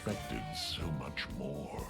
expected so much more.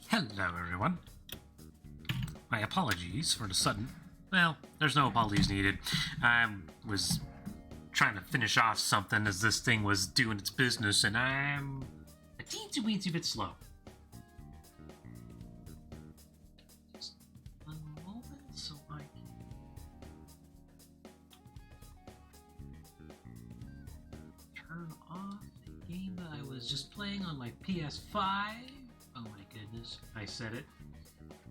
Hello, everyone. My apologies for the sudden... Well, there's no apologies needed. I was trying to finish off something as this thing was doing its business, and I'm a teensy-weensy bit slow. Just a moment so I can turn off the game that I was just playing on my PS5. Oh my goodness, I said it.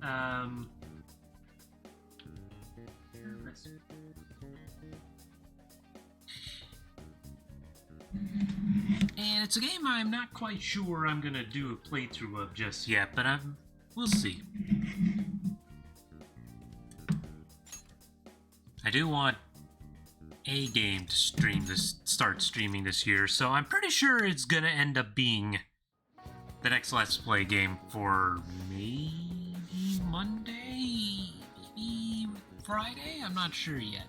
And it's a game I'm not quite sure I'm gonna do a playthrough of just yet, but we'll see. I do want a game to start streaming this year, so I'm pretty sure it's gonna end up being the next Let's Play game for maybe Monday, maybe Friday? I'm not sure yet.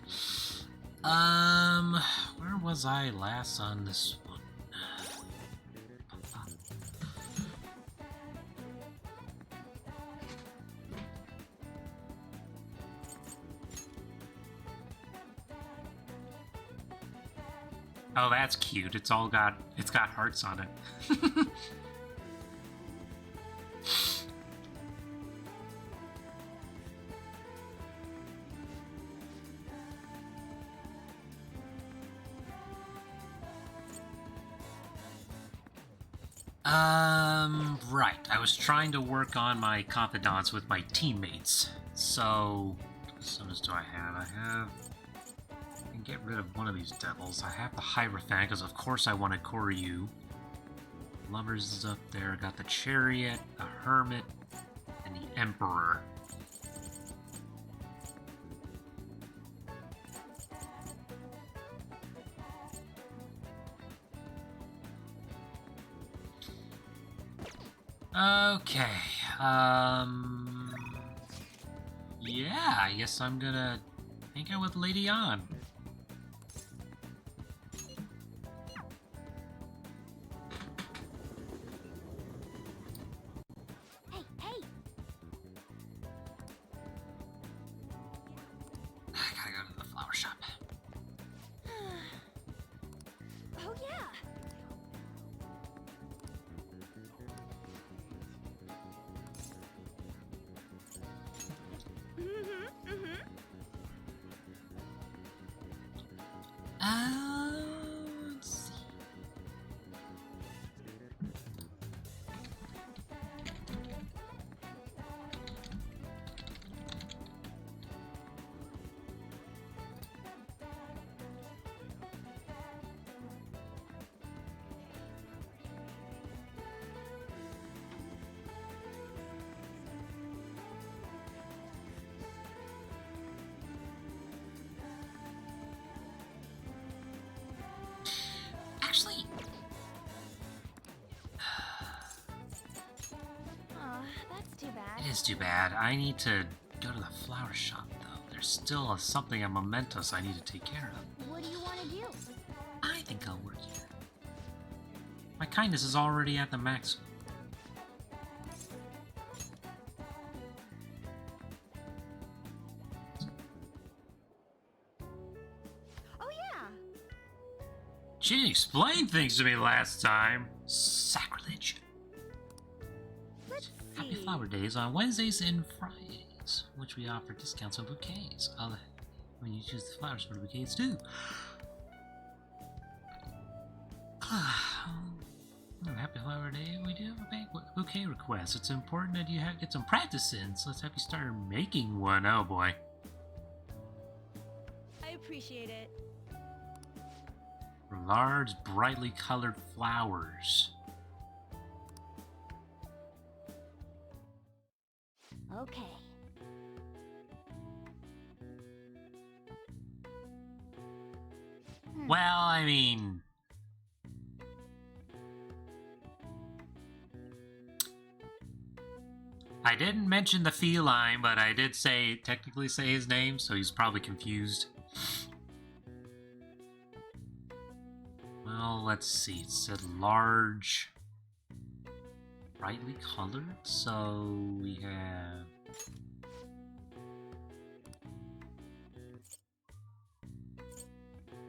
Where was I last on this one? Oh, that's cute. It's got hearts on it. Right. I was trying to work on my confidants with my teammates. So, what summons do I have? I can get rid of one of these devils. I have the Hierophant, because of course I wanted Koryu. Lovers is up there. I got the Chariot, the Hermit, and the Emperor. Okay, yeah, I guess I'm gonna hang out with Lady On. Hey, hey! I gotta go to the flower shop. Oh, yeah! Let's see. Actually, That's too bad. it is too bad. I need to go to the flower shop, though. There's still something, a mementos I need to take care of. What do you want to do? I think I'll work here. My kindness is already at the maximum. Oh, yeah! She didn't explain things to me last time. Sacrilege. Let's Happy see. Flower Days on Wednesdays and Fridays, which we offer discounts on bouquets. When you choose the flowers for the bouquets too. Happy Flower Day, we do have a bouquet request. It's important that you get some practice in, so let's have you start making one. Oh boy. I appreciate it. Large, brightly colored flowers. Okay. Well, I mean... I didn't mention the feline, but I did technically say his name, so he's probably confused. Well, let's see. It said large, brightly colored, so we have...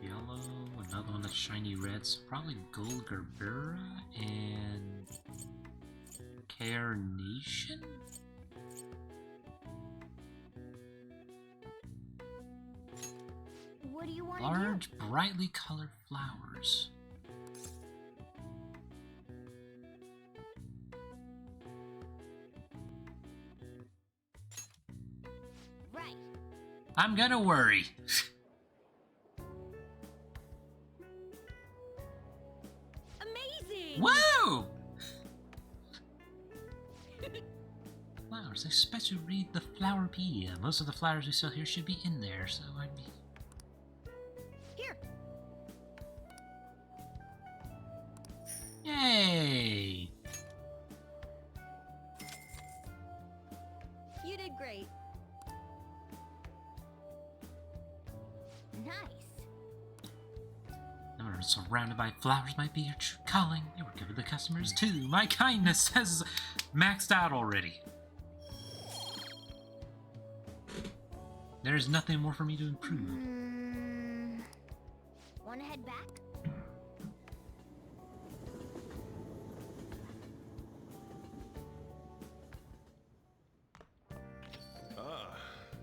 yellow, another one that's shiny red, so probably gold gerbera, and... carnation? What do you want to Large, brightly colored flowers. do? Right. I'm gonna worry. Amazing. Woo! Flowers. I expect you read the Flowerpedia. Most of the flowers we sell here should be in there, so I'd be... Here. Yay! You did great. Nice. Never surrounded by flowers might be your true calling. You were good with the customers too. My kindness has maxed out already. There's nothing more for me to improve. Wanna head back? Ah,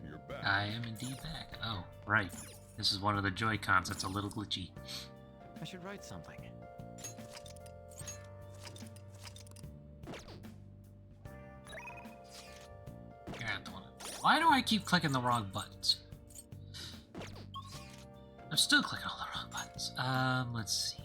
you're back. I am indeed back. Oh, right. This is one of the Joy-Cons that's a little glitchy. I should write something. Why do I keep clicking the wrong buttons? I'm still clicking all the wrong buttons. Let's see.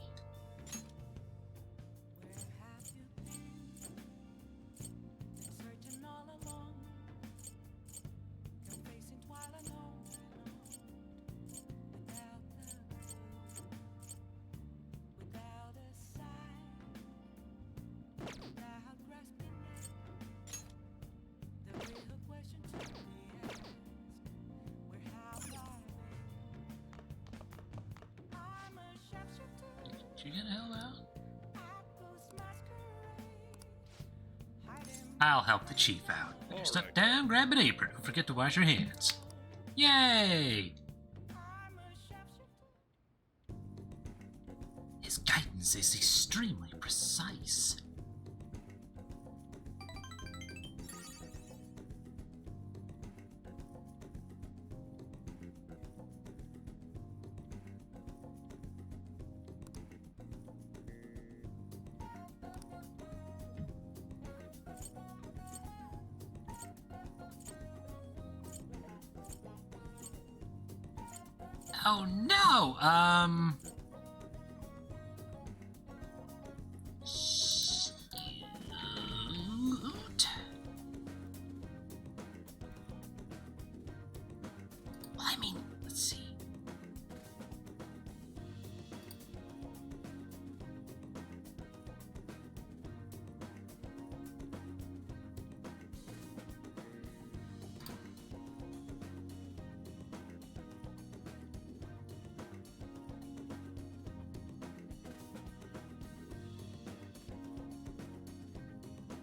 You gonna help out? I'll help the chief out. You step down, grab an apron. Don't forget to wash your hands. Yay! His guidance is extremely precise. Oh no! Shoot. Well, I mean, let's see.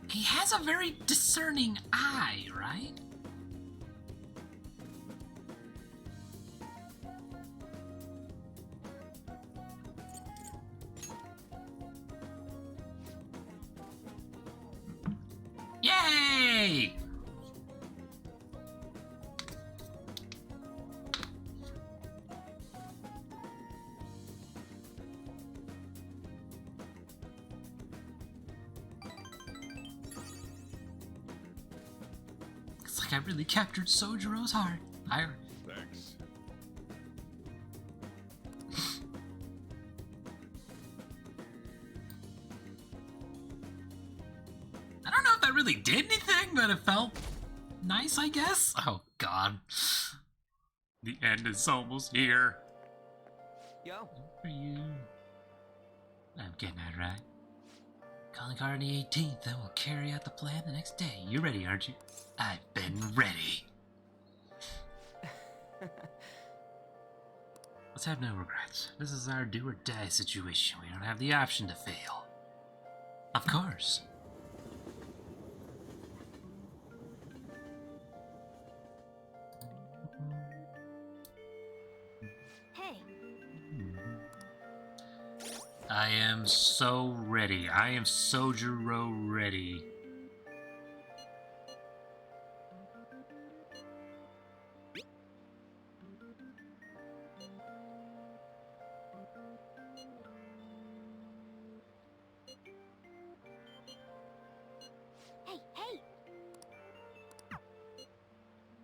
He has a very discerning eye, right? Hey! Looks like I really captured Sojiro's heart. Thanks. I don't know if that really did anything, but it felt nice, I guess. Oh, God. The end is almost here. Yo. For you. I'm getting that right. Calling card on the 18th, then we'll carry out the plan the next day. You're ready, aren't you? I've been ready. Let's have no regrets. This is our do or die situation. We don't have the option to fail. Of course. Hey, I am so ready. I am Sojiro ready. hey!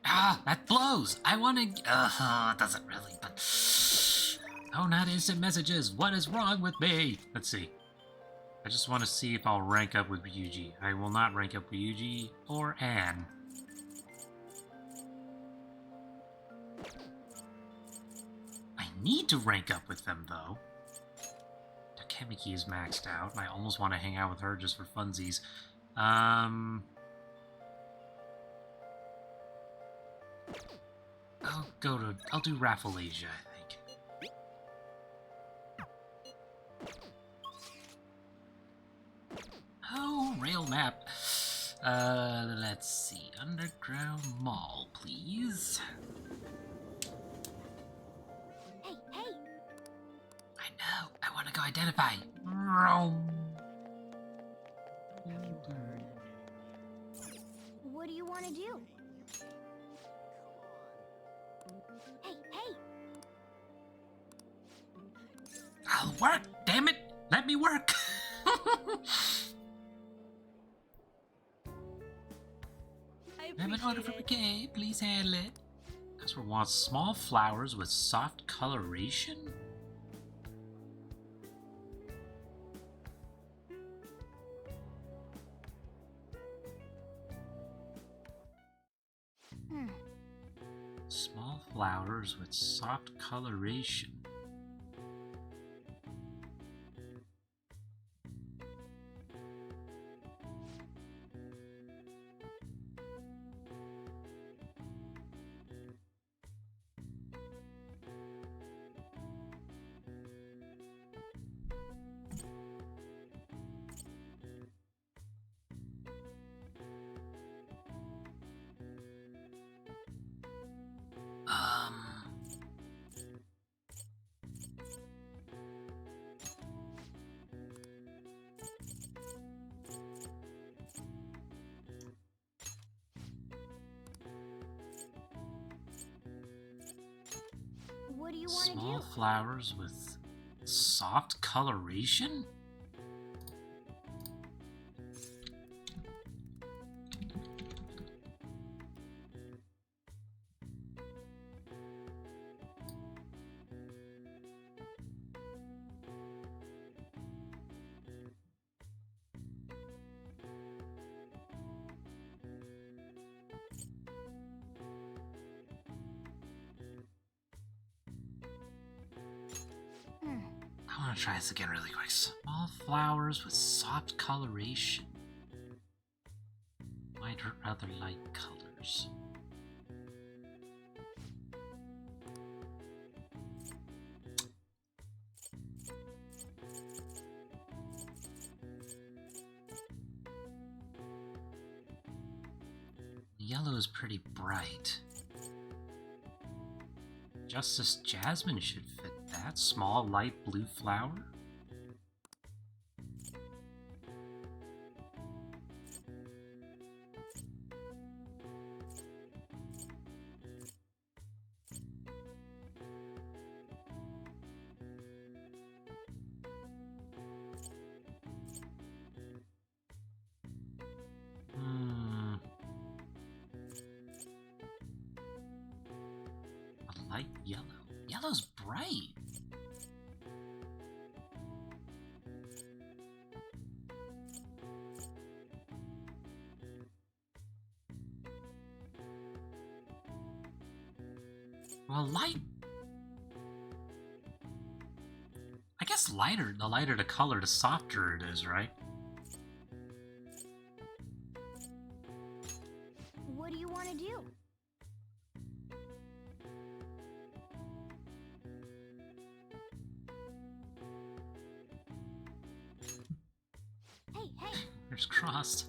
Ah, that blows. I want to. It doesn't really, but. Oh, not instant messages. What is wrong with me? Let's see. I just want to see if I'll rank up with Ryuji. I will not rank up with Ryuji or Anne. I need to rank up with them, though. Takemiki is maxed out. I almost want to hang out with her just for funsies. I'll do Rafflesia, I think. Oh, rail map. Let's see. Underground Mall, please. Hey! I know. I want to go identify. What do you want to do? Hey! I'll work, damn it! Let me work! I I have an order for appreciate it. bouquet, please handle it. Customer wants small flowers with soft coloration? Small flowers with soft coloration. What do you want to Small do? flowers with soft coloration? I want to try this again really quick. Small flowers with soft coloration. White or other light colors. The yellow is pretty bright. Justice Jasmine should fit that. Small light blue flower. light yellow. Yellow's bright. Well, light... I guess lighter, the lighter the color, the softer it is, right? What do you want to do? Hey, hey! Fingers crossed.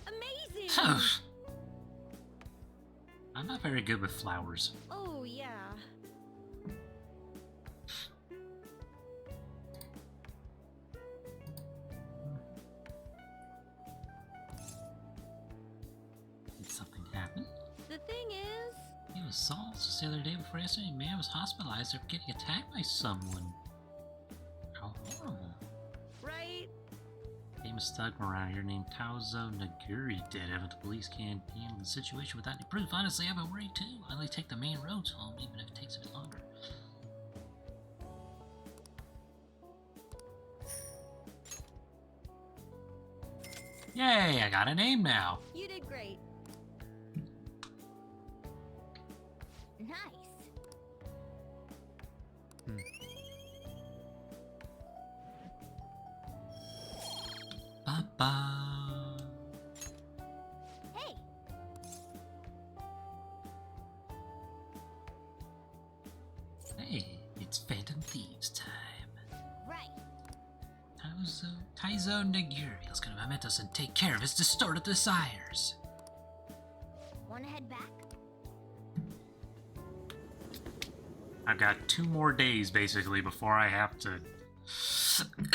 Amazing! I'm not very good with flowers. Oh, yeah. Did something happen? The thing is... He was assaulted just the other day before yesterday. A man was hospitalized after getting attacked by someone. How horrible. Right? Famous thug around here named Taozo Naguri did it, but the police can't handle the situation without any proof. Honestly, I've been worried too. I only take the main roads home, even if it takes a bit longer. Yay, I got a name now. You did great. Nice. Ba-ba. Hey! Hey, it's Phantom Thieves time. Right. Taizo Naguri is gonna meet us and take care of his distorted desires. Wanna head back? I've got 2 more days, basically, before I have to...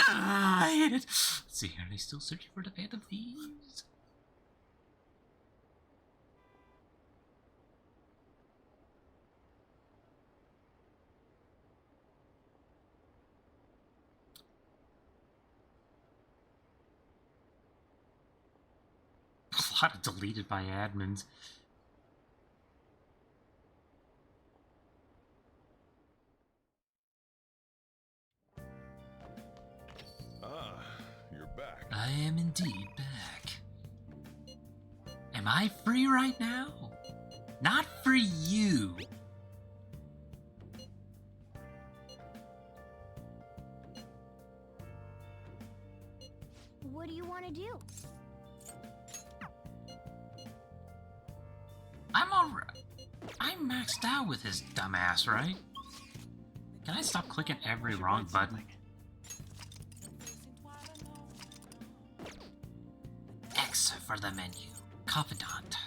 I hate it! Let's see, are they still searching for the Phantom Thieves? A lot of deleted by admins. Ah, you're back. I am indeed back. Am I free right now? Not for you. What do you want to do? I'm alright. I'm maxed out with his dumbass, right? Can I stop clicking every wrong button? X for the menu. Confidant.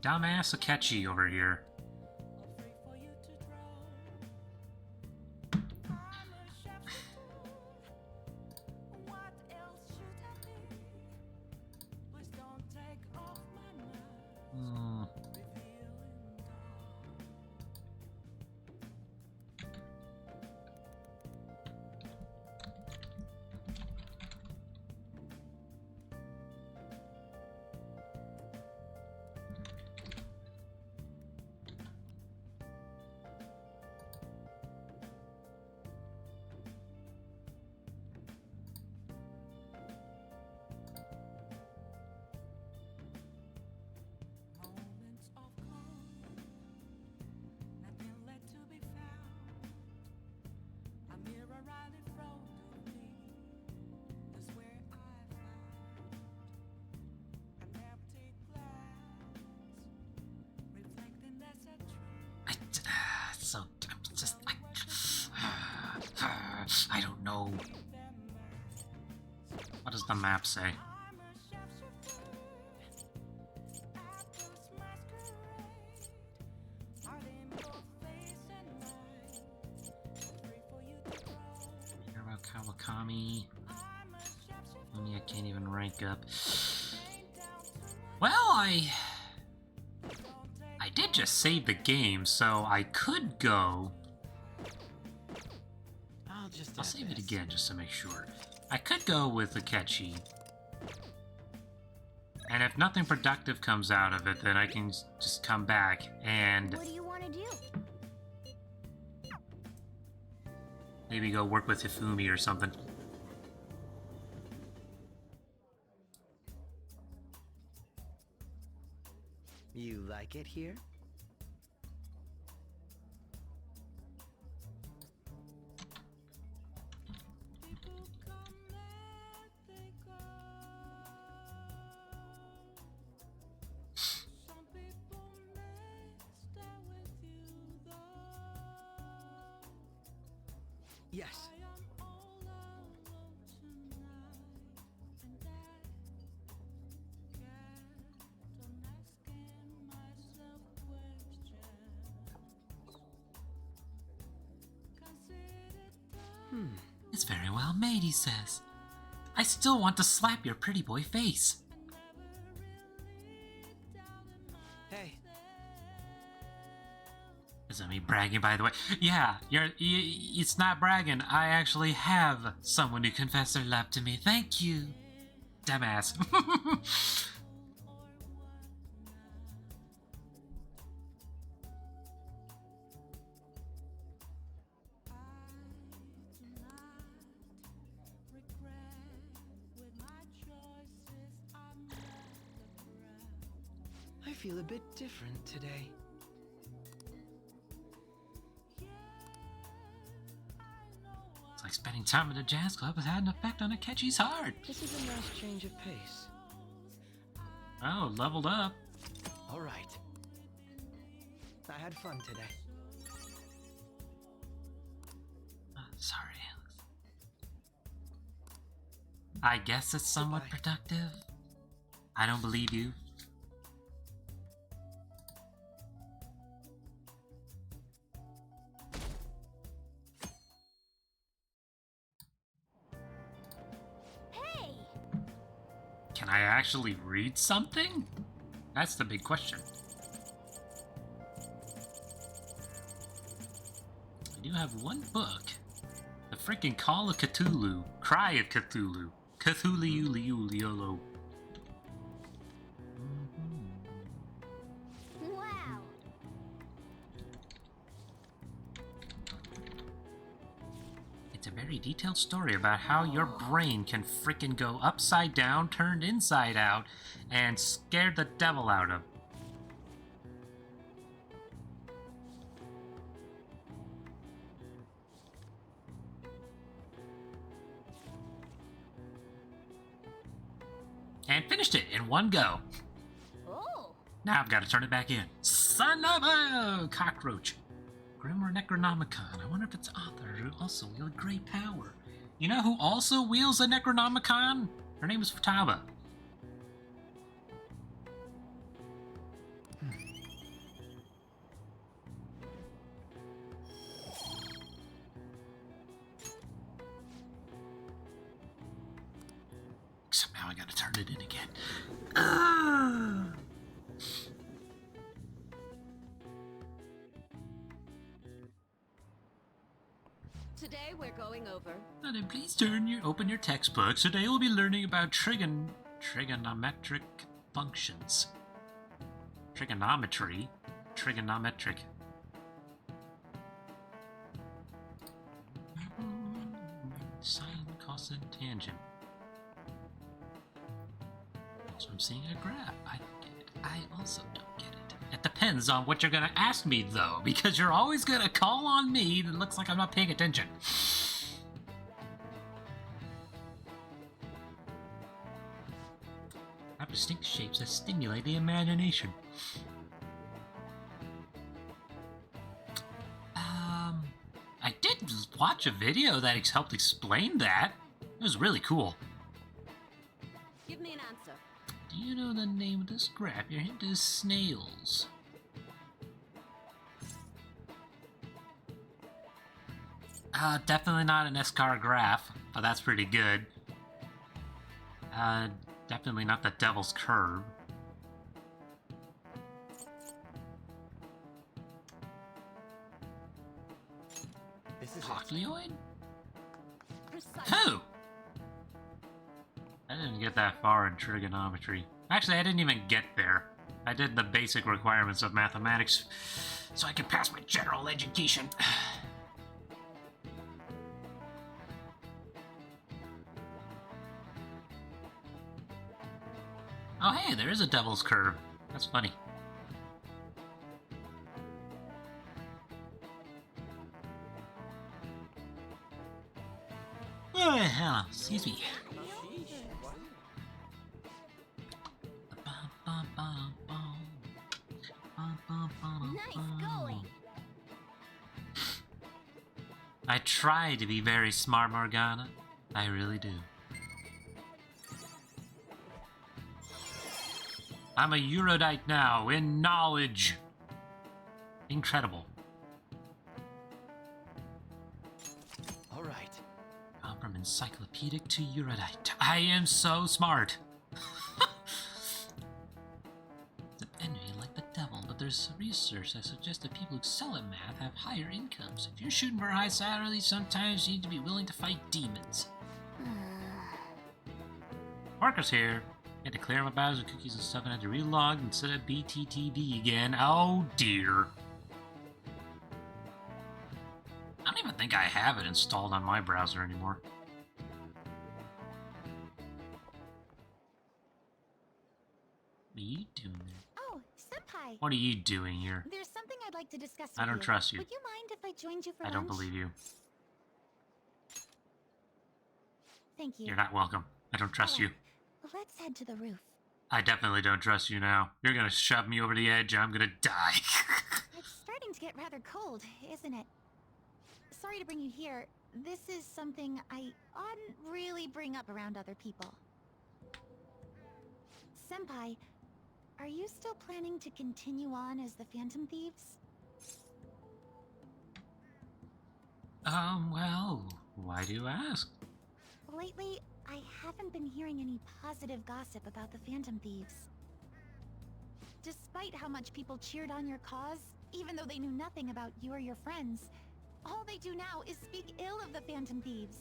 Dumbass Akechi over here. I don't know. What does the map say? Hear about Kawakami? Fumi. Fumi, I can't even rank up. Well, I did just save the game, so I could go. I'll save it again just to make sure. I could go with Akechi. And if nothing productive comes out of it, then I can just come back and What do you want to do? maybe go work with Hifumi or something. You like it here? Yes. It's very well made, he says. I still want to slap your pretty boy face. Hey. Is that me bragging, by the way? Yeah, it's not bragging. I actually have someone who confessed their love to me. Thank you, dumbass. I feel a bit different today. It's like spending time at a jazz club has had an effect on Akechi's heart. This is a nice change of pace. Oh, leveled up. All right. I had fun today. Sorry. I guess it's somewhat Goodbye. productive. I don't believe you. Hey! Can I actually read something? That's the big question. I do have one book. The freaking Call of Cthulhu. Cry of Cthulhu. Cthulhu. Wow! It's a very detailed story about how your brain can freaking go upside down, turned inside out, and scare the devil out of. And finished it in one go. Oh! Now I've got to turn it back in. Son of a cockroach. Grimoire Necronomicon. I wonder if its author who also wield great power. You know who also wields a Necronomicon? Her name is Futaba. Except now I gotta turn it in again. Today we're going over. Now then, please open your textbooks. Today we'll be learning about trigonometric functions. Trigonometric. Sine, cosine, tangent. So I'm seeing a graph. I don't get it. I also don't get it. It depends on what you're gonna ask me, though, because you're always gonna call on me that looks like I'm not paying attention. Have distinct shapes that stimulate the imagination. I did watch a video that helped explain that. It was really cool. Give me an answer. Do you know the name of this graph? Your hint is snails. Definitely not an SCAR graph. but that's pretty good. Definitely not the Devil's Curve. This is it. Cochleoid? Precisely. Who? I didn't get that far in trigonometry. Actually, I didn't even get there. I did the basic requirements of mathematics so I could pass my general education. Oh, hey, there is a Devil's Curve. That's funny. Oh, hell, excuse me. Nice going. I try to be very smart, Morgana. I really do. I'm a Eurodite now, in knowledge. Incredible. All right. I'm from encyclopedic to Eurodite. I am so smart. It's an enemy like the devil, but there's research that suggests that people who excel at math have higher incomes. If you're shooting for a high salary, sometimes you need to be willing to fight demons. Marcus here. I had to clear my bags of cookies and stuff and had to relog and set up BTTV again. Oh dear. I don't even think I have it installed on my browser anymore. What are you doing there? Oh, Senpai. What are you doing here? There's something I'd like to discuss with I don't you. trust you. Would you mind if I joined you for I lunch? don't believe you. Thank you. You're not welcome. I don't trust you. Let's head to the roof. I definitely don't trust you now. You're gonna shove me over the edge and I'm gonna die. It's starting to get rather cold, isn't it? Sorry to bring you here. This is something I oughtn't really bring up around other people. Senpai, are you still planning to continue on as the Phantom Thieves? Well, why do you ask? Lately, I haven't been hearing any positive gossip about the Phantom Thieves. Despite how much people cheered on your cause, even though they knew nothing about you or your friends, all they do now is speak ill of the Phantom Thieves.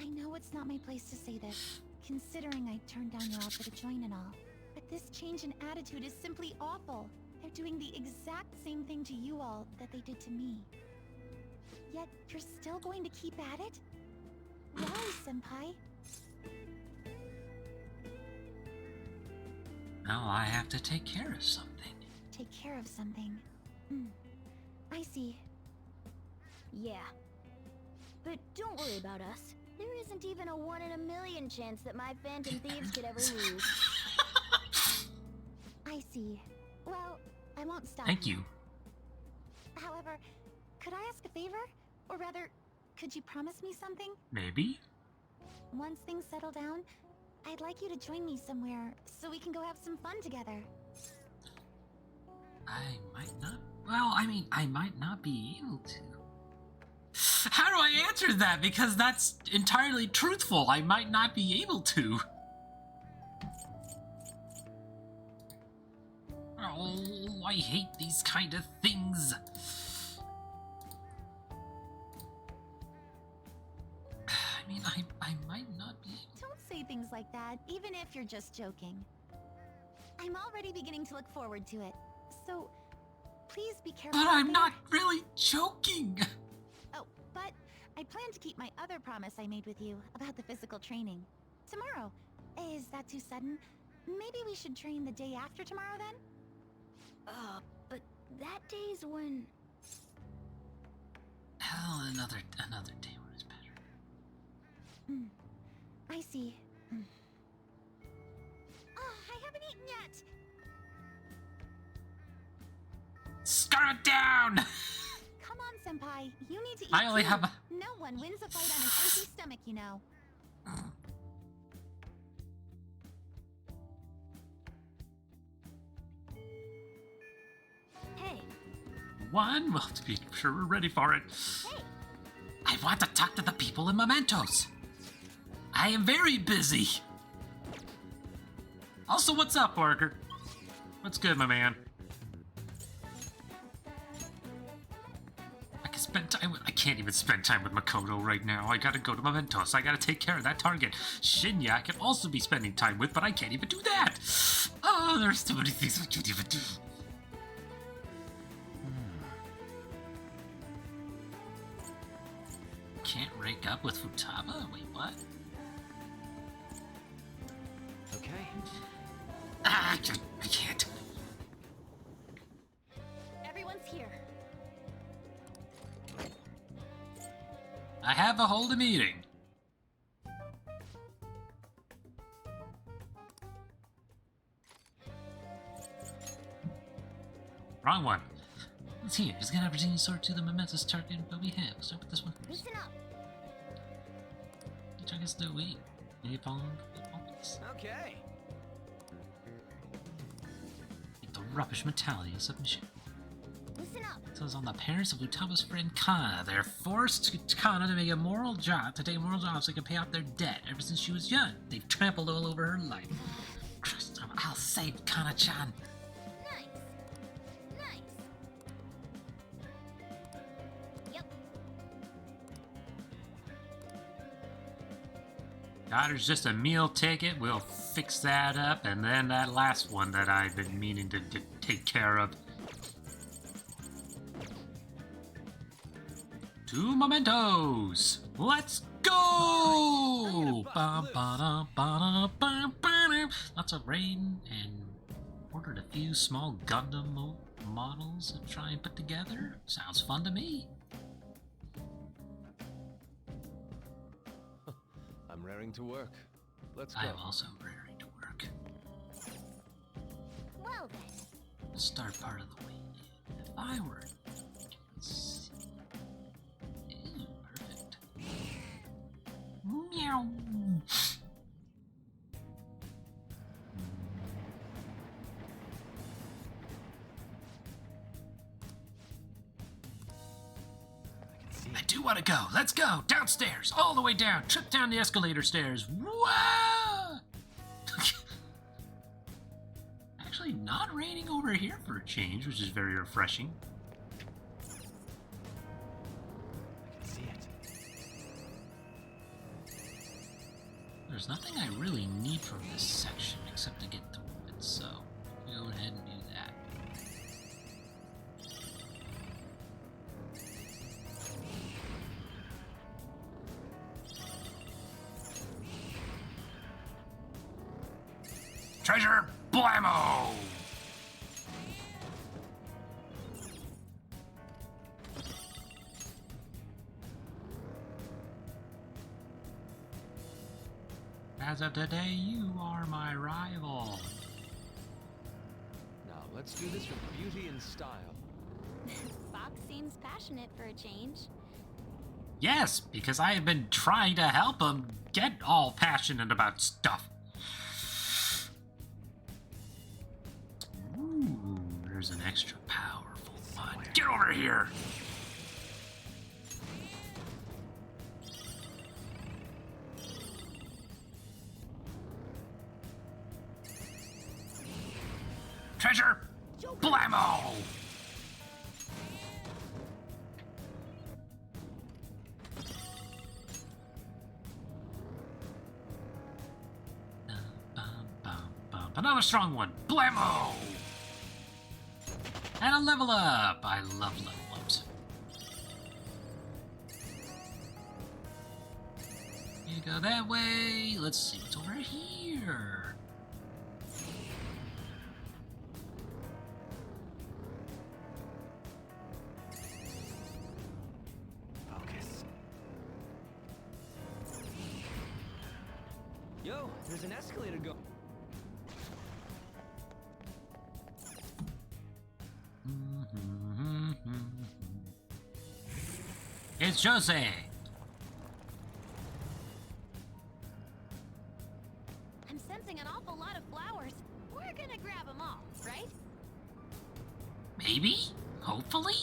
I know it's not my place to say this, considering I turned down your offer to join and all, but this change in attitude is simply awful. They're doing the exact same thing to you all that they did to me. Yet, you're still going to keep at it? Why, Senpai? Now I have to take care of something. Take care of something. I see. Yeah. But don't worry about us. There isn't even a 1 in a million chance that my Phantom Thieves could ever lose. I see. Well, I won't stop. Thank you. However, could I ask a favor? Or rather, could you promise me something? Maybe? Once things settle down, I'd like you to join me somewhere so we can go have some fun together. I might not. Well, I mean, I might not be able to. How do I answer that? Because that's entirely truthful. I might not be able to. Oh, I hate these kind of things. I mean, I might not be able. Don't say things like that, even if you're just joking. I'm already beginning to look forward to it, so please be careful. But out I'm there. not really joking. Oh, but I plan to keep my other promise I made with you about the physical training. Tomorrow. Is that too sudden? Maybe we should train the day after tomorrow then? But that day's when... Hell, another day when it's better. I see. I haven't eaten yet! Scar it down! Come on, Senpai. You need to eat I only too. have a... No one wins a fight on an empty stomach, you know. Hey, One? Well, to be sure we're ready for it. hey, I I want to talk to the people in Mementos. I am very busy. Also, what's up, Parker? What's good, my man? I can't even spend time with Makoto right now. I gotta go to Mementos. I gotta take care of that target. Shinya I can also be spending time with, but I can't even do that. Oh, there's too many things I can't even do. Can't rank up with Futaba? Wait, what? Okay. I can't. Everyone's here. I have a hold a meeting. Wrong one. Let's see. He's got opportunity to sort to the momentous target, but we have. Let's start with this one first. Listen up. The target's still weak. Napalm. Okay. The rubbish mentality of submission. Listen up. So it's on the parents of Utaba's friend Kana. They're forced Kana to take a moral job so they can pay off their debt. Ever since she was young, they've trampled all over her life. Trust them, I'll save Kana-chan. Nice. Nice. Yep. Daughter's just a meal ticket. We'll fix that up, and then that last one that I've been meaning to take care of. 2 mementos! Let's go! Lots of rain, and ordered a few small Gundam models to try and put together. Sounds fun to me. I'm raring to work. Let's go. I am also raring to work. Well then. The start part of the week. If I were... Ooh, perfect. Meow. I do want to go. Let's go. Downstairs. All the way down. Trip down the escalator stairs. Whoa! Actually, not raining over here for a change, which is very refreshing. I can see it. There's nothing I really need from this section except to get through it, so go ahead and do that. Treasure blammo! As of today, you are my rival. Now, let's do this with beauty and style. Fox seems passionate for a change. Yes, because I have been trying to help him get all passionate about stuff. Ooh, there's an extra powerful one. Get over here! Treasure! Blammo! Another strong one. Blammo! And a level up. I love level ups. You go that way. Let's see what's over here. Focus. Yo, there's an escalator go. It's Jose. I'm sensing an awful lot of flowers. We're gonna grab them all, right? Maybe? Hopefully?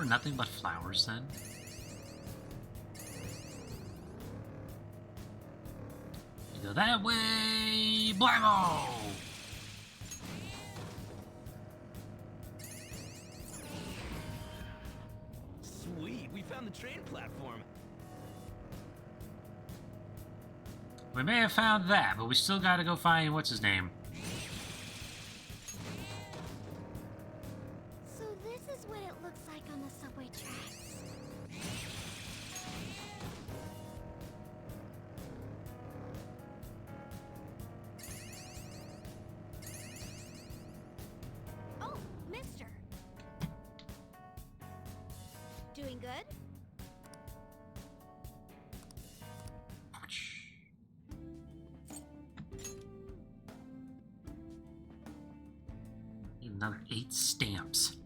nothing but flowers then? You go that way! Blammo! Sweet, we found the train platform. We may have found that, but we still gotta go find what's his name. So this is what it looks like on the subway tracks. Oh, mister. Doing good? Another 8 stamps.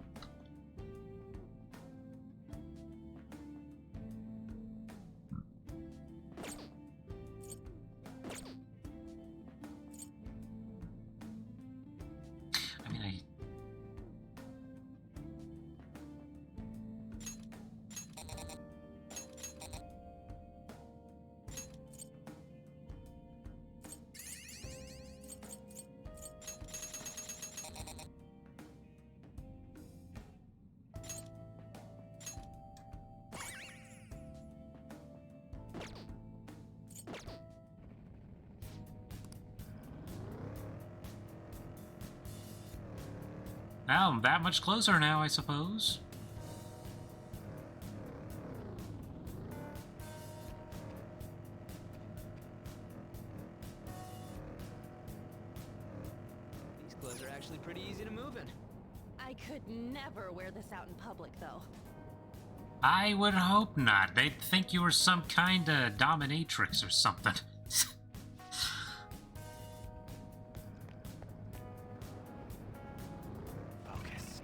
I mean, well, I'm that much closer now, I suppose. These clothes are actually pretty easy to move in. I could never wear this out in public, though. I would hope not. They'd think you were some kind of dominatrix or something. Focus.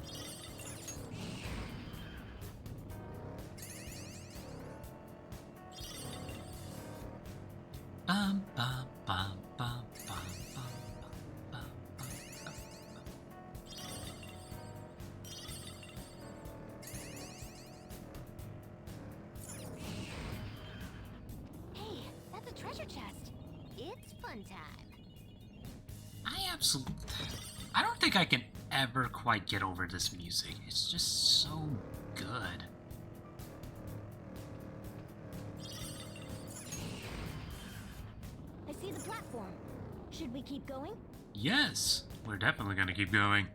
Bum, bum, bum, bum, bum, bum, bum, bum, bum. Hey, that's a treasure chest. It's fun time. I don't think I can ever quite get over this music. It's just so good. I see the platform. Should we keep going? Yes, we're definitely gonna keep going.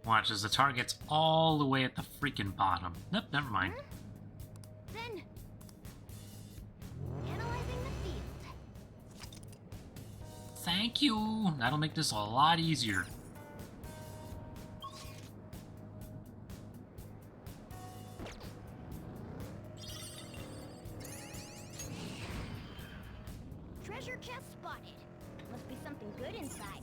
Watch as the target's all the way at the freaking bottom. Nope, never mind. Then, analyzing the field. Thank you. That'll make this a lot easier. Treasure chest spotted. Must be something good inside.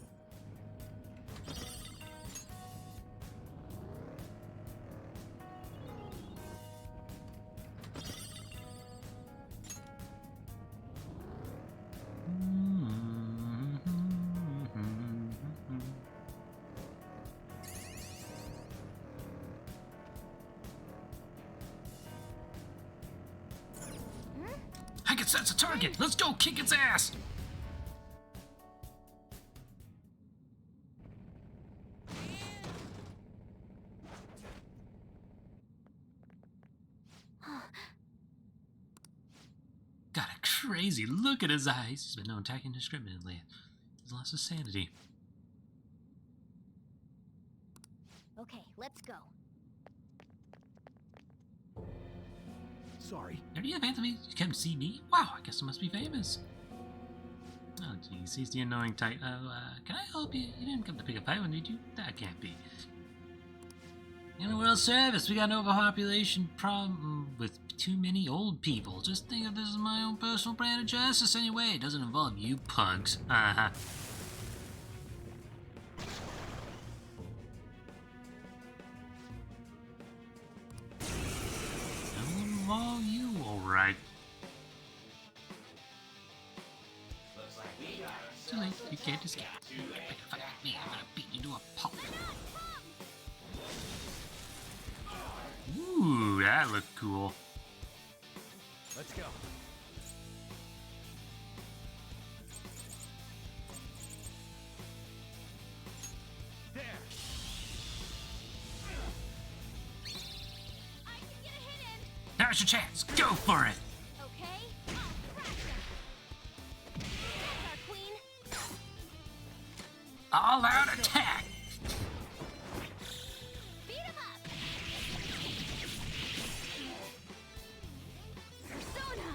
I can sense a target. Let's go kick its ass. Got a crazy look at his eyes. He's been known attacking indiscriminately. He's lost his sanity. Okay, let's go. Sorry. Are you a Phantom Thieves? You come to see me? Wow, I guess I must be famous. Oh, jeez, he's the annoying type. Can I help you? You didn't come to pick a fight one, did you? That can't be. In the world service, we got an overpopulation problem with too many old people. Just think of this as my own personal brand of justice anyway. It doesn't involve you punks. Uh-huh. Don't involve you, alright. Too late, you can't escape. Pick a fight with me, I'm gonna beat you to a pulp. Ooh, that looked cool. Let's go. There. I can get a hit in. Now's your chance. Go for it. Okay. I'll crash them. That's our queen. All out attack. Beat him up. Persona.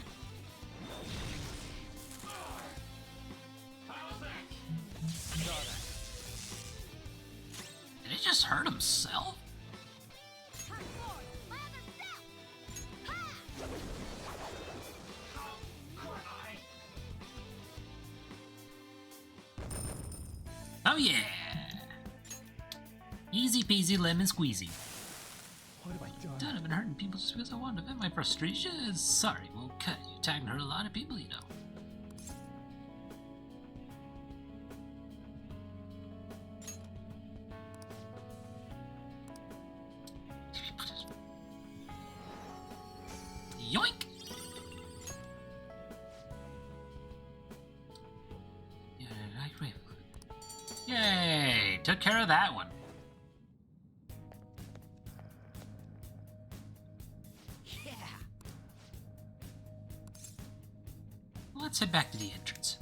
Did he just hurt himself? Hard forward. My other step. Ha! Oh yeah. Easy peasy lemon squeezy. What have I done? Done, I've been hurting people just because I wanted to vent my frustrations. Sorry, we'll cut. You attacked and hurt a lot of people, you know. Yoink! Yeah, right. Yay! Took care of that one. Yeah. Let's head back to the entrance.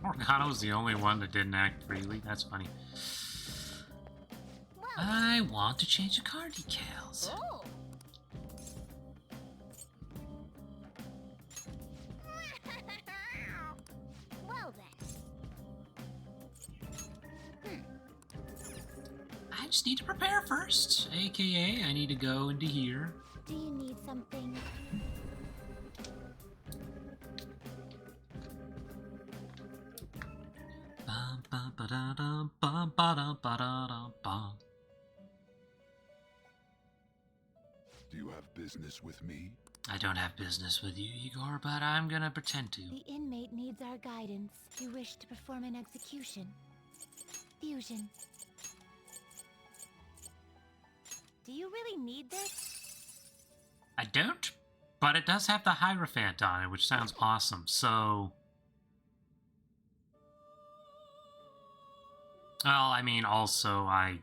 Morgana's the only one that didn't act freely. That's funny. I want to change the car decals. Oh. Well then. I just need to prepare first. AKA, I need to go into here. Do you need something? Bum, bum, ba-da-dum, bum, ba-dum, ba-da-dum, bum. Do you have business with me? I don't have business with you, Igor, but I'm gonna pretend to. The inmate needs our guidance. You wish to perform an execution. Fusion. Do you really need this? I don't, but it does have the Hierophant on it, which sounds awesome, so... Well, I mean, also, I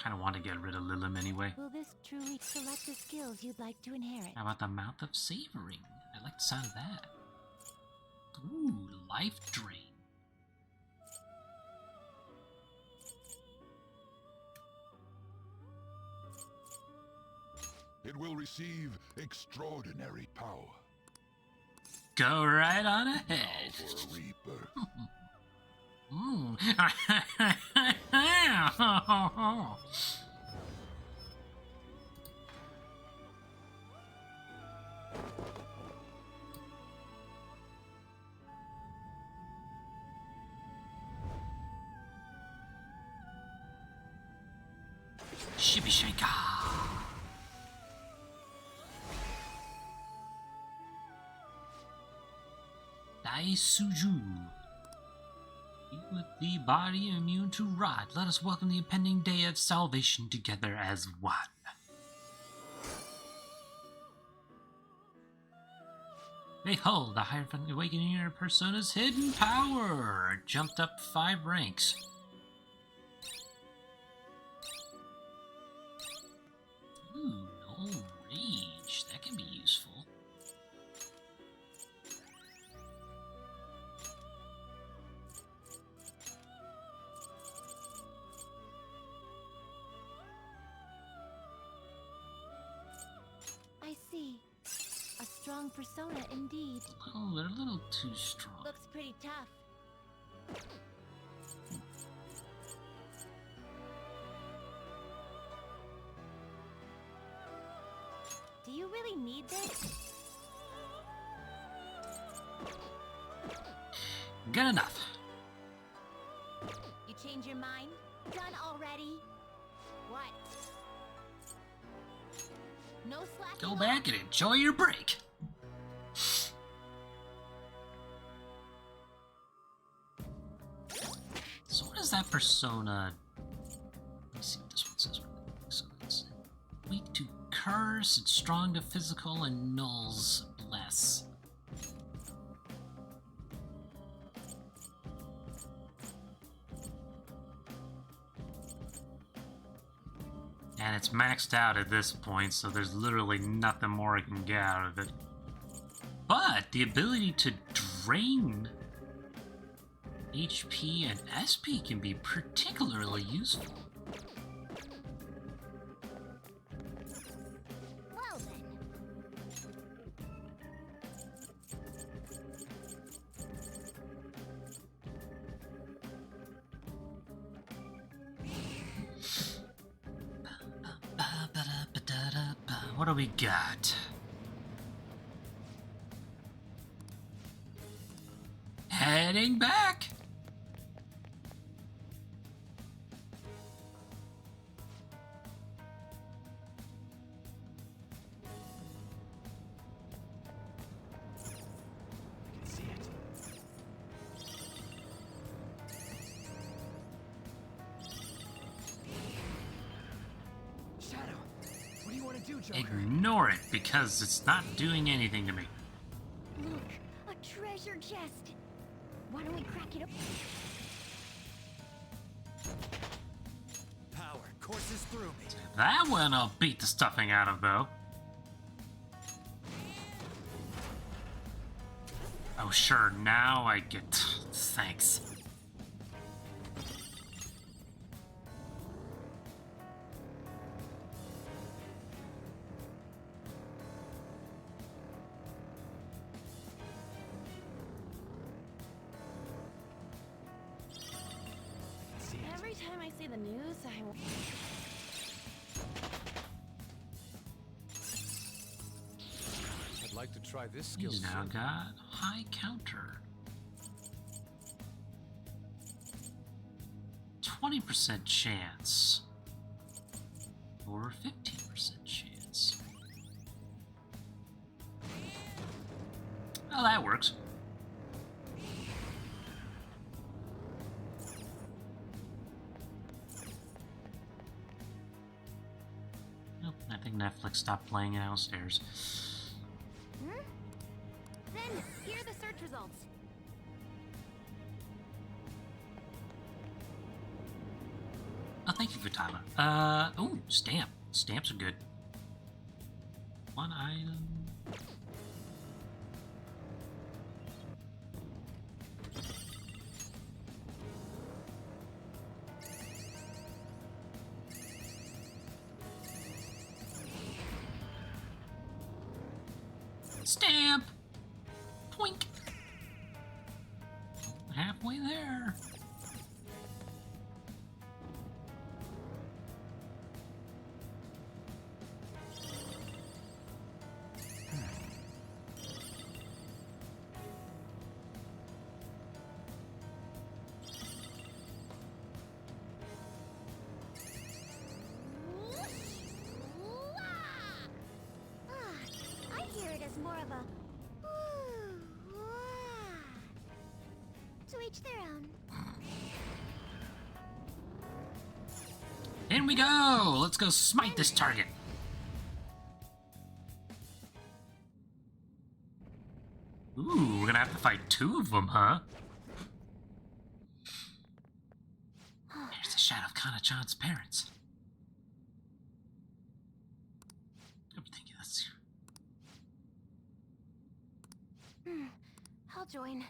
kind of want to get rid of Lilim anyway. Will this truly select the skills you'd like to inherit? How about the Mouth of Savoring? I like the sound of that. Ooh, Life Drain. It will receive extraordinary power. Go right on ahead. Now for a reaper. Mm. Shibby Shaker. Daisuju. You with the body immune to rot, let us welcome the impending day of salvation together as one. Behold, the Hierophant awakening your persona's hidden power! Jumped up 5 ranks. Ooh, no rage. That can be useful. I see. A strong persona indeed. Oh, they're a little too strong. Looks pretty tough. Do you really need this? Good enough. You change your mind? Done already? What? No slacking Go off. back and enjoy your break. So what is that persona? Let me see what this one says. So it's weak to curse, and strong to physical, and nulls bless. And it's maxed out at this point, so there's literally nothing more I can get out of it. But the ability to drain HP and SP can be particularly useful. Well then. What do we got? Heading back. I can see it. Shadow, what do you want to do, Joker? Ignore it because it's not doing anything to me. Look, a treasure chest. Why don't we crack it up? Power courses through me. That one I'll beat the stuffing out of, though. Oh, sure, now I get... Thanks. Every time I see the news, I'd like to try this skill. He's now got high counter. 20% chance. Or 15% chance. Oh, that works. Nope, I think Netflix stopped playing downstairs. Then, here are the search results. Oh, thank you for Tyler. Ooh, stamp. Stamps are good. One item. Stamp! Poink! Halfway there. I hear it as more of a to each their own. In we go! Let's go smite this target. Ooh, we're gonna have to fight two of them, huh? Here's the shadow of Kana-chan's parents. Everything else. I'll join.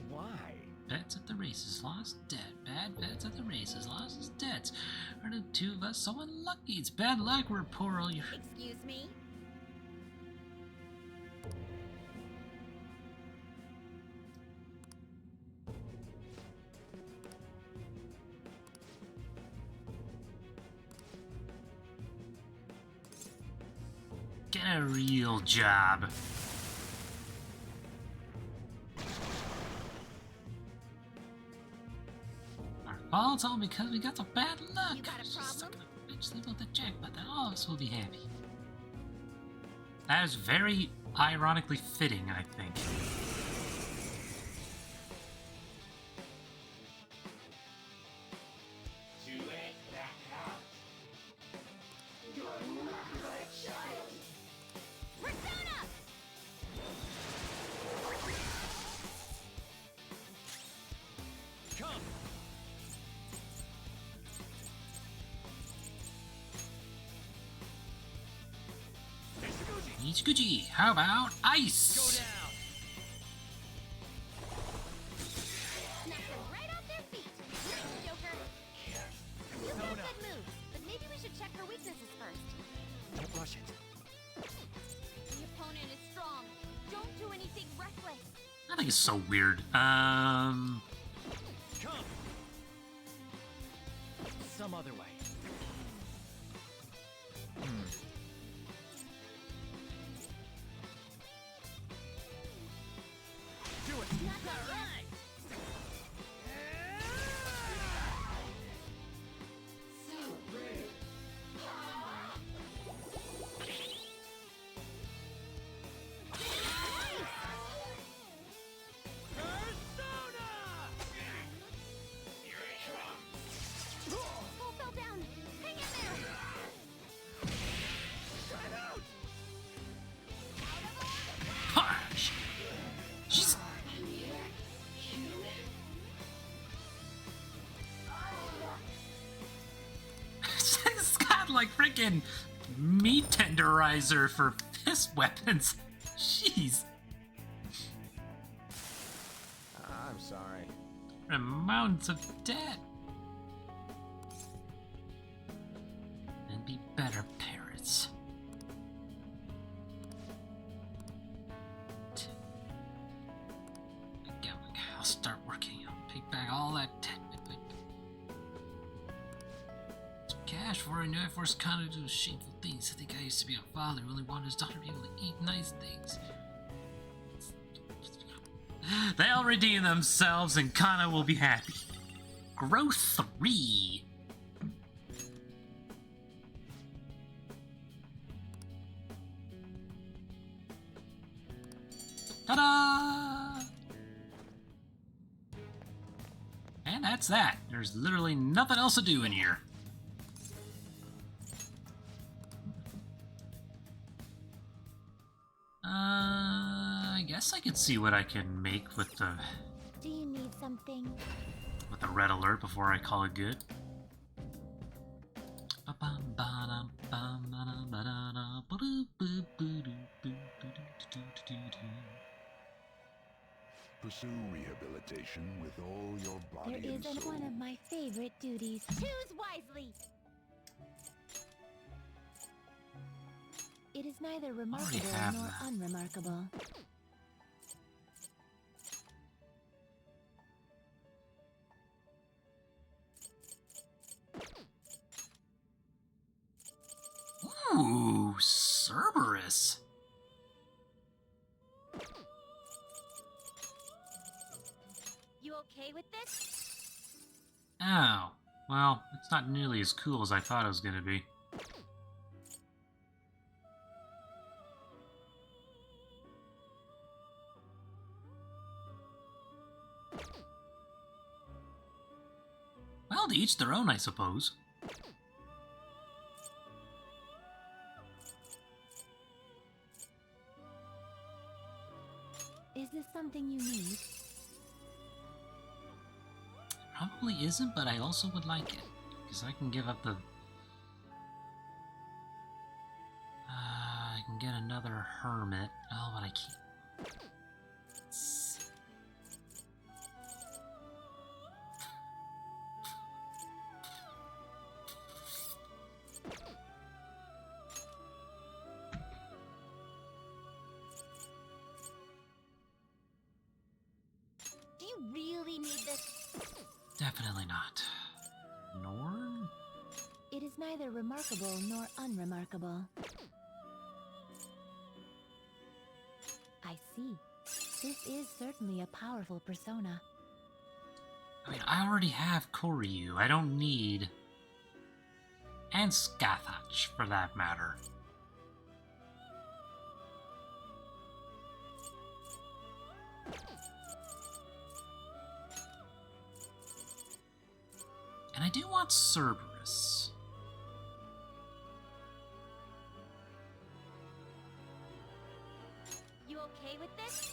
Why? Bets at the races, lost debt. Bad bets at the races, lost his debts. Are the two of us so unlucky? It's bad luck, we're poor all year. Excuse me? Get a real job. Our fault's all because we got some bad luck. You got a Just problem? stuck in eventually with the jackpot, then all of us will be happy. That is very ironically fitting, I think. Ichiguchi, how about ice? Go down. Knock them right off their feet. Nice, Joker. You've got Persona. good moves, but maybe we should check her weaknesses first. Don't rush it. The opponent is strong. Don't do anything reckless. I think it's so weird. Come. Some other way. Do it. Not that right. Cole fell down. Hang in there. Harsh! She's... She's got like freaking meat tenderizer for fist weapons. Jeez. I'm sorry. Amounts of debt. And be better parents. Okay, I'll start working. I'll take back all that debt. Some cash for I know I forced Connor to do shameful things. I think I used to be a father who only wanted his daughter to be able to eat nice things. They'll redeem themselves and Kana will be happy. Growth 3. Ta-da! And that's that. There's literally nothing else to do in here. I guess I could see what I can make with the Do you need something? red alert before I call it good. Pursue rehabilitation with all your There body and isn't soul. one of my favorite duties. Choose wisely. It is neither remarkable have nor that. unremarkable. Ooh, Cerberus. You okay with this? Oh, well, it's not nearly as cool as I thought it was gonna be. Well, to each their own, I suppose. Is this something you need? Probably isn't, but I also would like it. Because I can give up the... I can get another hermit. Oh, but I can't. Do you really need this? Definitely not. Norn? It is neither remarkable nor unremarkable. I see. This is certainly a powerful persona. I mean, I already have Koryu. I don't need And Scathach, for that matter. And I do want Cerberus. You okay with this?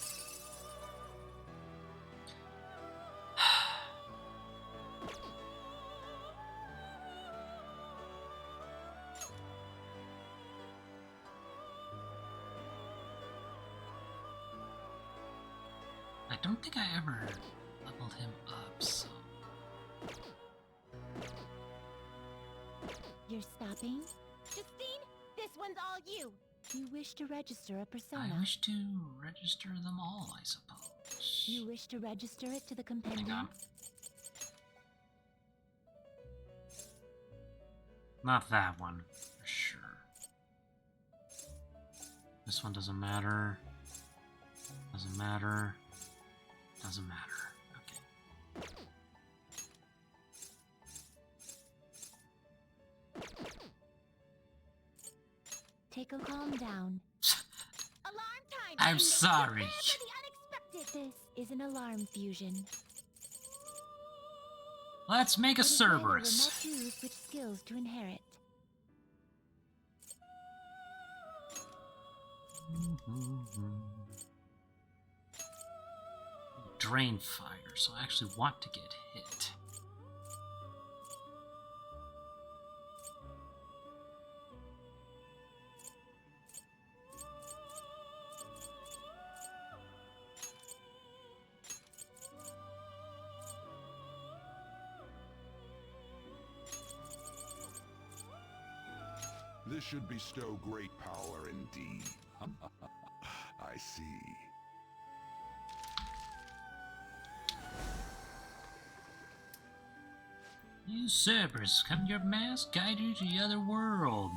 I don't think I ever leveled him up, so... You're stopping? Justine, this one's all you. You wish to register a persona. I wish to register them all, I suppose. You wish to register it to the Hang compendium? on. Not that one, for sure. This one doesn't matter. Doesn't matter. Doesn't matter. Okay. Take a calm down. Alarm time. I'm and sorry. prepare for the unexpected. This is an alarm fusion. Let's make a It is later when Cerberus. not choose which skills to inherit. Drain fire, so I actually want to get hit. This should bestow great power indeed. I see. You Cerberus, come your mask, guide you to the other world.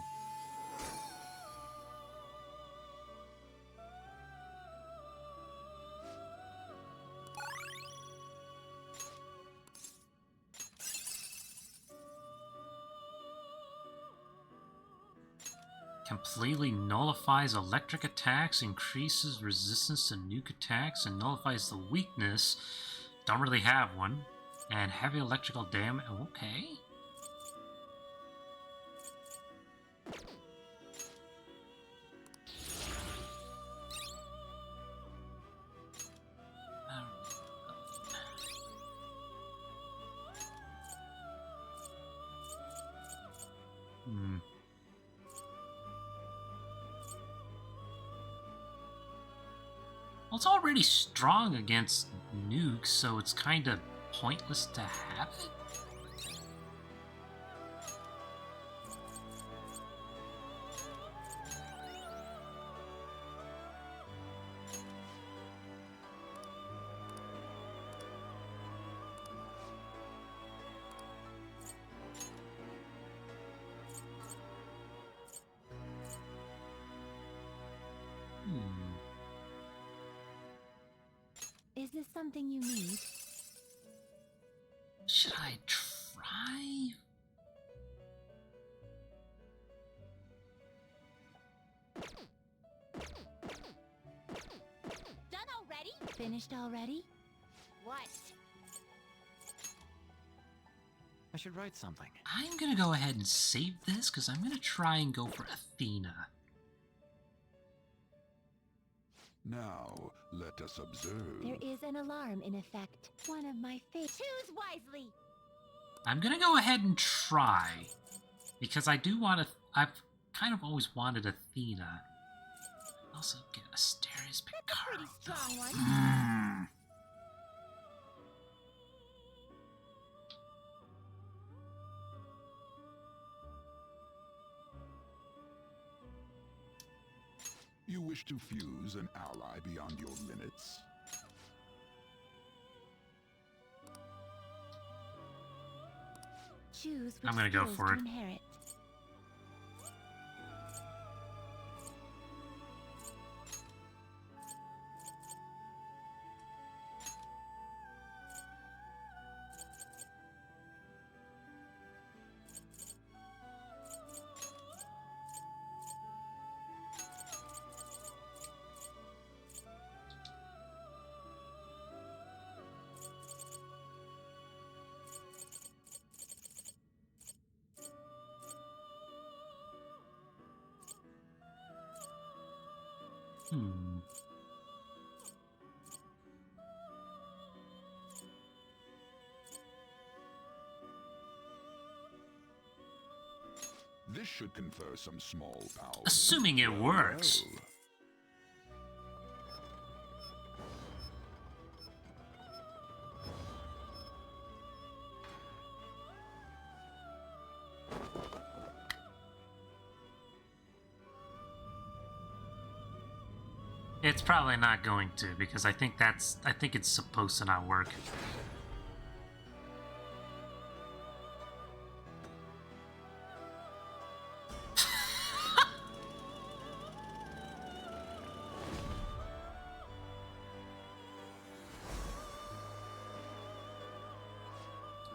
Completely nullifies electric attacks, increases resistance to nuke attacks, and nullifies the weakness. Don't really have one. And heavy electrical damage. Okay. Hmm. Well, it's already strong against nukes, so it's kind of pointless to have it. Is this something you need? Should I try? Done already? Finished already? What? I should write something. I'm gonna go ahead and save this because I'm gonna try and go for Athena. Now, let us observe. There is an alarm in effect. One of my favorites. Choose wisely. I'm gonna go ahead and try because I do want to. I've kind of always wanted Athena. Also get Asterius That's a pretty Picaro. strong one. Hmm. You wish to fuse an ally beyond your limits? Choose which I'm gonna go skills for to it. inherit. Hmm. This should confer some small power. Assuming it works. Well. It's probably not going to, because I think it's supposed to not work.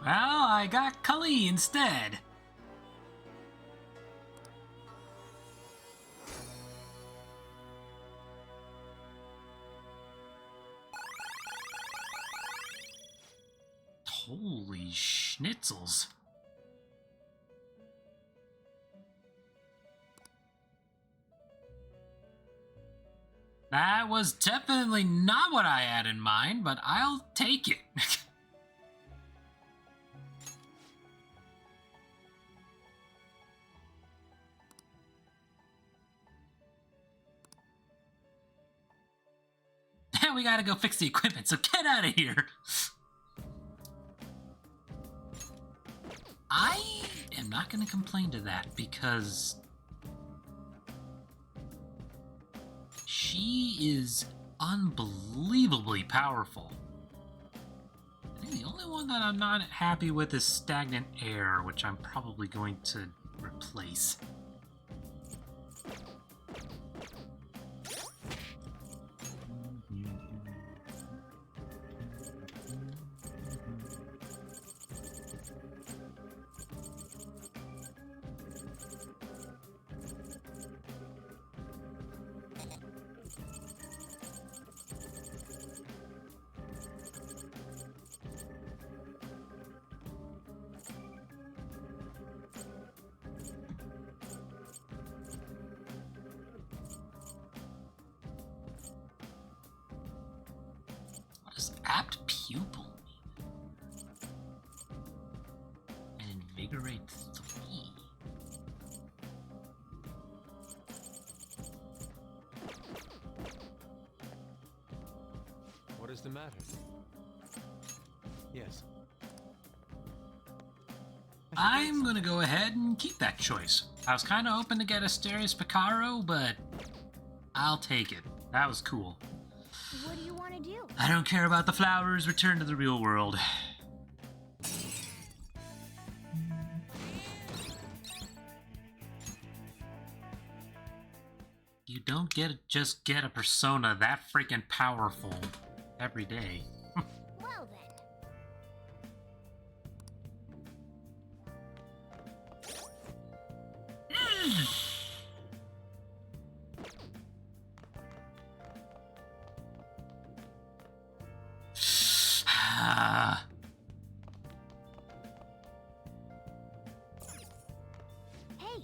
Well, I got Kali instead. Holy schnitzels. That was definitely not what I had in mind, but I'll take it. Now we gotta go fix the equipment, so get out of here. I am not gonna complain to that because she is unbelievably powerful. I think the only one that I'm not happy with is stagnant air, which I'm probably going to replace. What does apt pupil mean? And invigorate 3. What is the matter? Yes. I'm gonna go ahead and keep that choice. I was kind of hoping to get Asterius Picaro, but I'll take it. That was cool. What do you want to do? I don't care about the flowers. Return to the real world. You don't just get a persona that freaking powerful every day. Well then. Ah. Hey,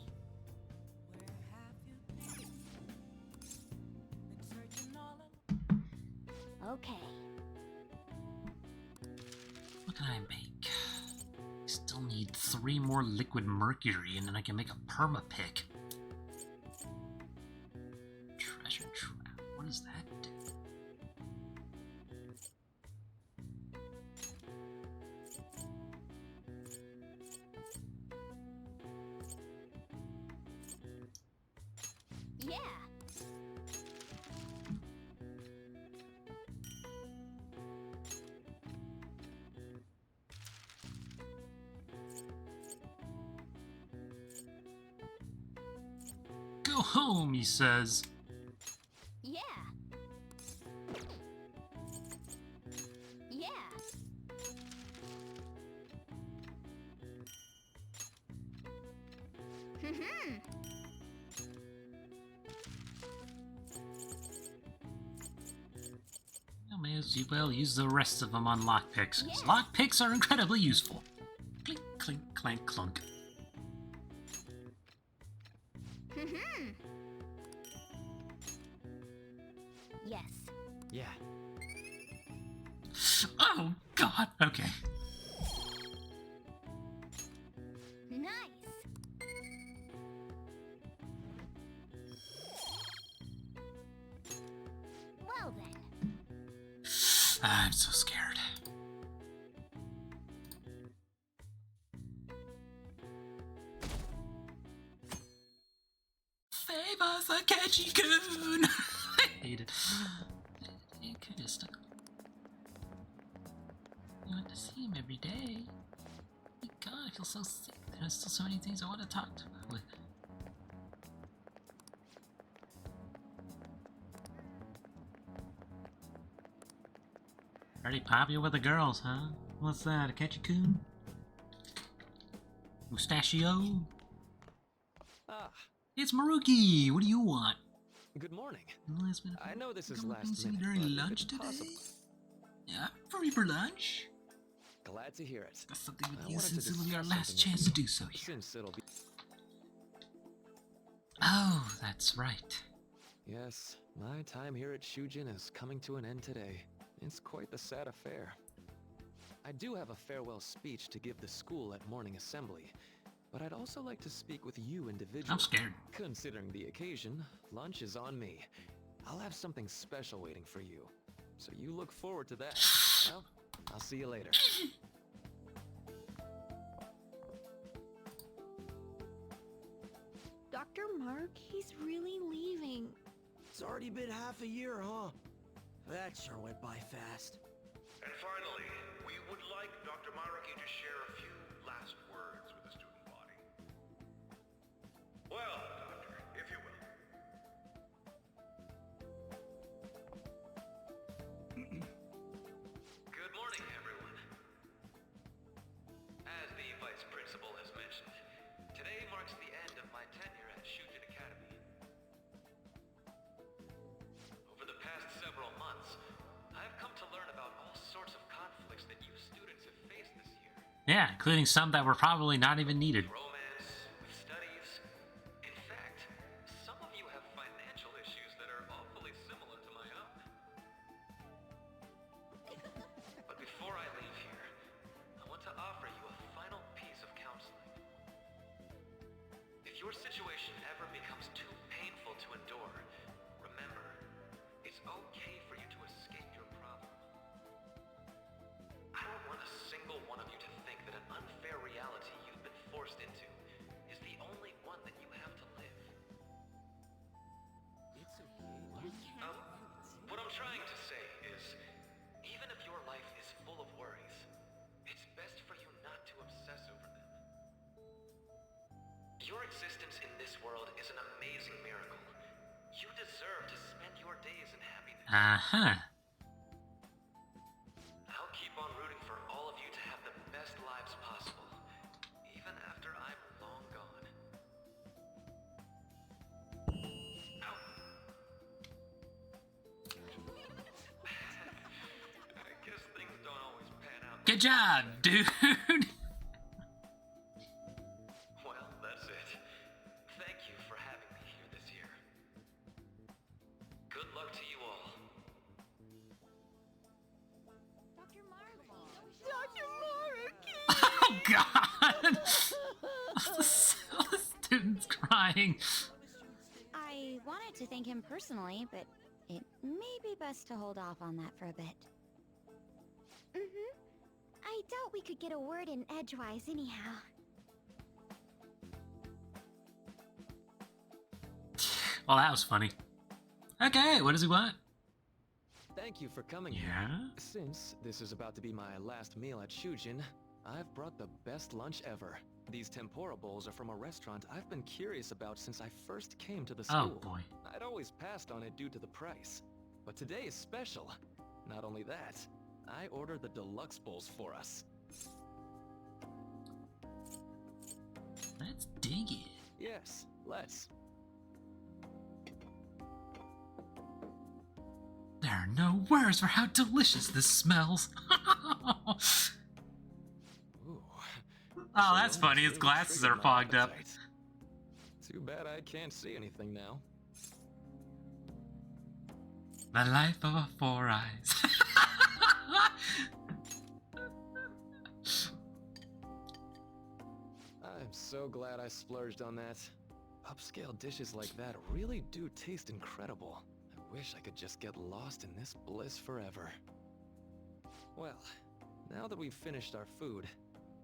okay. What can I make? I still need 3 more liquid mercury, and then I can make a perma-pick. Treasure trap. What does that do? Yeah. Go home, he says. Yeah. Yeah. I may as well use the rest of them on lockpicks, because Yeah. lockpicks are incredibly useful. Clink, clink, clank, clunk. Yeah. Oh, God. Okay. Nice. Well then. I'm so scared. Favors a catchy coon. I hate it. You could just. You want to see him every day. My God, I feel so sick. There's still so many things I want to talk to him with. Already popular with the girls, huh? What's that, a catchy coon? Mustachio? Ah, It's Maruki! What do you want? good morning. Well, it's been I know this is couple last things to minute, eat during but if lunch it's today? possible- Yeah, free for lunch. Glad to hear it. Got something with I you wanted to since it'll be our discuss last something chance with to you, do so here. Since it'll be... Oh, that's right. Yes, my time here at Shujin is coming to an end today. It's quite the sad affair. I do have a farewell speech to give the school at morning assembly, but I'd also like to speak with you individually. I'm scared. Considering the occasion, lunch is on me. I'll have something special waiting for you, so you look forward to that. Well, I'll see you later. Dr. Mark, he's really leaving. It's already been half a year, huh? That sure went by fast. And finally, we would like Dr. Maruki to share a few last words with the student body. Well, Doctor, if you will. Good morning, everyone. As the Vice Principal has mentioned, today marks the end of my tenure at Shujin Academy. Over the past several months, I've come to learn about all sorts of conflicts that you students have faced this year. Yeah, including some that were probably not even needed. Romance, with studies. In fact, some of you have financial issues that are awfully similar to my own. But before I leave here, I want to offer you a final piece of counseling. If your situation ever becomes too painful to endure, remember, it's okay for you to escape your problem. I don't want a single one of you to think that an unfair reality you've been forced into is the only one that you have to live. It's okay. What I'm trying to say is, even if your life is full of worries, it's best for you not to obsess over them. Your existence in this world is an amazing miracle. You deserve to spend your days in happiness. Uh-huh. I'll keep on rooting for all of you to have the best lives possible, even after I'm long gone. Ow. I guess things don't always pan out. Good job, dude. Well, that's it. Thank you for having me here this year. Good luck to you all. Dr. Mark. Oh, God. The student's crying. I wanted to thank him personally, but it may be best to hold off on that for a bit. Mm-hmm. I doubt we could get a word in edgewise anyhow. Well, that was funny. Okay, what does he want? Thank you for coming here. Yeah? Since this is about to be my last meal at Shujin, I've brought the best lunch ever. These tempura bowls are from a restaurant I've been curious about since I first came to the Oh, school. boy. I'd always passed on it due to the price. But today is special. Not only that, I ordered the deluxe bowls for us. Let's dig it. Yes, let's. There are no words for how delicious this smells. Ooh. Oh, that's funny. His glasses are fogged up. Too bad I can't see anything now. The life of a Four Eyes. I'm so glad I splurged on that. Upscale dishes like that really do taste incredible. I wish I could just get lost in this bliss forever. Well, now that we've finished our food,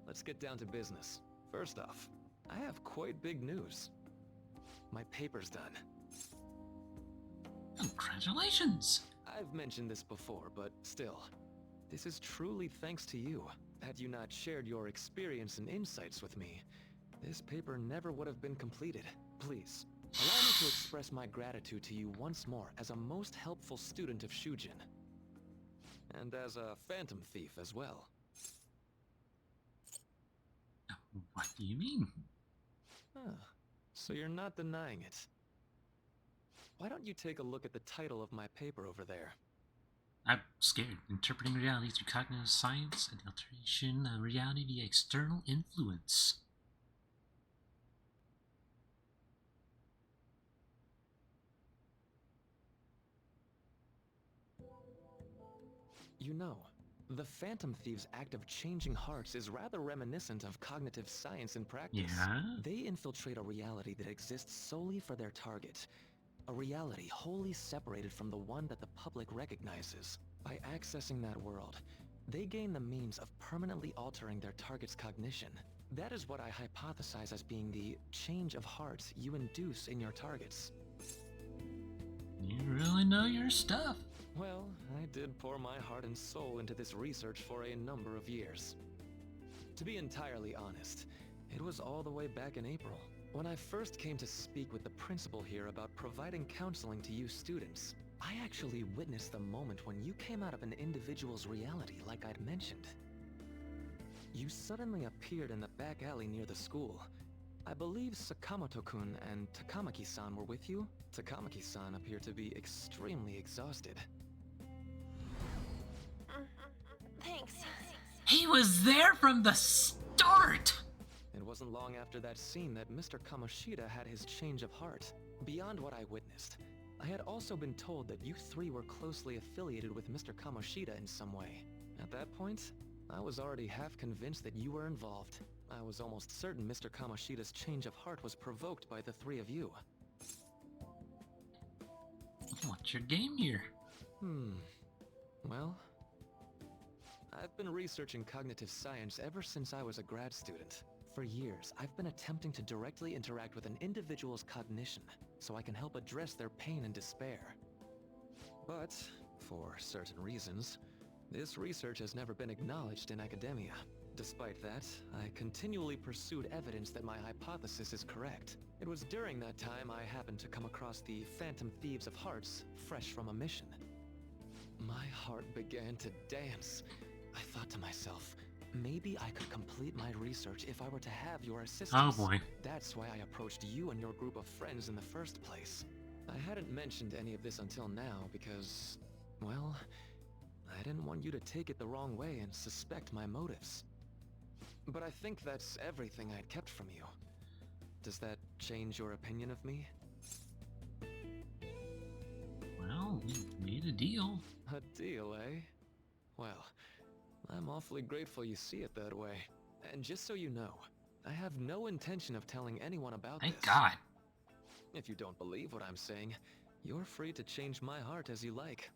let's get down to business. First off, I have quite big news. My paper's done. Congratulations! I've mentioned this before, but still, this is truly thanks to you. Had you not shared your experience and insights with me, this paper never would have been completed. Please, allow me to express my gratitude to you once more as a most helpful student of Shujin. And as a Phantom Thief as well. What do you mean? Huh. So you're not denying it. Why don't you take a look at the title of my paper over there? I'm scared. Interpreting reality through cognitive science and the alteration of reality via external influence. You know, the Phantom Thieves' act of changing hearts is rather reminiscent of cognitive science in practice. Yeah? They infiltrate a reality that exists solely for their target. A reality wholly separated from the one that the public recognizes. By accessing that world, they gain the means of permanently altering their target's cognition. That is what I hypothesize as being the change of heart you induce in your targets. You really know your stuff. Well, I did pour my heart and soul into this research for a number of years. To be entirely honest, it was all the way back in April, when I first came to speak with the principal here about providing counseling to you students. I actually witnessed the moment when you came out of an individual's reality like I'd mentioned. You suddenly appeared in the back alley near the school. I believe Sakamoto-kun and Takamaki-san were with you. Takamaki-san appeared to be extremely exhausted. Thanks. He was there from the start! It wasn't long after that scene that Mr. Kamoshida had his change of heart. Beyond what I witnessed, I had also been told that you three were closely affiliated with Mr. Kamoshida in some way. At that point, I was already half convinced that you were involved. I was almost certain Mr. Kamoshida's change of heart was provoked by the three of you. What's your game here? Well, I've been researching cognitive science ever since I was a grad student. For years, I've been attempting to directly interact with an individual's cognition, so I can help address their pain and despair. But, for certain reasons, this research has never been acknowledged in academia. Despite that, I continually pursued evidence that my hypothesis is correct. It was during that time I happened to come across the Phantom Thieves of Hearts, fresh from a mission. My heart began to dance. I thought to myself, maybe I could complete my research if I were to have your assistance. Oh boy. That's why I approached you and your group of friends in the first place. I hadn't mentioned any of this until now because, well, I didn't want you to take it the wrong way and suspect my motives. But I think that's everything I'd kept from you. Does that change your opinion of me? Well, we made a deal. A deal, eh? Well, I'm awfully grateful you see it that way. And just so you know, I have no intention of telling anyone about Thank this. God. If you don't believe what I'm saying, you're free to change my heart as you like.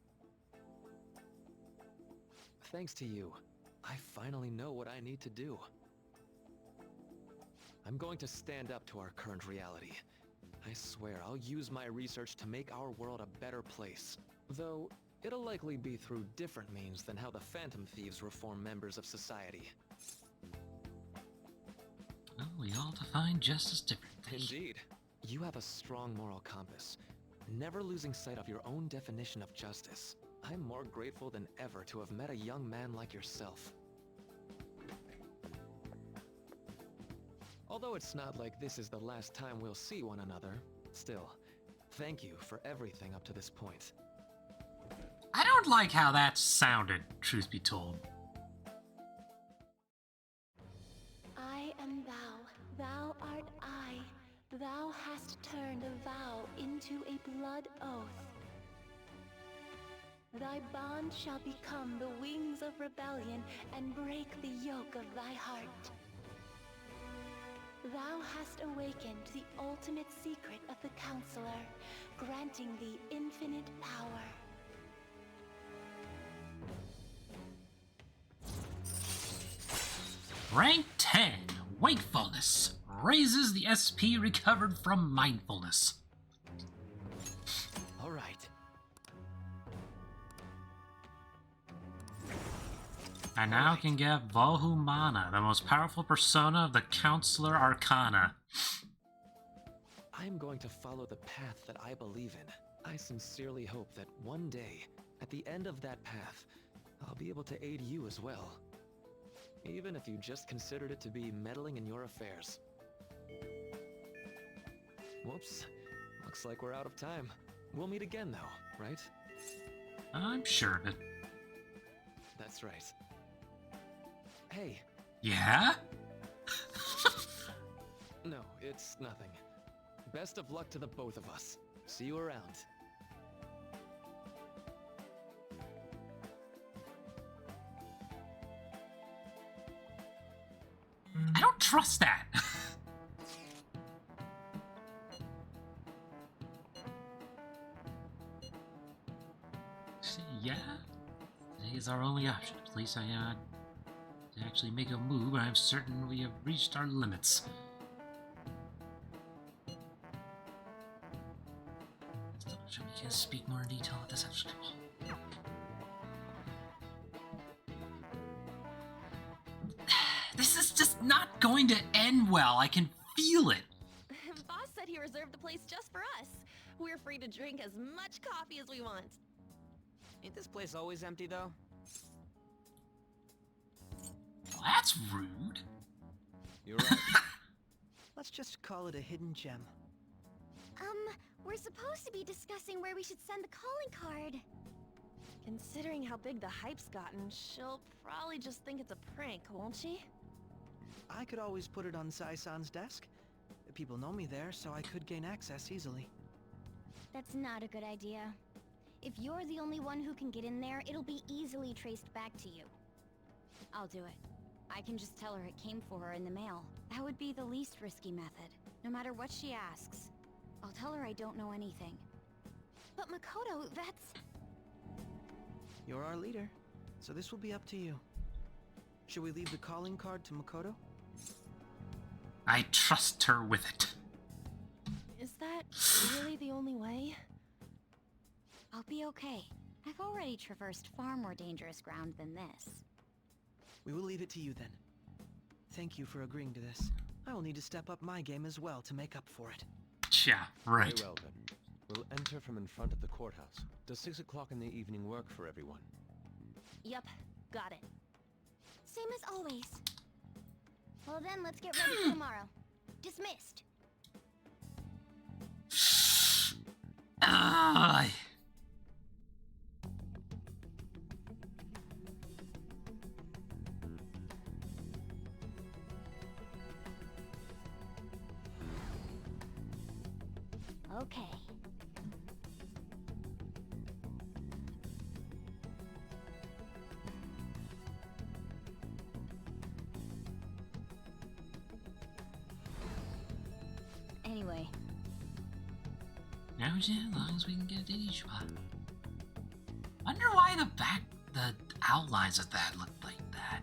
Thanks to you, I finally know what I need to do. I'm going to stand up to our current reality. I swear I'll use my research to make our world a better place. Though, it'll likely be through different means than how the Phantom Thieves reform members of society. Well, we all define justice differently. Indeed. You have a strong moral compass, never losing sight of your own definition of justice. I'm more grateful than ever to have met a young man like yourself. Although it's not like this is the last time we'll see one another, still, thank you for everything up to this point. I don't like how that sounded, truth be told. I am thou, thou art I. Thou hast turned a vow into a blood oath. Thy bond shall become the wings of rebellion and break the yoke of thy heart. Thou hast awakened the ultimate secret of the Counselor, granting thee infinite power. Rank 10, Wakefulness. Raises the SP recovered from mindfulness. All right. I now can get Vohumana, the most powerful persona of the Counselor Arcana. I am going to follow the path that I believe in. I sincerely hope that one day, at the end of that path, I'll be able to aid you as well. Even if you just considered it to be meddling in your affairs. Whoops. Looks like we're out of time. We'll meet again though, right? I'm sure of it. That's right. Hey. Yeah? No, it's nothing. Best of luck to the both of us. See you around. I don't trust that. Yeah? Today is our only option. At least to actually make a move, but I'm certain we have reached our limits. Should we speak more in detail at this after all? This is just not going to end well. I can feel it. Boss said he reserved the place just for us. We're free to drink as much coffee as we want. Ain't this place always empty, though? Well, that's rude. You're right. Let's just call it a hidden gem. We're supposed to be discussing where we should send the calling card. Considering how big the hype's gotten, she'll probably just think it's a prank, won't she? I could always put it on Sai-san's desk. People know me there, so I could gain access easily. That's not a good idea. If you're the only one who can get in there, it'll be easily traced back to you. I'll do it. I can just tell her it came for her in the mail. That would be the least risky method, no matter what she asks. I'll tell her I don't know anything. But Makoto, that's... You're our leader, so this will be up to you. Should we leave the calling card to Makoto? I trust her with it. Is that really the only way? I'll be okay. I've already traversed far more dangerous ground than this. We will leave it to you then. Thank you for agreeing to this. I will need to step up my game as well to make up for it. Yeah, right. Very well then. We'll enter from in front of the courthouse. Does 6 o'clock in the evening work for everyone? Yup, got it. Same as always. Well then, let's get ready for tomorrow. Dismissed. Okay. Anyway. Now, as long as we can get to each one. Wonder why the outlines of that looked like that.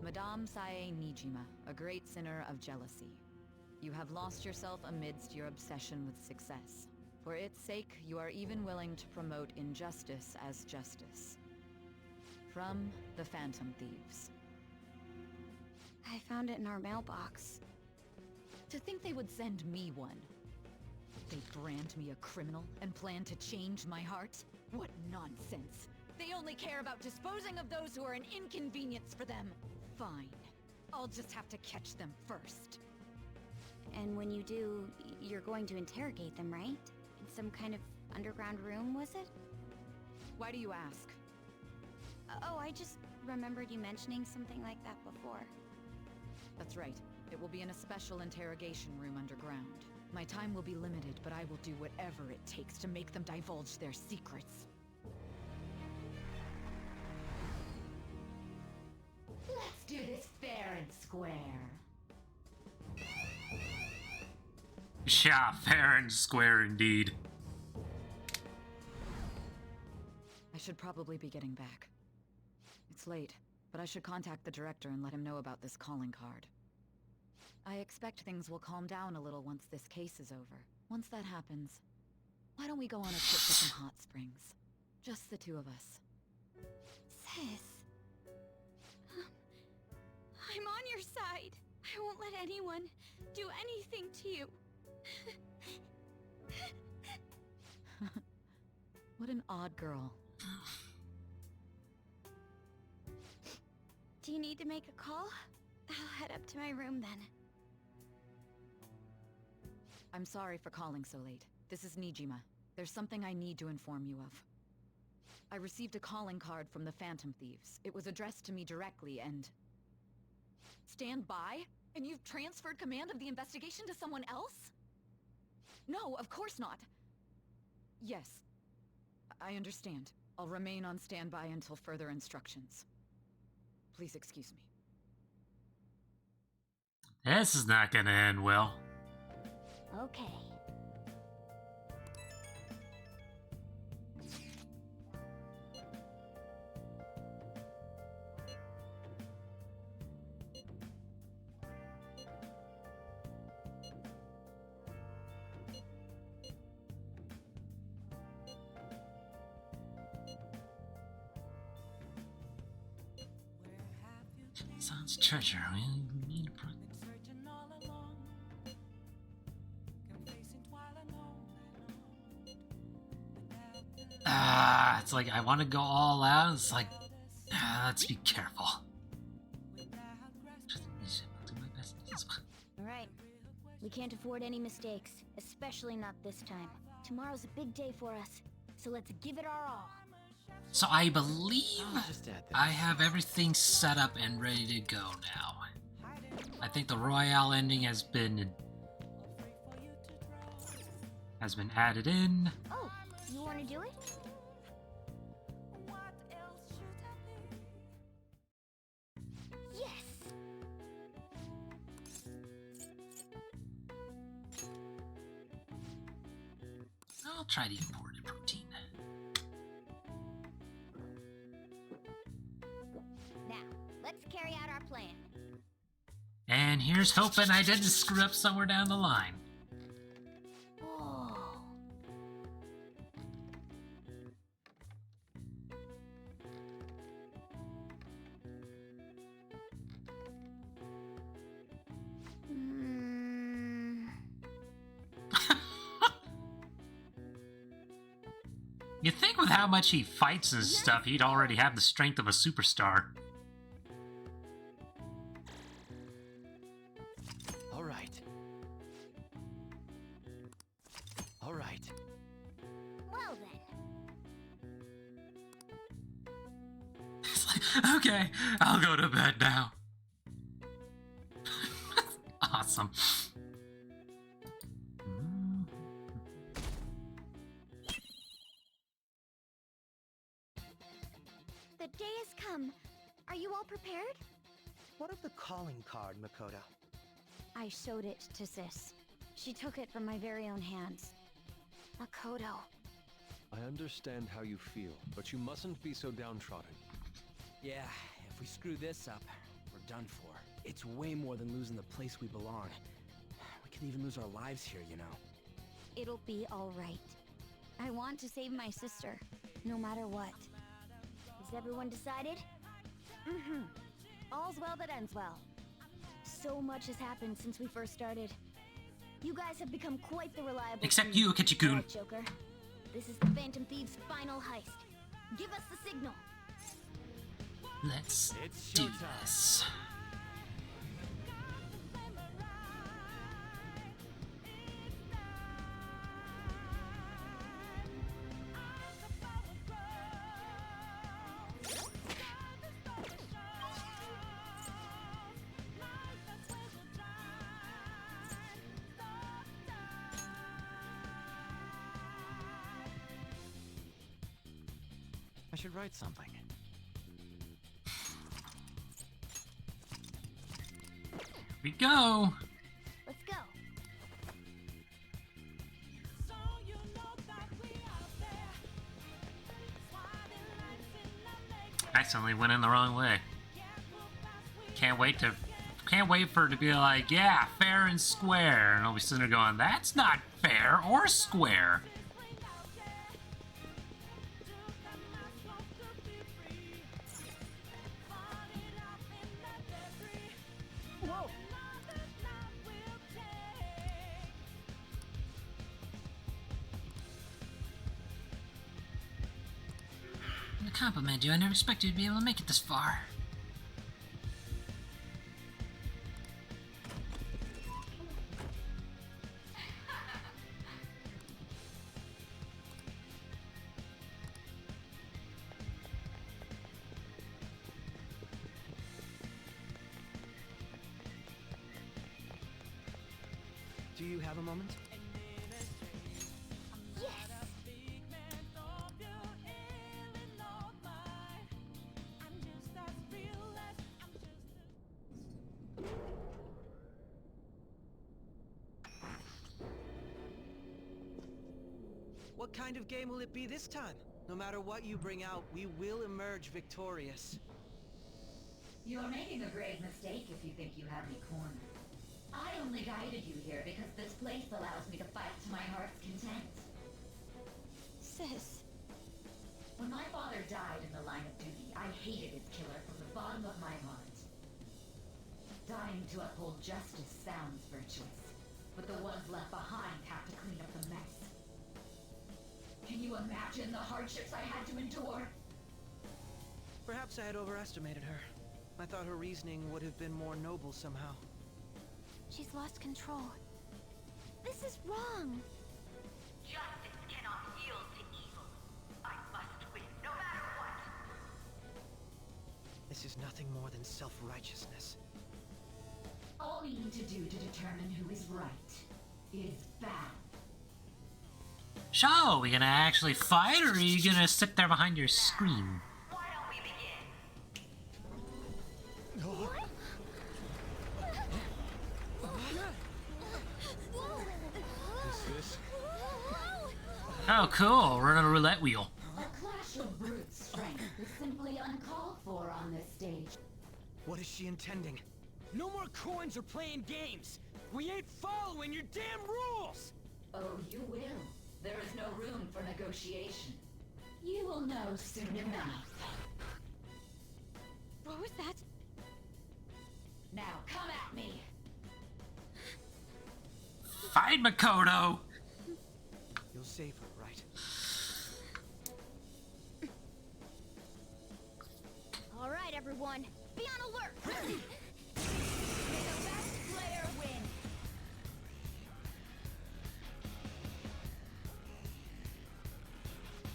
Madame Sae Nijima, a great sinner of jealousy. You have lost yourself amidst your obsession with success. For its sake, you are even willing to promote injustice as justice. From the Phantom Thieves. I found it in our mailbox. To think they would send me one. They brand me a criminal and plan to change my heart? What nonsense! They only care about disposing of those who are an inconvenience for them. Fine. I'll just have to catch them first. And when you do, you're going to interrogate them, right? In some kind of underground room, was it? Why do you ask? Oh, I just remembered you mentioning something like that before. That's right. It will be in a special interrogation room underground. My time will be limited, but I will do whatever it takes to make them divulge their secrets. Let's do this fair and square. Yeah, fair and square indeed. I should probably be getting back. It's late, but I should contact the director and let him know about this calling card. I expect things will calm down a little once this case is over. Once that happens, why don't we go on a trip to some hot springs? Just the two of us. Sis. I'm on your side. I won't let anyone do anything to you. What an odd girl. Do you need to make a call? I'll head up to my room then. I'm sorry for calling so late. This is Nijima. There's something I need to inform you of. I received a calling card from the Phantom Thieves. It was addressed to me directly and... Stand by? And you've transferred command of the investigation to someone else? No, of course not. Yes. I understand. I'll remain on standby until further instructions. Please excuse me. This is not gonna end well. Okay. Sounds treasure. We need a it's like I want to go all out. It's like, let's be careful. Alright. We can't afford any mistakes, especially not this time. Tomorrow's a big day for us, so let's give it our all. So I believe I have everything set up and ready to go now. I think the Royale ending has been added in. Oh, you want to do it? Yes! I'll try the imported protein. Now, let's carry out our plan. And here's hoping I didn't screw up somewhere down the line. Whoa. You'd think with how much he fights and stuff, he'd already have the strength of a superstar. All right. Well then. Okay, I'll go to bed now. Awesome. The day has come. Are you all prepared? What of the calling card, Makoto? I showed it to Sis. She took it from my very own hands. Makoto. I understand how you feel, but you mustn't be so downtrodden. Yeah, if we screw this up, we're done for. It's way more than losing the place we belong. We could even lose our lives here, you know. It'll be all right. I want to save my sister, no matter what. Is everyone decided? Mm-hmm. All's well that ends well. So much has happened since we first started. You guys have become quite the reliable Except team. you, Kichikun. Right, Joker. This is the Phantom Thieves' final heist. Give us the signal. Let's do this. I should write something. Here we go. Let's go. I accidentally went in the wrong way. Can't wait for it to be like, yeah, fair and square. And I'll be sitting there going, that's not fair or square. Whoa. To compliment you, I never expected you to be able to make it this far. Do you have a moment? Yes. What kind of game will it be this time? No matter what you bring out, we will emerge victorious. You're making a grave mistake if you think you have me cornered. I only guided you here because this place allows me to fight to my heart's content. Sis. When my father died in the line of duty, I hated his killer from the bottom of my heart. Dying to uphold justice sounds virtuous, but the ones left behind have to clean up the mess. Can you imagine the hardships I had to endure? Perhaps I had overestimated her. I thought her reasoning would have been more noble somehow. She's lost control. This is wrong. Justice cannot yield to evil. I must win, no matter what. This is nothing more than self-righteousness. All we need to do to determine who is right is battle. So, we gonna actually fight, or are you gonna sit there behind your screen? Why don't we begin? This? Oh, cool. We're on a roulette wheel. A clash of brute strength is simply uncalled for on this stage. What is she intending? No more coins or playing games! We ain't following your damn rules! Oh, you will. There is no room for negotiation. You will know soon enough. What was that? Now come at me! Fight Makoto! You'll save her, right? All right, everyone. Be on alert. May the best player win!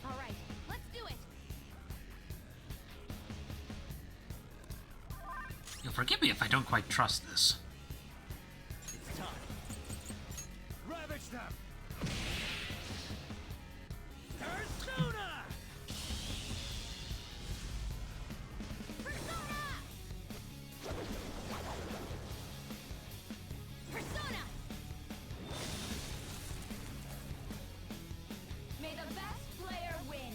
All right, let's do it. You'll forgive me if I don't quite trust this. It's time. Ravage them! Persona! Persona! May the best player win!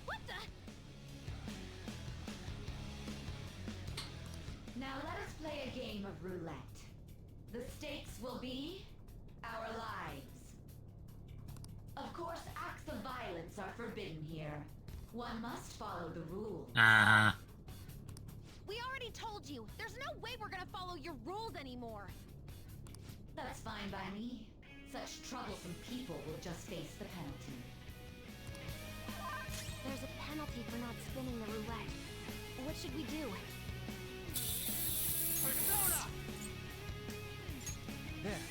What the? Now let us play a game of roulette. The stakes will be our lives. Of course, acts of violence are forbidden here. One must follow the rules. We already told you. There's no way we're gonna follow your rules anymore. That's fine by me. Such troublesome people will just face the penalty. There's a penalty for not spinning the roulette. What should we do? Persona! There.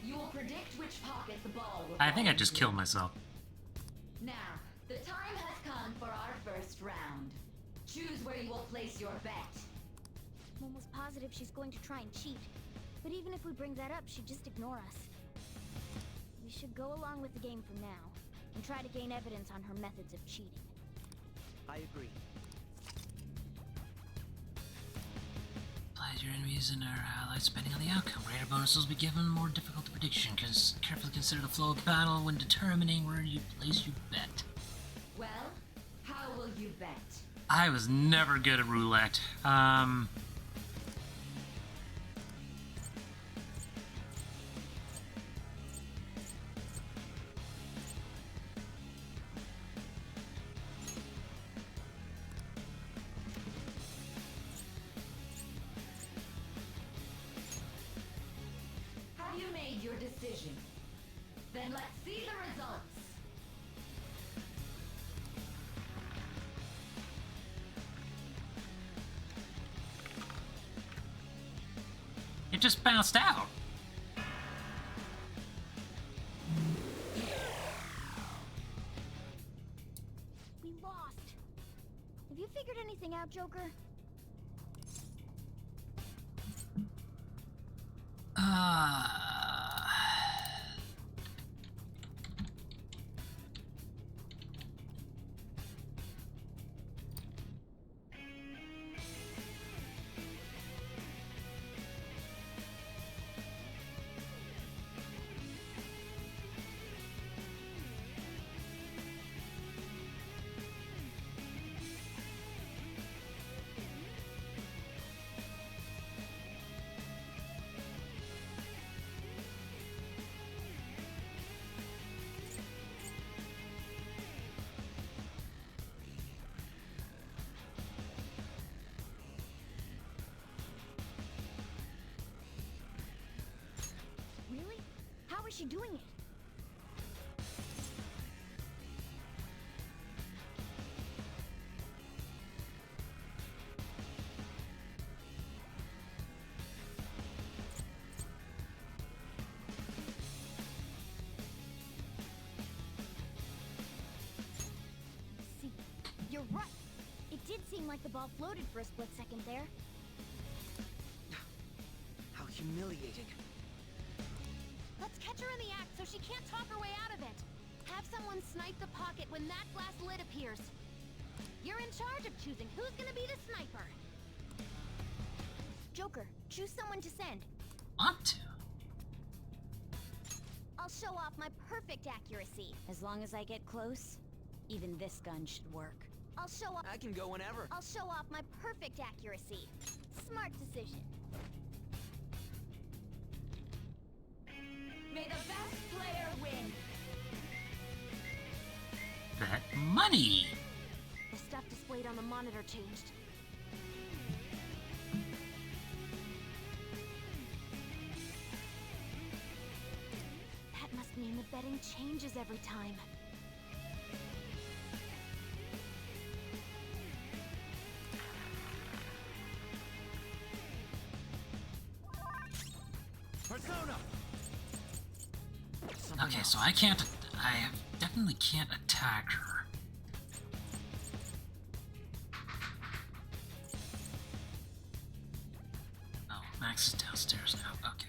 You will predict which pocket the ball will I think I fall just into. killed myself. Now, first round. Choose where you will place your bet. I'm almost positive she's going to try and cheat. But even if we bring that up, she'd just ignore us. We should go along with the game for now, and try to gain evidence on her methods of cheating. I agree. Apply to your enemies and our allies depending on the outcome. Greater bonuses will be given, more difficult prediction. Carefully consider the flow of battle when determining where you place your bet. Well, how will you bet? I was never good at roulette. Have you made your decision? Then let's see the results. It just bounced out. We lost. Have you figured anything out, Joker? Really? How is she doing it? See, you're right. It did seem like the ball floated for a split second there. How humiliating. Let's catch her in the act so she can't talk her way out of it. Have someone snipe the pocket when that glass lid appears. You're in charge of choosing who's gonna be the sniper. Joker, choose someone to send. Want to? I'll show off my perfect accuracy. As long as I get close, even this gun should work. I'll show off. I can go whenever. I'll show off my perfect accuracy. Smart decision. May the best player win. That money! The stuff displayed on the monitor changed. That must mean the betting changes every time. Persona! Okay, so I definitely can't attack her. Oh, Max is downstairs now. Okay.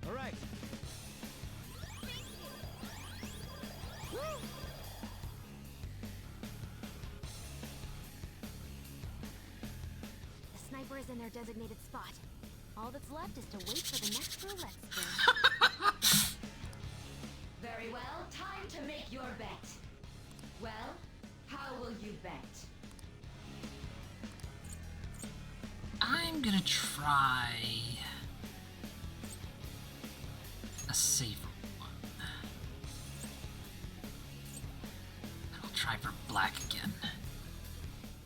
All right. The sniper is in their designated spot. All that's left is to wait for the next roulette spin. Very well, time to make your bet. Well, how will you bet? I'm gonna try a safer one. I'll try for black again.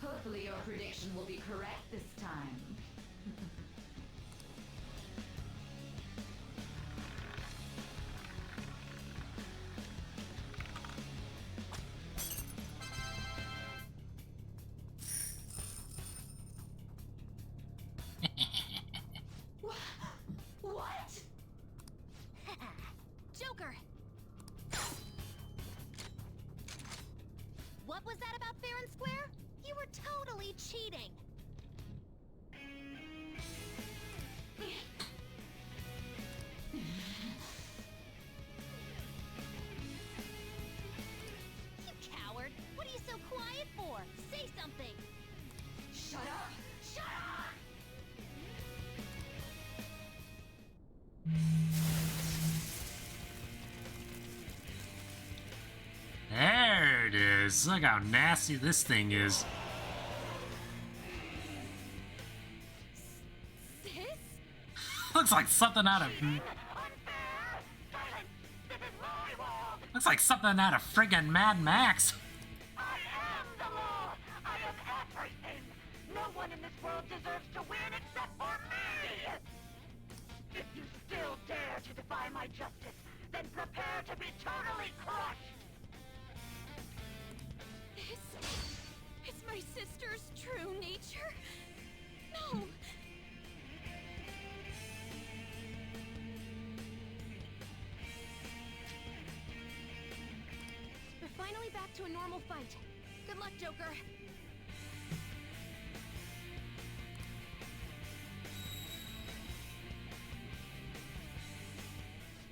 Hopefully your prediction will be correct this time. What? What was that about fair and square? You were totally cheating. You coward! What are you so quiet for? Say something! Shut up! Shut up! There it is. Look how nasty this thing is. Sis? Looks like something out of... Looks like something out of friggin' Mad Max. I am the law! I am everything! No one in this world deserves to win except for me! If you still dare to defy my justice, then prepare to be totally crushed! It's my sister's true nature? No! We're finally back to a normal fight. Good luck, Joker.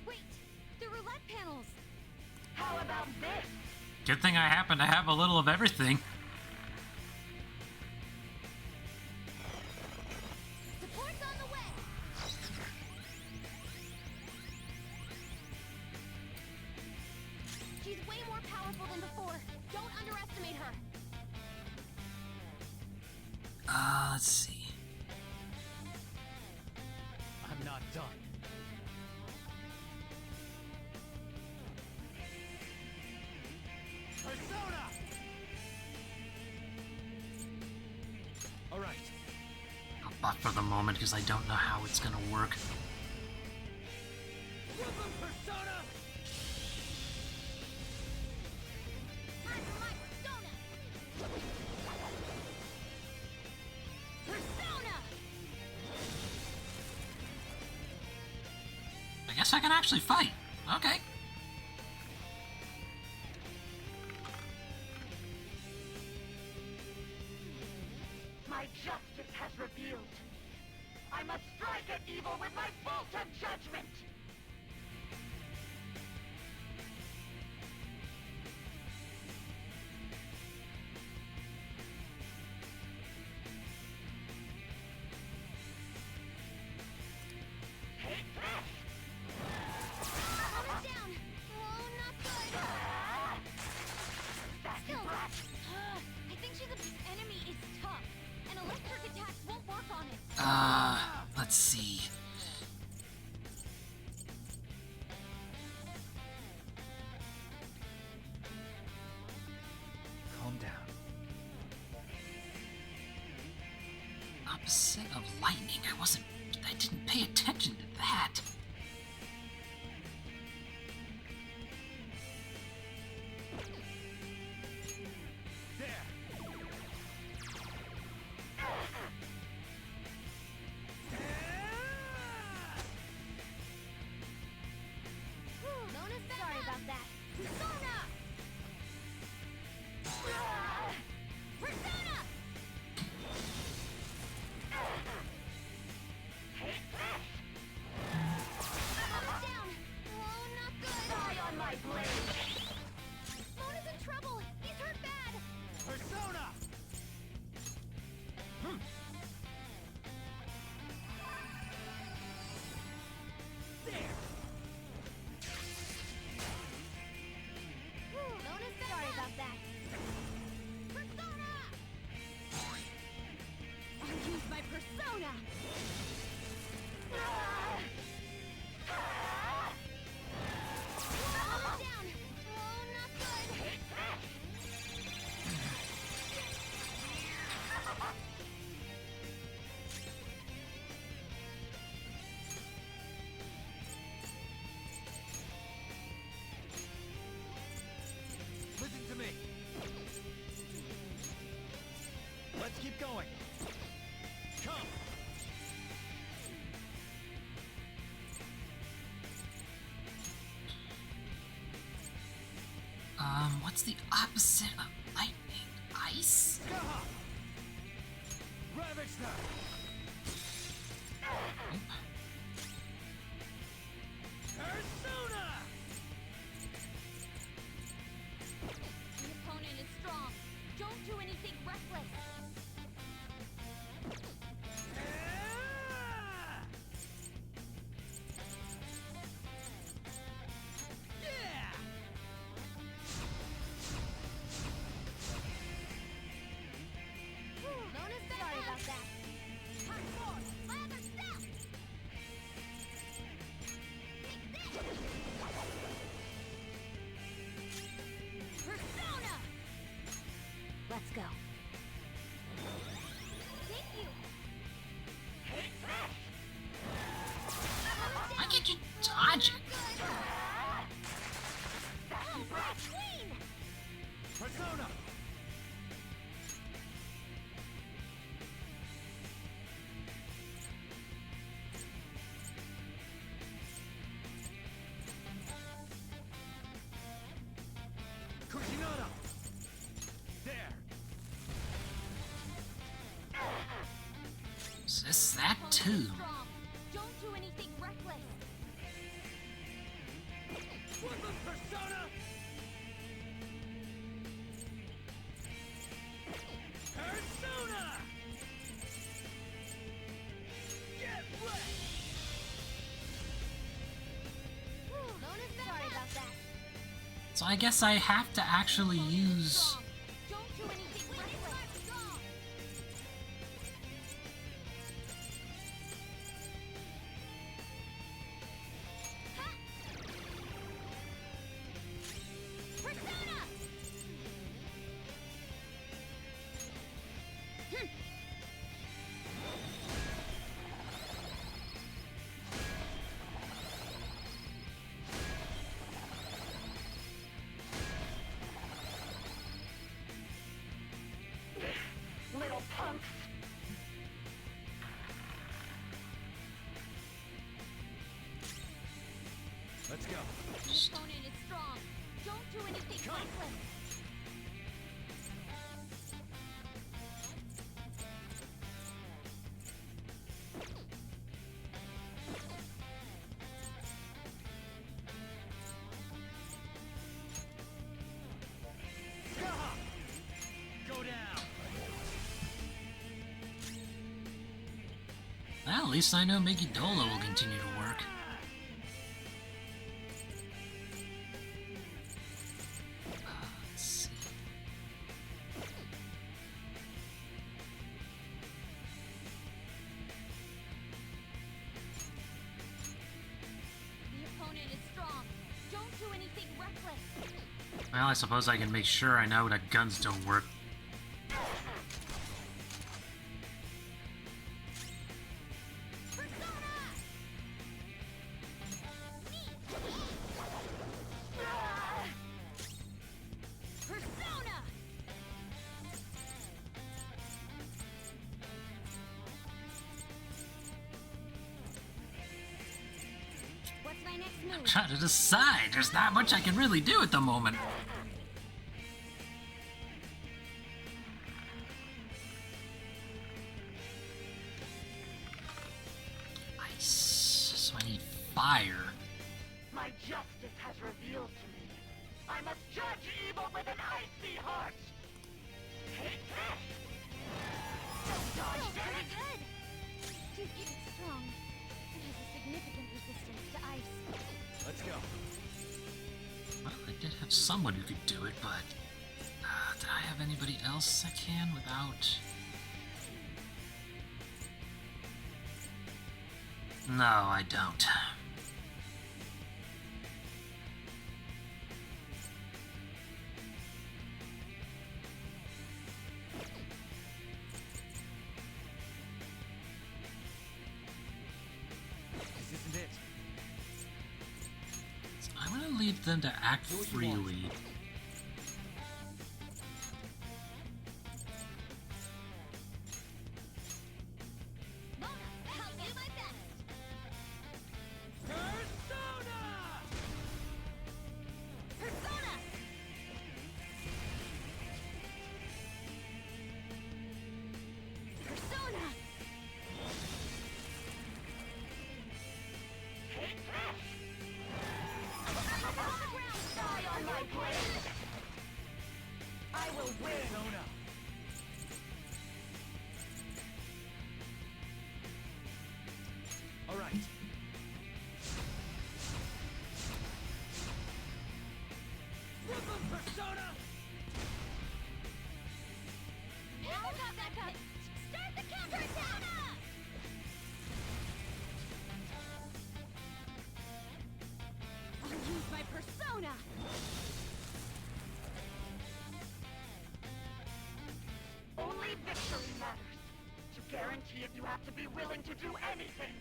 Wait! The roulette panels! How about this? Good thing I happen to have a little of everything. Support's on the way! She's way more powerful than before. Don't underestimate her. Let's see. I'm not done. Persona! Alright. I'll buff for the moment because I don't know how it's gonna work. Welcome, Persona! Time for my persona! Persona! I guess I can actually fight. Okay. My justice has revealed to me. I must strike at evil with my bolt of judgment! Take this! Opponent down! Oh, not good! Still, I think she's enemy is tough, and electric attacks won't work on it. Let's see. Calm down. Opposite of lightning. I didn't pay attention to that. Bonus sorry about that. Persona! Persona! Opponent down! Oh, not good! Die on my blade! Mona's in trouble! He's hurt bad! Persona! Bonus sorry about that. Persona! I'll use my persona! Opponent down! Oh, not good! Listen to me. Let's keep going. Come. What What's the opposite of lightning? Ice? Ravage them! Persona! The opponent is strong. Don't do anything reckless. Sorry about that. Lather step! Persona! Let's go. Thank you! Why can't you dodge it? Queen! Persona! Kuchinada! There! Is this that too? Strong. Don't do anything reckless. Woodland Persona! Persona! Get wet! Sorry about that. So I guess I have to actually use... Don't do anything reckless. Persona! Little punks! Let's go. The opponent is strong. Don't do anything reckless. Go down! Well, at least I know Mickey Dolo will continue to work. Let's see. The opponent is strong. Don't do anything reckless. Well, I suppose I can make sure I know that guns don't work. Persona! What's my next move? I'm trying to decide. There's not much I can really do at the moment. Ice. So I need fire. My justice has revealed to me. I must judge evil with an icy heart! Take this! Don't dodge Very that! good. It's strong. It has a significant resistance to ice. Let's go. Well, I did have someone who could do it, but... did I have anybody else that can without... No, I don't. This isn't it. So I'm gonna leave them to act freely. I'll do my best. Persona! Persona! will win! Alright. Rhythm Persona! Back up! Start the counterattack! I'll use my persona! Only victory matters. To guarantee it, you have to be willing to do anything.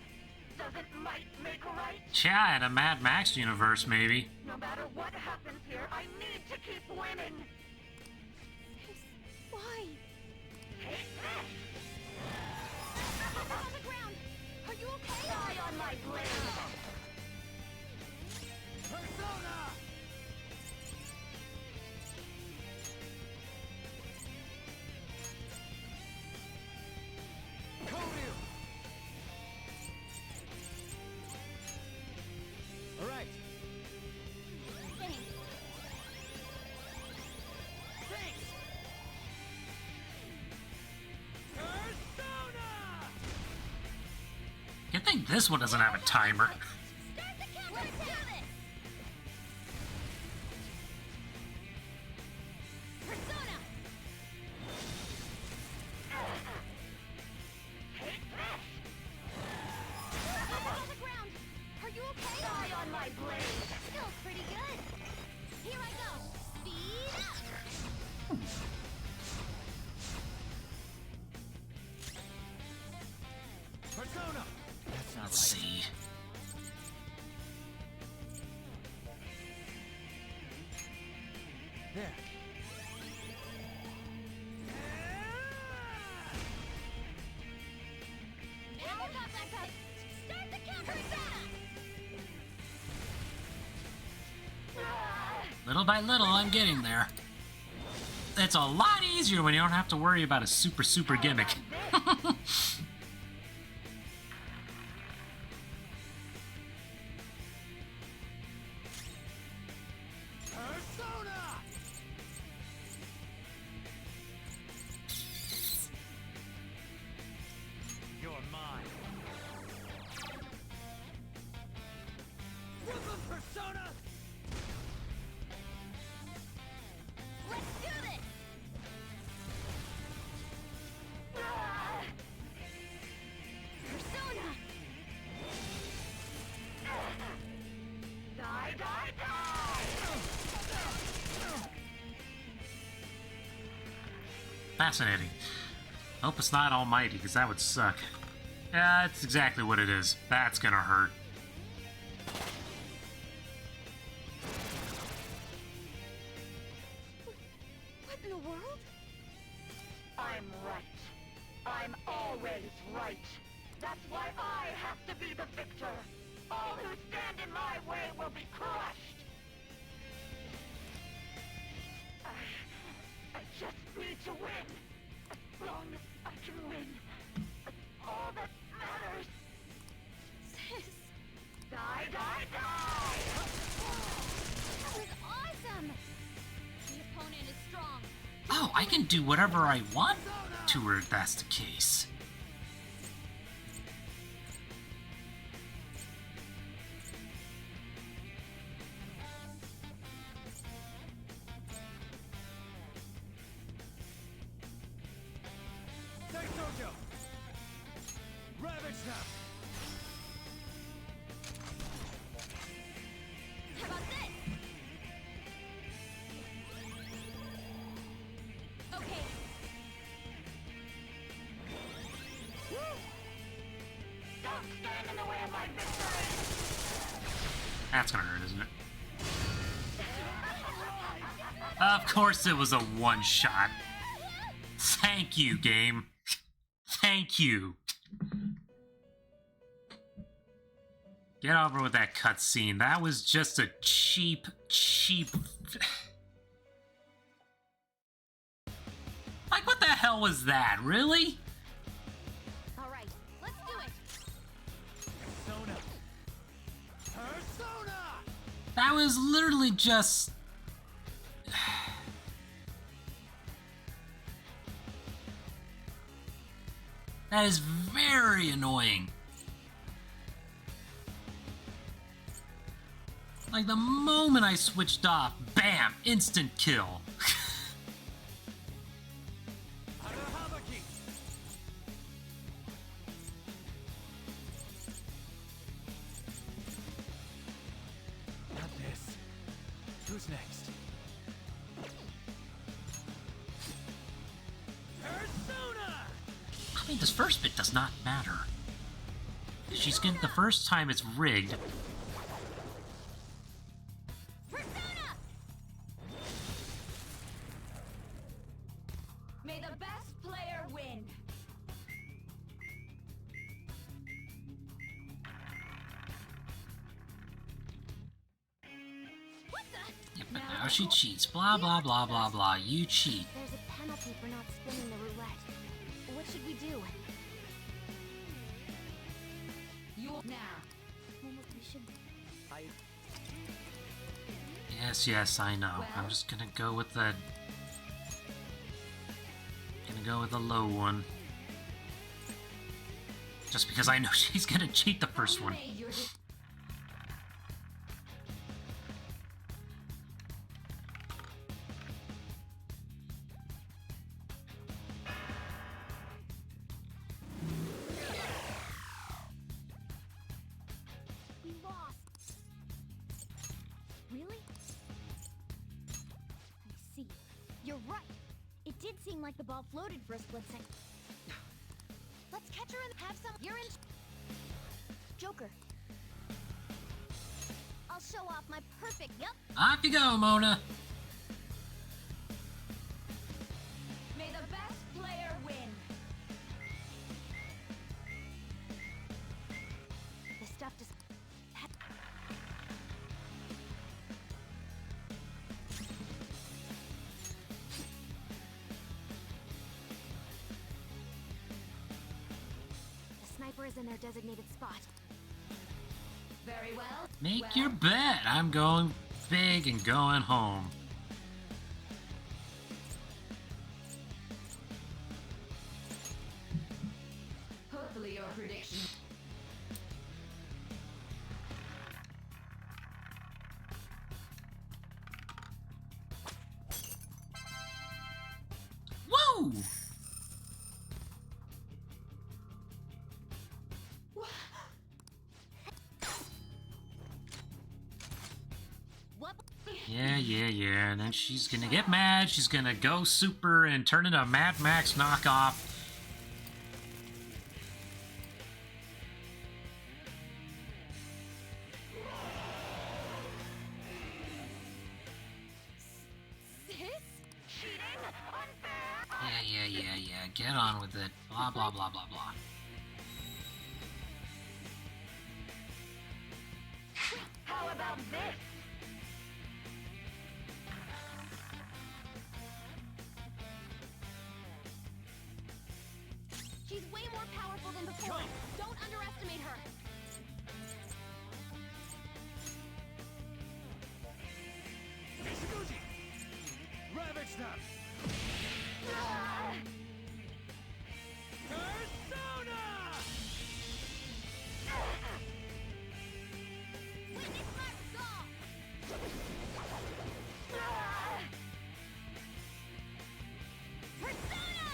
Doesn't might make right? Yeah, in a Mad Max universe, maybe. No matter what happens here, I need to keep winning. Why? Take this! On the ground! Are you okay? Die on my blade! Persona! Koryu! Alright. Thanks. Thanks! Persona! Good thing this one doesn't have a timer. Start the counterattack! Persona! Take this! On the ground! Are you okay? Die on my blade! Still pretty good. Here I go. Speed up! Persona! That's not Let's see. There. Back up! Start the counterattack! Little by little, I'm getting there. It's a lot easier when you don't have to worry about a super gimmick. Persona! You're mine. Rhythm Persona! Let's do this! Persona! Die, die, die! Fascinating. Hope it's not almighty, because that would suck. Yeah, it's exactly what it is. That's gonna hurt. What in the world? I'm right. I'm always right. That's why I have to be the victor. All who stand in my way will be crushed. I just need to win. As long as I can win. That's all that matters. Sis! Die, die, die! That was awesome! The opponent is strong. Oh, I can do whatever I want to her if that's the case. Daisojo! Ravage now! How about this? Okay. Don't stand in the way of my victory! That's gonna hurt, isn't it? Of course it was a one-shot. Thank you, game. Thank you. Get over with that cutscene. That was just a cheap... Like, what the hell was that? Really? Alright, let's do it! Persona! Persona! That was literally just... That is very annoying. Like the moment I switched off, bam, instant kill. Not this. Who's next? Persona! I mean, this first bit does not matter. She's getting the first time it's rigged. May the best player win. Yeah, but now she cheats. Blah, blah, blah, blah, blah. You cheat. There's a penalty for not spinning the roulette. What should we do? You now. We should... Yes, yes, I know. I'm just gonna go with the... Gonna go with the low one. Just because I know she's gonna cheat the first one. We lost. Really? I see. You're right. It did seem like the ball floated for a split second. Let's catch her and have some... You're in... Joker. I'll show off my perfect... Yep. Off you go, Mona. May the best player win. The stuff just... The sniper is in their designated spot. Very well. Make your bet. I'm going big and going home. Hopefully your prediction. Woo! Yeah. And then she's gonna get mad. She's gonna go super and turn into a Mad Max knockoff. Yeah. Get on with it. Blah, blah, blah, blah, blah. How about this? She's way more powerful than before. Don't underestimate her. Ravage them! Persona! Witness my resolve. Persona!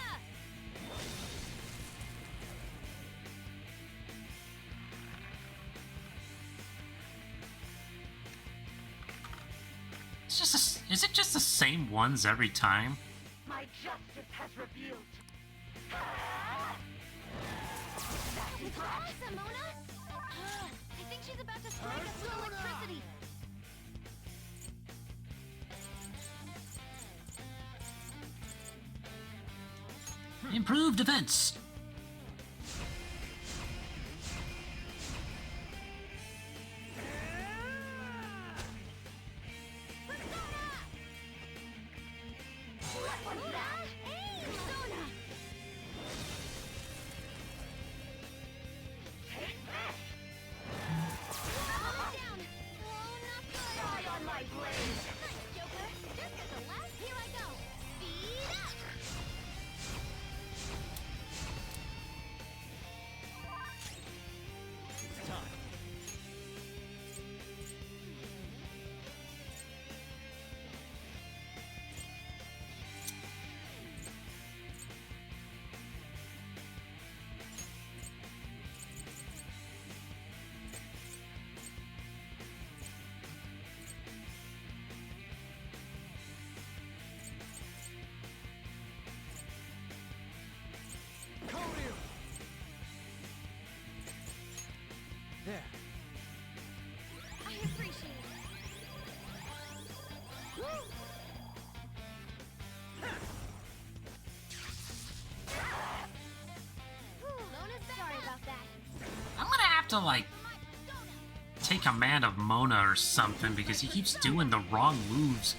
It's just is it just the same ones every time? My justice has revealed. It's awesome, Mona! I think she's about to strike us with electricity. Improved defense. to, like, take command of Mona or something, because he keeps doing the wrong moves.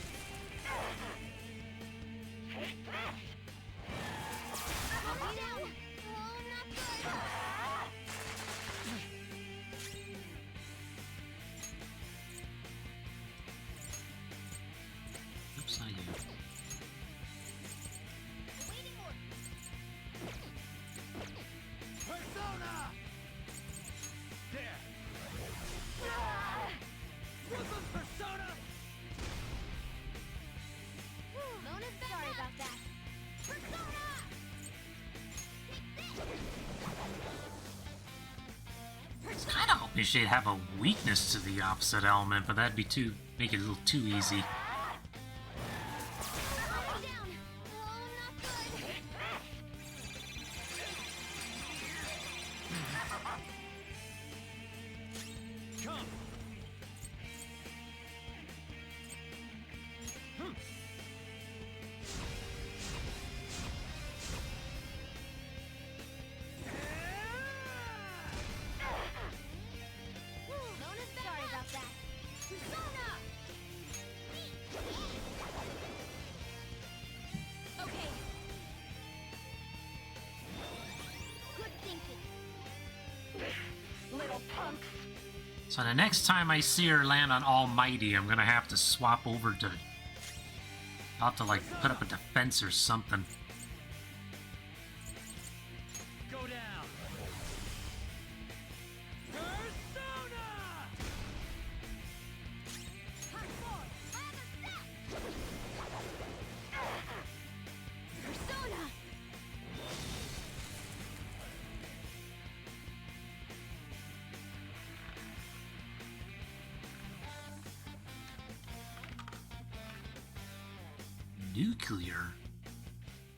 Oops, not you. Sorry about that. I was kind of hoping she'd have a weakness to the opposite element, but that'd be make it a little too easy. Sorry about that. Okay. Good thinking. Little punks. So the next time I see her land on Almighty, I'm gonna have to swap over to... I'll have to, like, put up a defense or something. Go down. Persona! Persona! Nuclear?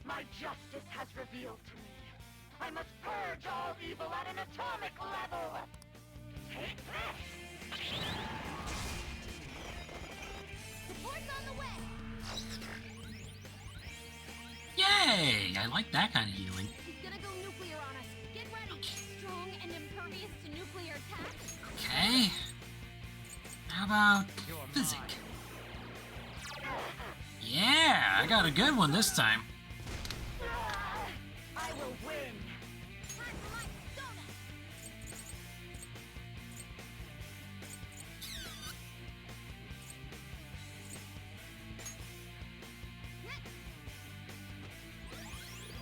My justice has revealed to me. I must purge all evil at an atomic level. Take this! Support's on the way! Yay! I like that kind of healing. He's gonna go nuclear on us. Get ready! Strong and impervious to nuclear attack. Okay. How about physic? Yeah, I got a good one this time. I will win. Time for my persona!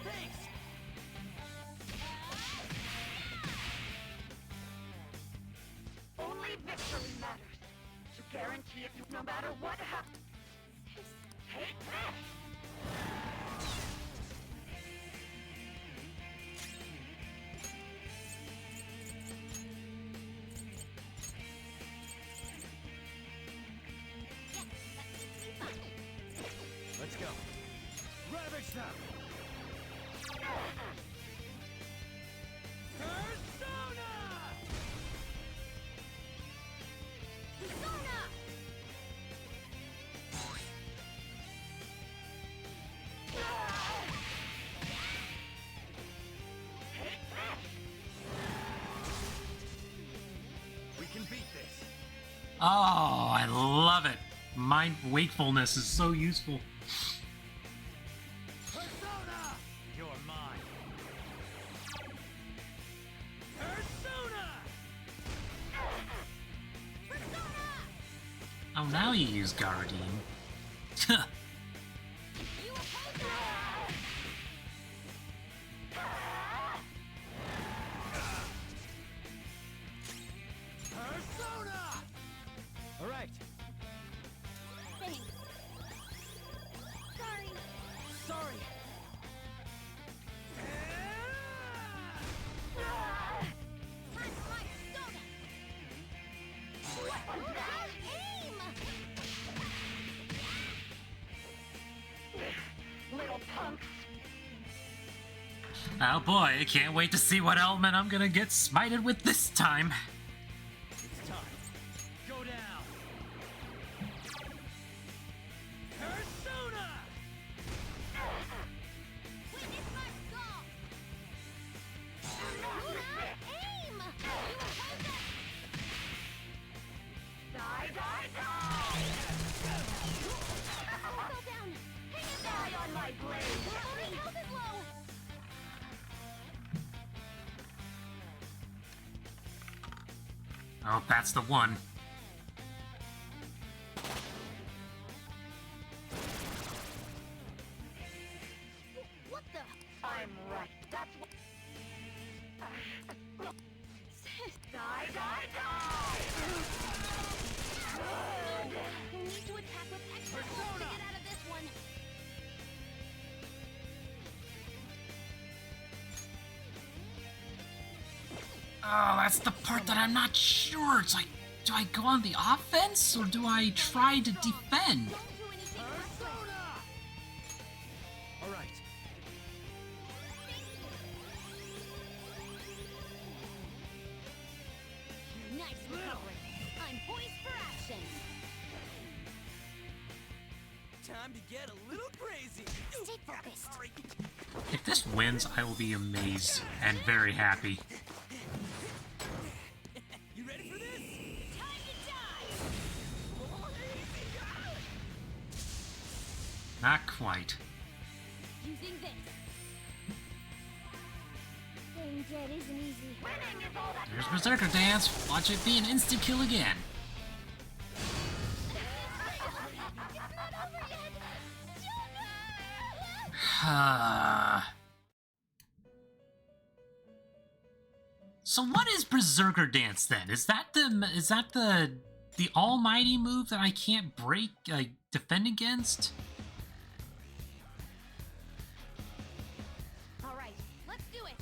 Thanks. Only victory matters. To guarantee it, no matter what happens. Take this! Let's go. Ravage them. Persona! Persona! We can beat this. Oh, I love it. Mind wakefulness is so useful. Persona! You're mine. Persona! Oh, now you use Guardian. You oppose that! Persona! All right. Thanks. Sorry. Sorry. Time for my persona! What was that? Aim! Little punks. Oh boy, I can't wait to see what element I'm gonna get smited with this time. It's time. Go down. Persona! Witness my resolve! Luna, aim! You oppose that! Oh, that's the one. What the? I'm right. That's what... Die, die, die! We'll need to attack with extra force to get out of this one. Oh, that's the part that I'm not sure. It's like, do I go on the offense or do I try to defend? All right. Nice recovery. I'm poised for action. Time to get a little crazy. Stay focused. If this wins, I will be amazed and very happy. You ready for this? Time to die. Not quite. Using this. Staying dead isn't easy. Winning is all that... There's Berserker Dance. Watch it be an instant kill again. So what is Berserker Dance then? Is that the almighty move that I can't break, defend against? All right, let's do it.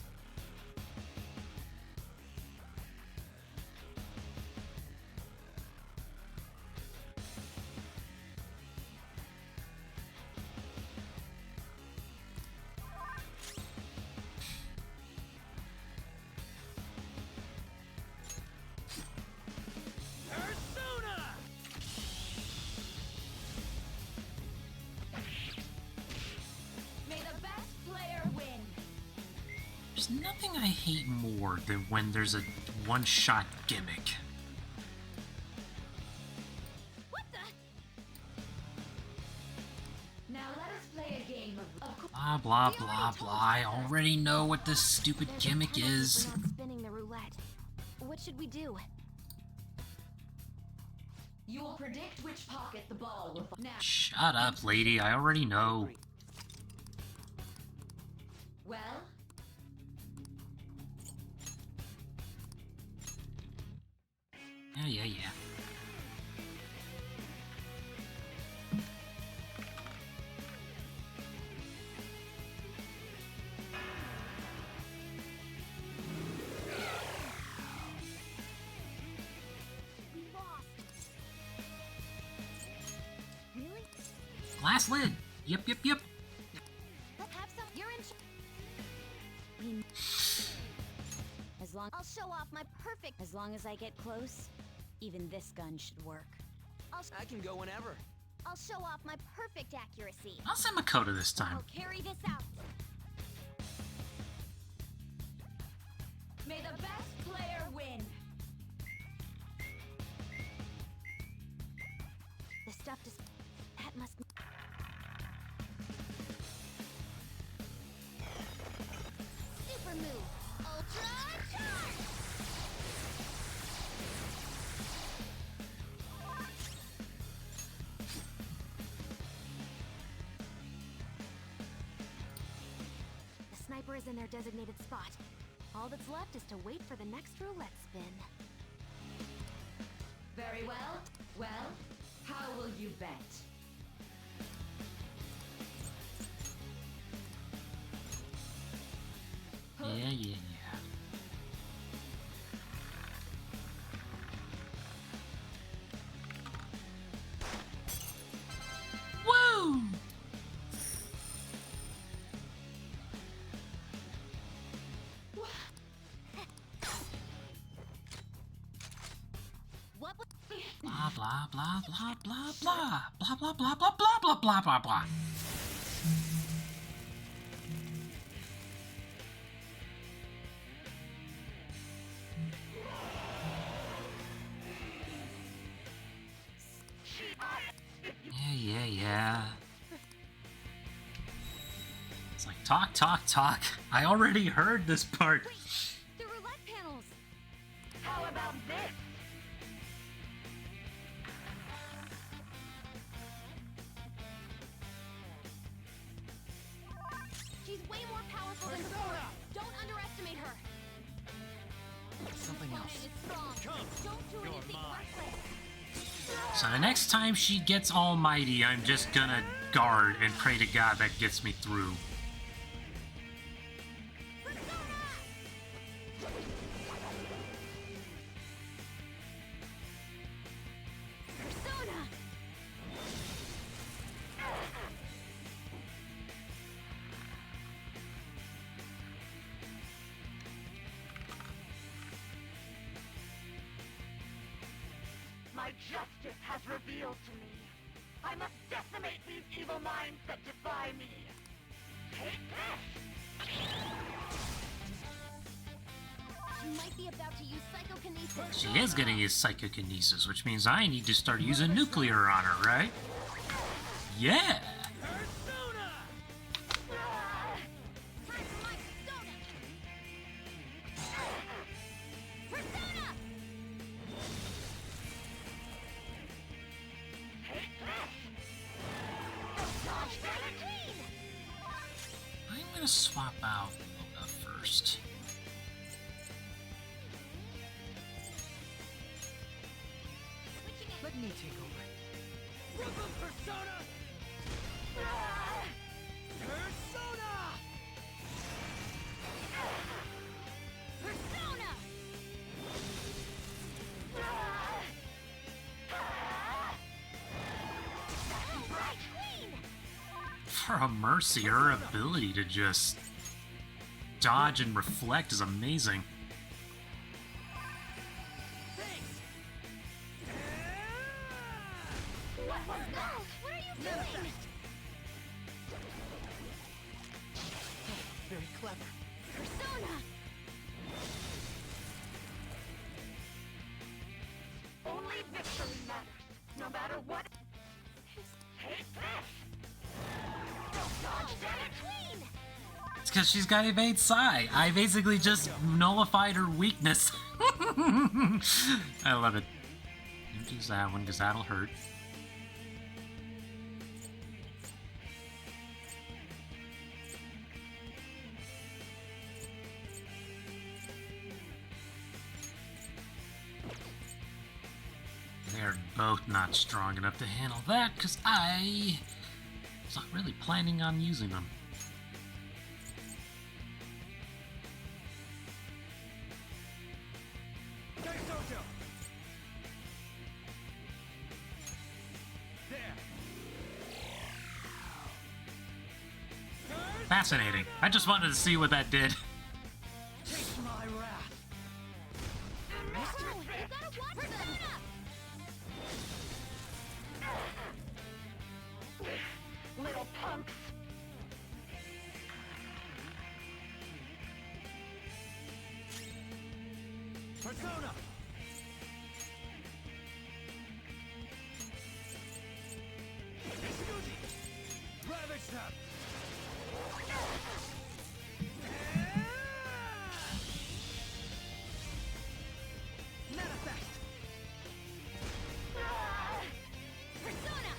May the best player win. There's nothing I hate more than when there's a one-shot gimmick. What the? Now let us play a game of Blah, blah, blah, blah. I already know what this stupid gimmick is. We're not spinning the roulette. What should we do? You will predict which pocket the ball will fall. Now, Shut up, lady. I already know. well, Yeah. We lost. Really? Glass lid. Yep. Let's have some. You're in. As long I'll show off my perfect. as long as I get close, even this gun should work. I can go whenever. I'll show off my perfect accuracy. I'll send Makoto this time. I'll carry this out. may the best player win. The stuff just. That must. Super move. Ultra charge. The sniper is in their designated spot. All that's left is to wait for the next roulette spin. Very well. Well, how will you bet? Yeah. Woo! What was... Blah blah blah blah blah blah blah blah blah blah blah blah blah blah. Yeah. It's like talk. I already heard this part. The roulette panels. How about this? powerful than before. Don't underestimate her. Something else. Is strong. Don't do anything reckless. So the next time she gets almighty, I'm just gonna guard and pray to God that gets me through. Persona! My justice has revealed to me. I must decimate these evil minds that defy me. Take this! She might be about to use psychokinesis. She is gonna use psychokinesis, which means I need to start using nuclear on her, right? Yeah! I'm gonna swap out Lola first. Let me take over. Rhythm Persona! Persona! Persona! For a Mercy, her ability to just dodge and reflect is amazing. What are you doing? Very clever. Persona! Only victory matters, no matter what. Take this! Don't dodge that! It's because she's got evade psi. I basically just nullified her weakness. I love it. Don't use that one because that'll hurt. They're both not strong enough to handle that because I was not really planning on using them. Fascinating. I just wanted to see what that did. Take my wrath. You gotta watch Persona! Little punks! Persona! Ravage them! Manifest! Persona!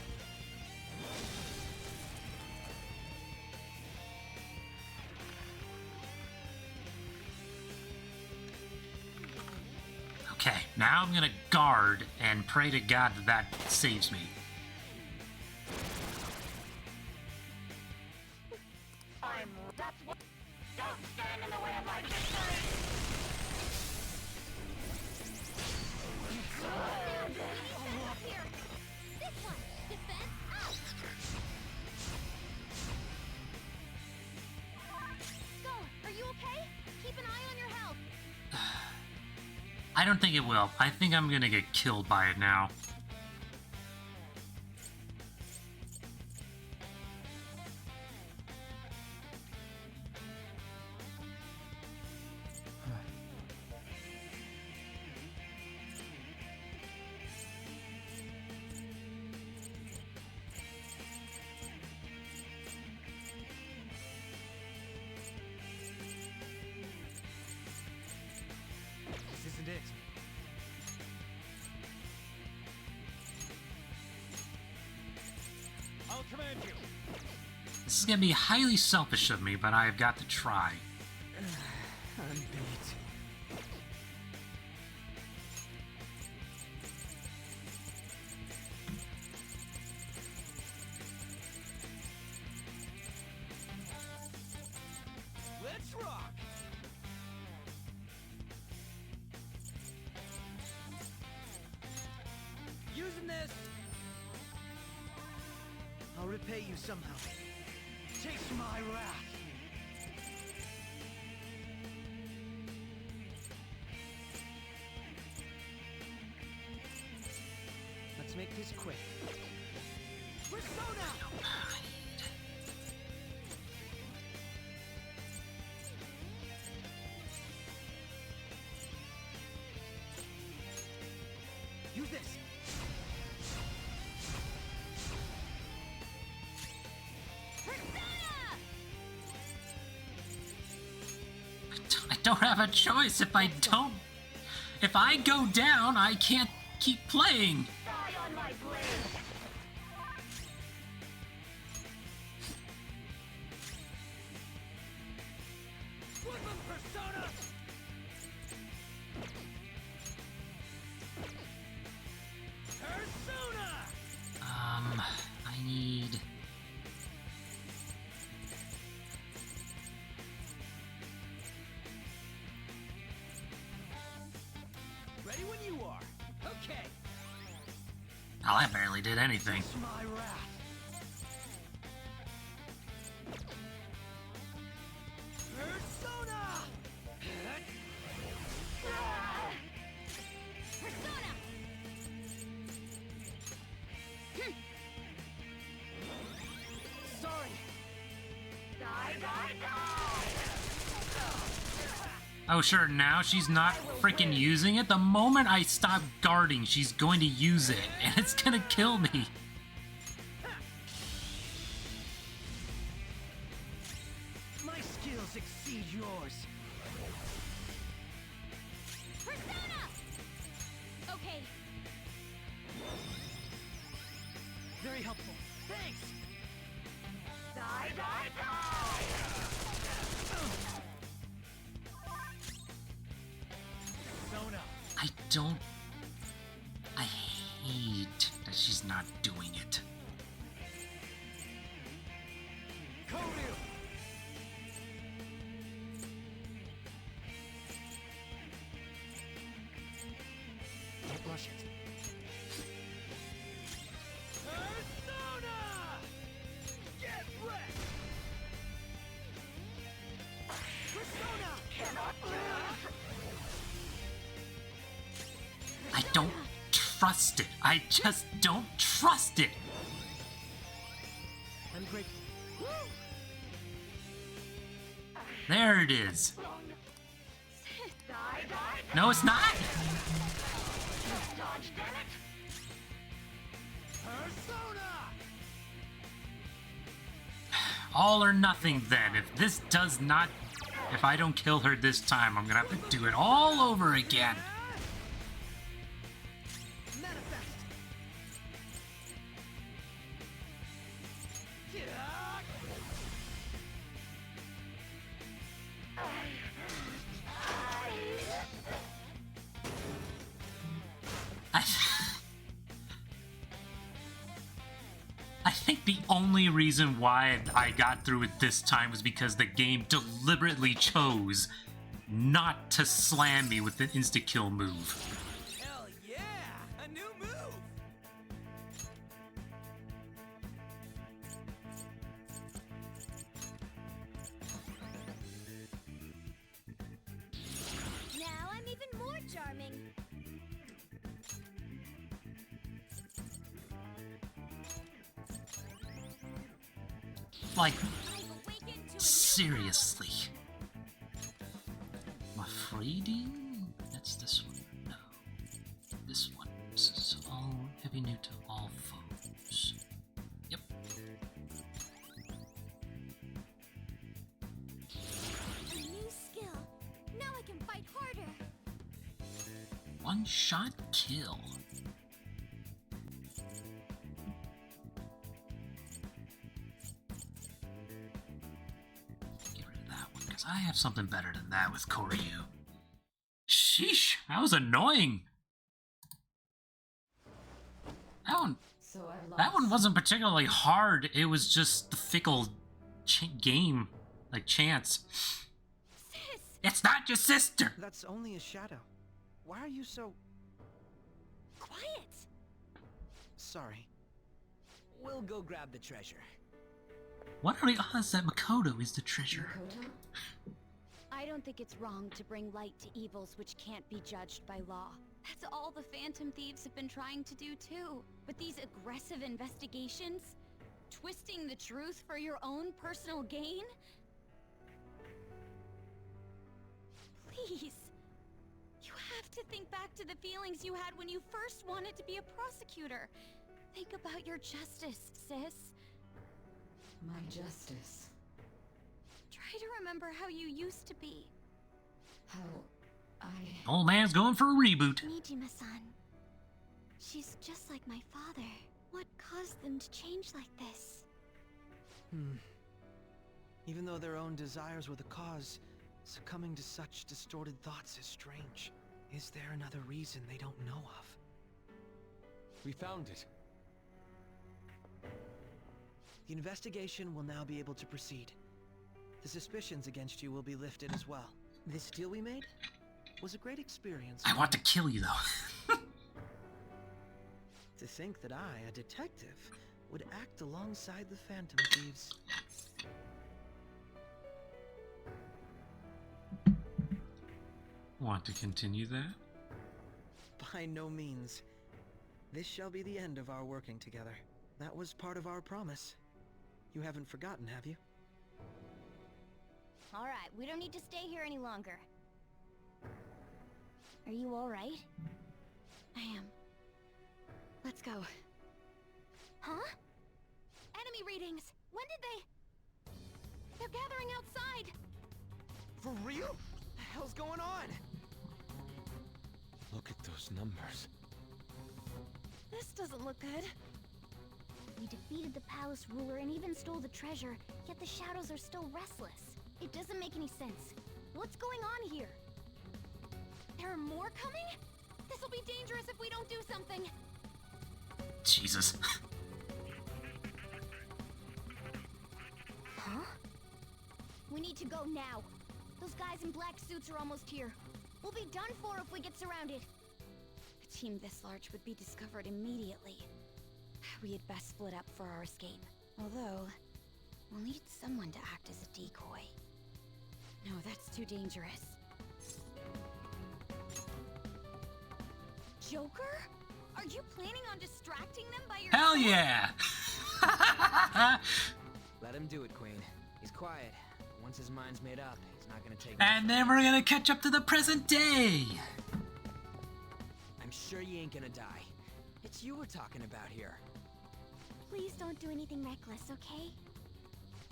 Okay, now I'm gonna guard and pray to God that that saves me. That's what. Don't stand in the way of my victory! Here! This one! Defense up! Skull, are you okay? Keep an eye on your health! I don't think it will. I think I'm gonna get killed by it now. This isn't it. This is gonna be highly selfish of me, but I've got to try. I'm beat. Let's rock! Using this! I'll repay you somehow. Taste my wrath! Let's make this quick. Persona! Use this. I don't have a choice. If I don't... If I go down, I can't keep playing. Die on my blade! Woodland Persona! Persona! I need... Ready when you are. Okay. Oh, I barely did anything. Taste my wrath. Persona! Persona! Sorry. Die, die, die! Oh, sure, now she's not freaking using it. The moment I stop guarding, she's going to use it, and it's gonna kill me. My skills exceed yours. Persona! Okay. Very helpful. Thanks. Die, die, die! Persona. I don't... I hate that she's not doing it. Koryu! Don't rush it. Persona! Get wrecked! Persona! Cannot lose! I don't trust it. I just don't trust it. I'm grateful. There it is. Die, die, die! No, it's not. Dodge, damn it! Persona! All or nothing then. If this does not... If I don't kill her this time, I'm gonna have to do it all over again. Manifest. I think the only reason why I got through it this time was because the game deliberately chose not to slam me with the insta-kill move. Hell yeah! A new move! Now I'm even more charming. Like, seriously. Mafredi? That's this one. No. This one. This is all heavy new to all foes. Yep. A new skill. Now I can fight harder. One-shot kill. Because I have something better than that with Koryu. Sheesh, that was annoying. That one wasn't particularly hard. It was just the fickle game, like chance. Sis! It's not your sister. That's only a shadow. Why are you so... Quiet! Sorry. We'll go grab the treasure. What are the odds that Makoto is the treasure? I don't think it's wrong to bring light to evils which can't be judged by law. That's all the Phantom Thieves have been trying to do too. But these aggressive investigations? Twisting the truth for your own personal gain? Please. You have to think back to the feelings you had when you first wanted to be a prosecutor. Think about your justice, sis. My justice. Try to remember how you used to be. How I... Old man's going for a reboot. Nijima-san. She's just like my father. What caused them to change like this? Even though their own desires were the cause, succumbing to such distorted thoughts is strange. Is there another reason they don't know of? We found it. The investigation will now be able to proceed. The suspicions against you will be lifted as well. This deal we made was a great experience. I want to kill you, though. To think that I, a detective, would act alongside the Phantom Thieves. Want to continue that? By no means. This shall be the end of our working together. That was part of our promise. You haven't forgotten, have you? Alright, we don't need to stay here any longer. Are you alright? I am. Let's go. Huh? Enemy readings! When did they... They're gathering outside! For real? What the hell's going on? Look at those numbers. This doesn't look good. We defeated the palace ruler and even stole the treasure, yet the shadows are still restless. It doesn't make any sense. What's going on here? There are more coming? This'll be dangerous if we don't do something. Jesus. Huh? We need to go now. Those guys in black suits are almost here. We'll be done for if we get surrounded. A team this large would be discovered immediately. We had best split up for our escape. Although, we'll need someone to act as a decoy. No, that's too dangerous. Joker? Are you planning on distracting them by your... Hell yeah! Let him do it, Queen. He's quiet. Once his mind's made up, he's not gonna take... And then we're gonna catch up to the present day! I'm sure you ain't gonna die. It's you we're talking about here. Please don't do anything reckless, okay?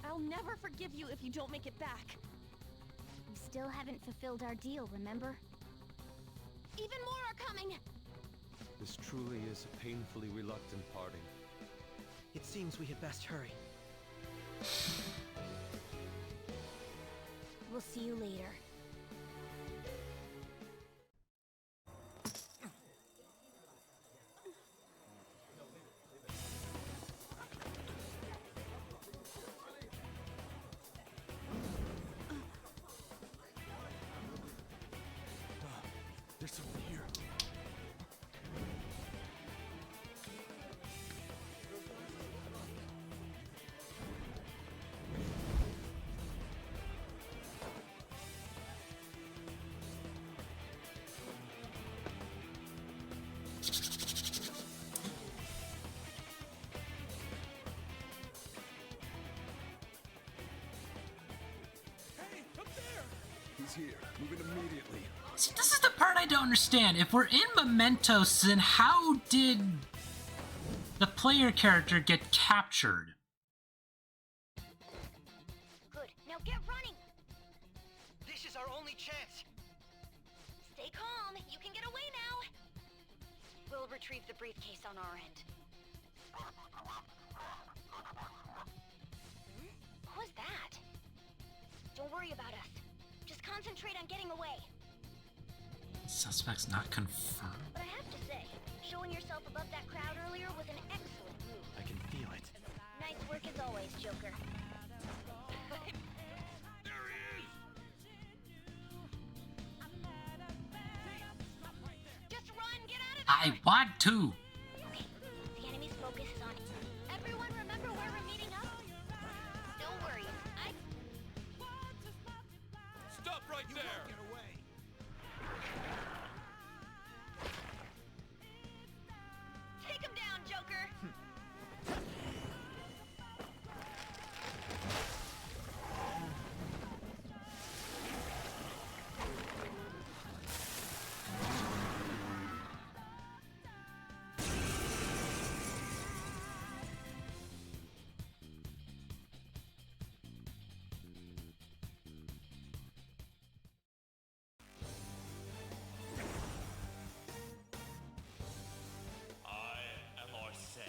I'll never forgive you if you don't make it back. We still haven't fulfilled our deal, remember? Even more are coming! This truly is a painfully reluctant parting. It seems we had best hurry. We'll see you later. There's someone here. Hey, up there! He's here. Moving immediately. See, this is the part I don't understand. If we're in Mementos, then how did the player character get captured? Good, now get running! This is our only chance. Stay calm, you can get away now! We'll retrieve the briefcase on our end. What was that? Don't worry about us. Just concentrate on getting away. Suspect's not confirmed. But I have to say, showing yourself above that crowd earlier was an excellent move. I can feel it. Nice work as always, Joker. Just run, get out of there! I want to! Okay, the enemy's focus is on it. Everyone remember where we're meeting up? Don't worry, Stop right there! Take him down, Joker! I am Arsene,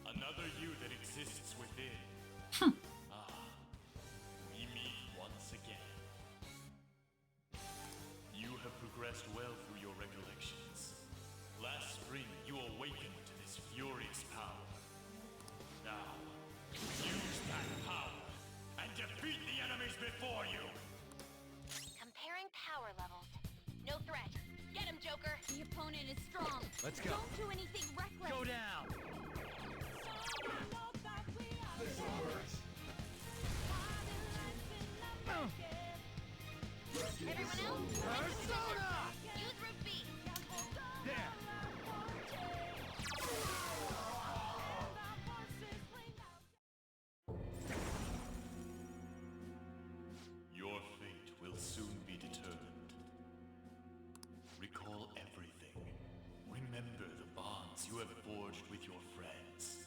another you that exists within. We meet once again. You have progressed well through your recollections. Last spring, you awakened to this furious power. Now, use that power and defeat the enemies before you! Comparing power levels. No threat. Get him, Joker! The opponent is strong. Let's go. Don't do anything reckless. Go down! Everyone else? Persona! Use Route B. There! Your fate will soon be determined. Recall everything. Remember the bonds you have forged with your friends.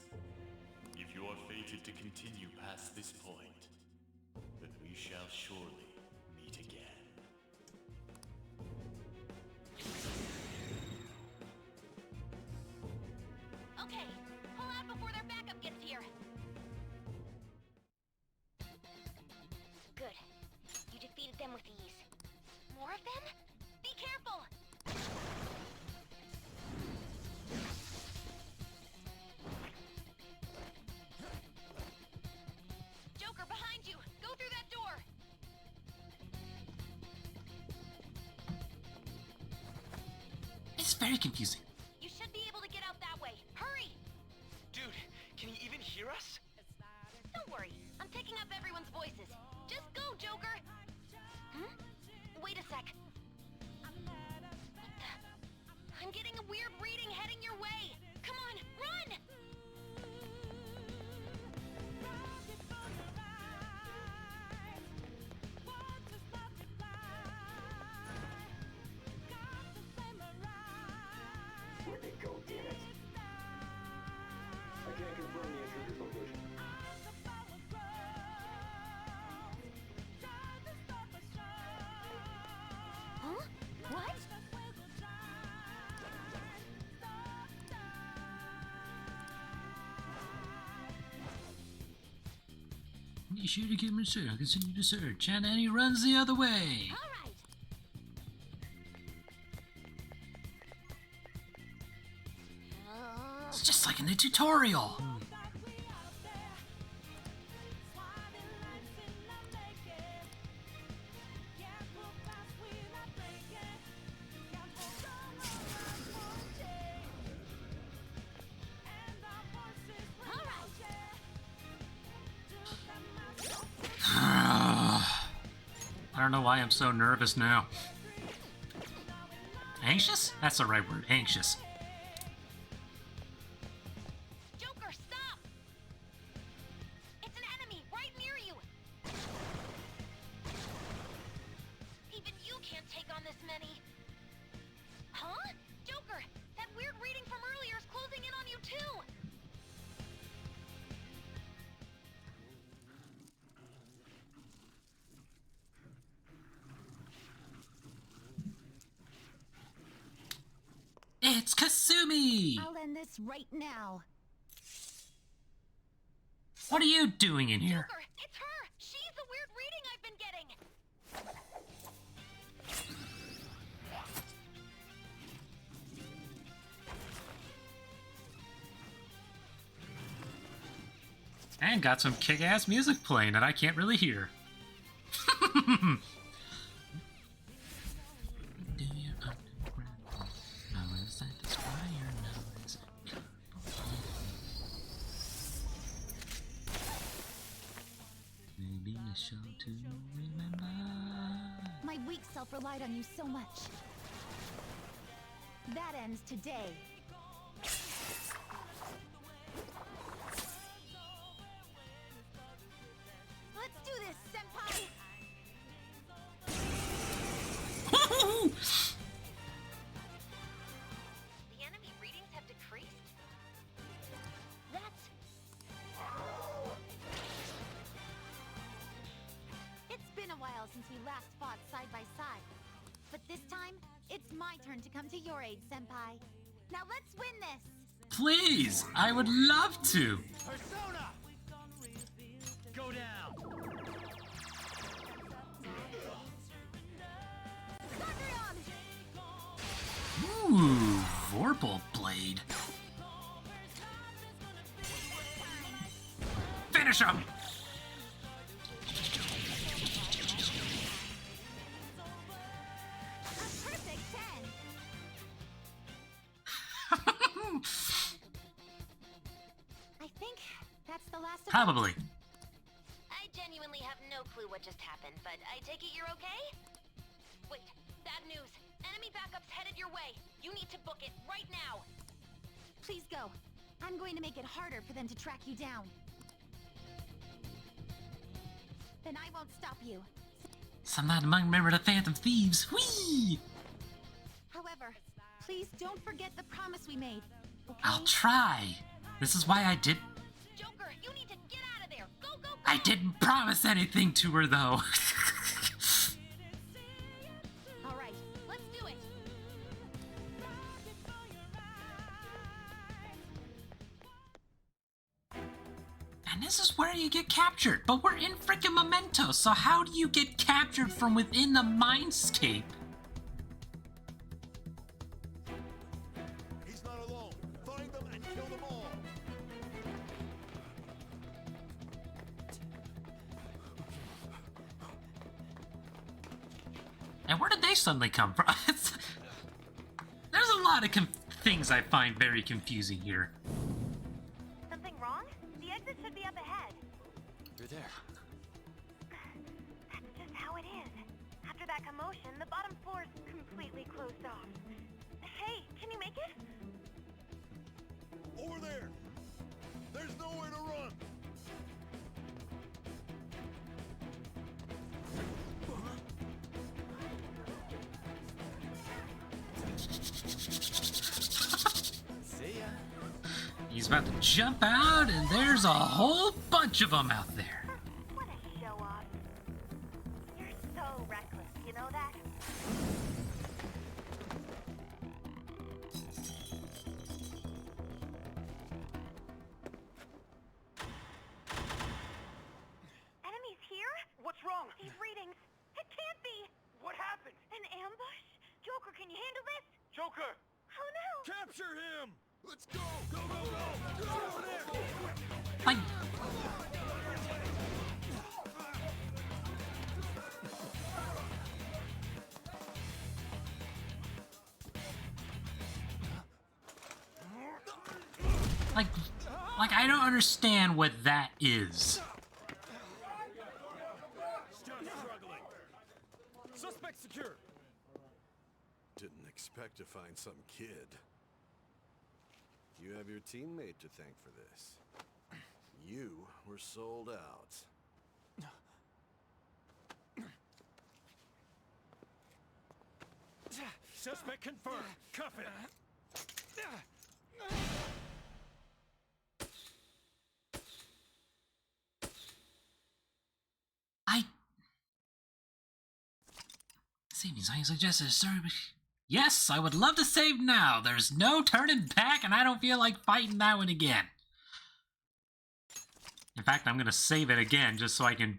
If you are fated to continue past this point, then we shall surely meet again. Okay, pull out before their backup gets here. Good. You defeated them with ease. More of them? Be careful! Joker, behind you! Go through that door! It's very confusing. You should be able to get out that way. Hurry! Dude, can you even hear us? Don't worry, I'm picking up everyone's voices. Just go, Joker! Hmm? Wait a sec. What the? I'm getting a weird reading heading your way! Come on, run! Where'd they go, damn it? I can't confirm the intruder's location. Huh? What? Be sure to give him a search. Continue to search. And then he runs the other way. Alright! It's just like in the tutorial. I don't know why I'm so nervous now. Anxious? That's the right word. Anxious. Joker, stop! It's an enemy right near you! Even you can't take on this many. Huh? Joker, that weird reading from earlier is closing in on you too! It's Kasumi! I'll end this right now. What are you doing in here? Joker, it's her! She's the weird reading I've been getting! And got some kick-ass music playing that I can't really hear. Maybe a show to remember. My weak self relied on you so much. That ends today. Let's do this, Senpai! The enemy readings have decreased? That's... It's been a while since we last fought side by side. But this time, it's my turn to come to your aid, Senpai. Now let's win this! Please, I would love to. Persona! Go down! Ooh, Vorpal Blade. Finish him! A perfect 10! I think that's the last of Probably. I genuinely have no clue what just happened, but I take it you're okay? Wait, bad news. Enemy backup's headed your way. You need to book it right now. Please go. I'm going to make it harder for them to track you down. Then I won't stop you. So I'm not among member of the Phantom Thieves. Whee! However, please don't forget the promise we made. Okay? I'll try. This is why I did. Joker, you need to get out of there. Go, go, go! I didn't promise anything to her though. All right, let's do it. And this is where you get captured. But we're in freaking Memento, so how do you get captured from within the mindscape? He's not alone. Find them and kill them all. And where did they suddenly come from? There's a lot of things I find very confusing here. Something wrong? The exit should be up ahead. You're there. That's just how it is. After that commotion, the bottom floor's completely closed off. Hey, can you make it? Over there. There's nowhere to run. See ya. He's about to jump out, and there's a whole bunch of them out there. What a show off. You're so reckless, you know that? Enemies here? What's wrong? These readings. It can't be. What happened? An ambush? Joker, can you handle this? Joker! Oh no! Capture him. Let's go. Go, go, go. Get over there. Like, like I don't understand what that is. Still struggling. Suspect secure! Didn't expect to find some kid. You have your teammate to thank for this. You were sold out. Suspect confirmed. Cuff it. Savings, I suggested, sorry, but yes, I would love to save now. There's no turning back, and I don't feel like fighting that one again. In fact, I'm gonna save it again just so I can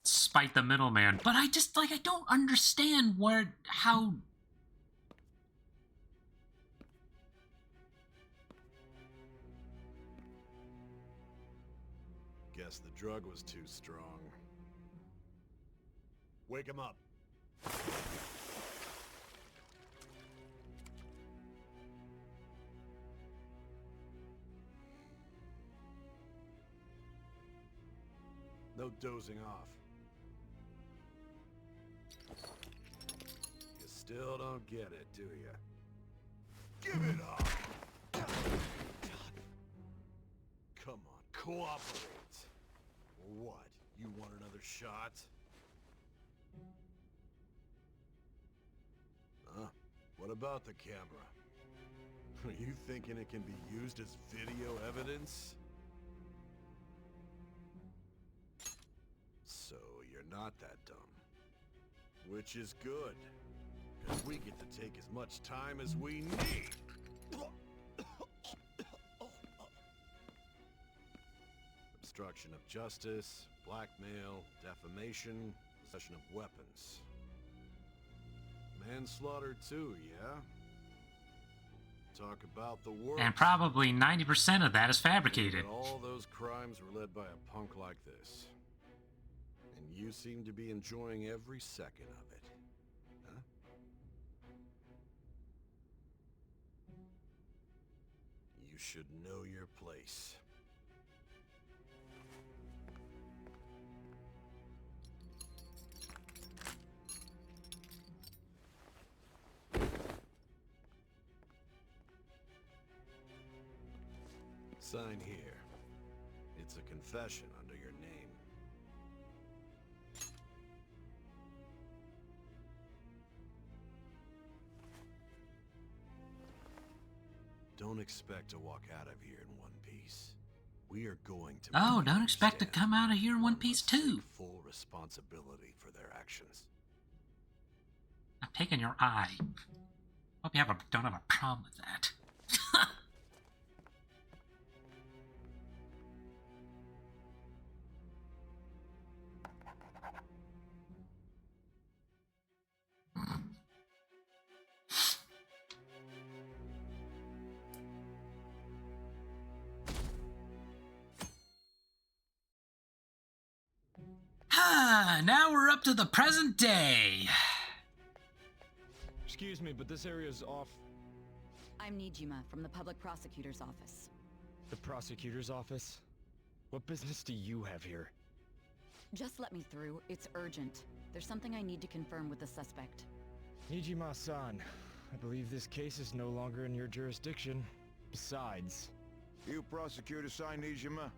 spite the middleman. But I just, like, I don't understand how... Guess the drug was too strong. Wake him up. No dozing off. You still don't get it, do you? Give it up! Come on, cooperate. What? You want another shot? Huh? What about the camera? Are you thinking it can be used as video evidence? So you're not that dumb. Which is good. Because we get to take as much time as we need. Obstruction of justice, blackmail, defamation, possession of weapons. Manslaughter too, yeah? Talk about the worst. And probably 90% of that is fabricated. But all those crimes were led by a punk like this. And you seem to be enjoying every second of it. Huh? You should know your place. Sign here. It's a confession under your name. Don't expect to walk out of here in one piece. We are going to... Oh, don't expect to come out of here in one piece too. Full responsibility for their actions. I'm taking your eye. Hope you don't have a problem with that. Now we're up to the present day. Excuse me, but this area's off. I'm Nijima from the public prosecutor's office. The prosecutor's office? What business do you have here? Just let me through. It's urgent. There's something I need to confirm with the suspect. Nijima-san, I believe this case is no longer in your jurisdiction. Besides... You prosecutor sign Nijima?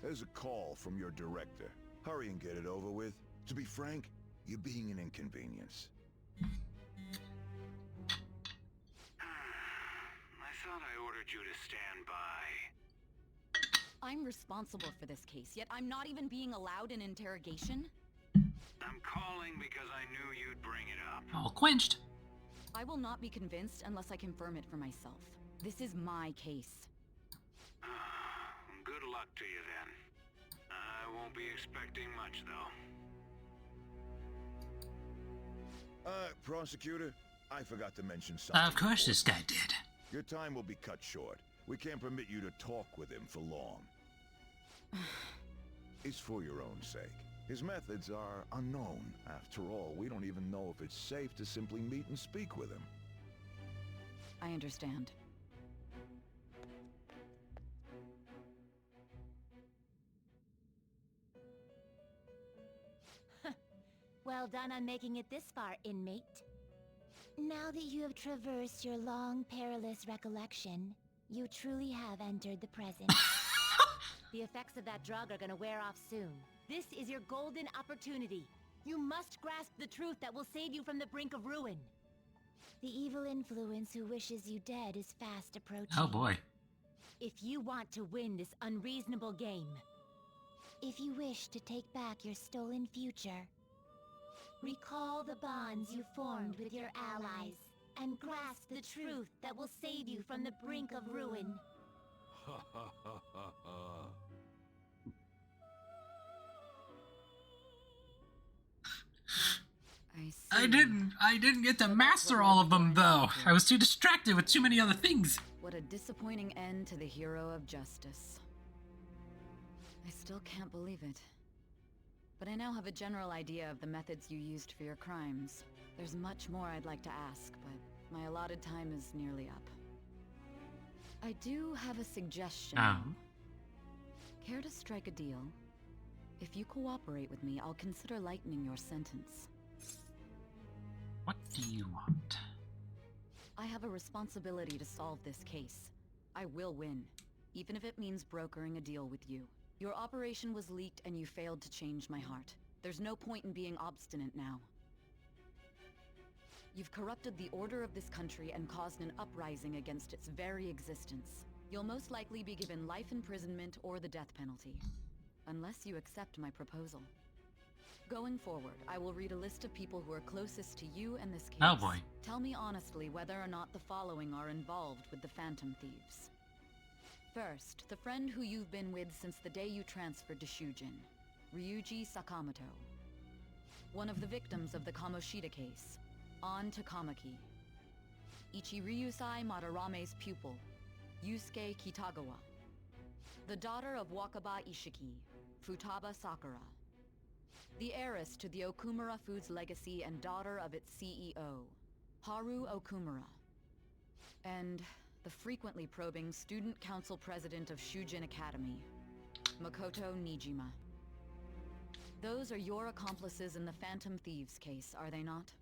There's a call from your director. Hurry and get it over with. To be frank, you're being an inconvenience. I thought I ordered you to stand by. I'm responsible for this case, yet I'm not even being allowed an interrogation? I'm calling because I knew you'd bring it up. All quenched. I will not be convinced unless I confirm it for myself. This is my case. Good luck to you then. I won't be expecting much, though. Prosecutor, I forgot to mention something. Of course this guy did. Your time will be cut short. We can't permit you to talk with him for long. It's for your own sake. His methods are unknown. After all, we don't even know if it's safe to simply meet and speak with him. I understand. Well done on making it this far, inmate. Now that you have traversed your long, perilous recollection, you truly have entered the present. The effects of that drug are gonna wear off soon. This is your golden opportunity. You must grasp the truth that will save you from the brink of ruin. The evil influence who wishes you dead is fast approaching. Oh boy. If you want to win this unreasonable game, if you wish to take back your stolen future, recall the bonds you formed with your allies, and grasp the truth that will save you from the brink of ruin. I didn't get to master all of them though. I was too distracted with too many other things. What a disappointing end to the hero of justice. I still can't believe it. But I now have a general idea of the methods you used for your crimes. There's much more I'd like to ask, but my allotted time is nearly up. I do have a suggestion. Care to strike a deal? If you cooperate with me, I'll consider lightening your sentence. What do you want? I have a responsibility to solve this case. I will win, even if it means brokering a deal with you. Your operation was leaked and you failed to change my heart. There's no point in being obstinate now. You've corrupted the order of this country and caused an uprising against its very existence. You'll most likely be given life imprisonment or the death penalty. Unless you accept my proposal. Going forward, I will read a list of people who are closest to you and this case. Oh boy. Tell me honestly whether or not the following are involved with the Phantom Thieves. First, the friend who you've been with since the day you transferred to Shujin, Ryuji Sakamoto. One of the victims of the Kamoshida case, An Takamaki. Ichiryusai Madarame's pupil, Yusuke Kitagawa. The daughter of Wakaba Ishiki, Futaba Sakura. The heiress to the Okumura Foods legacy and daughter of its CEO, Haru Okumura. And the frequently probing student council president of Shujin Academy, Makoto Nijima. Those are your accomplices in the Phantom Thieves case, are they not?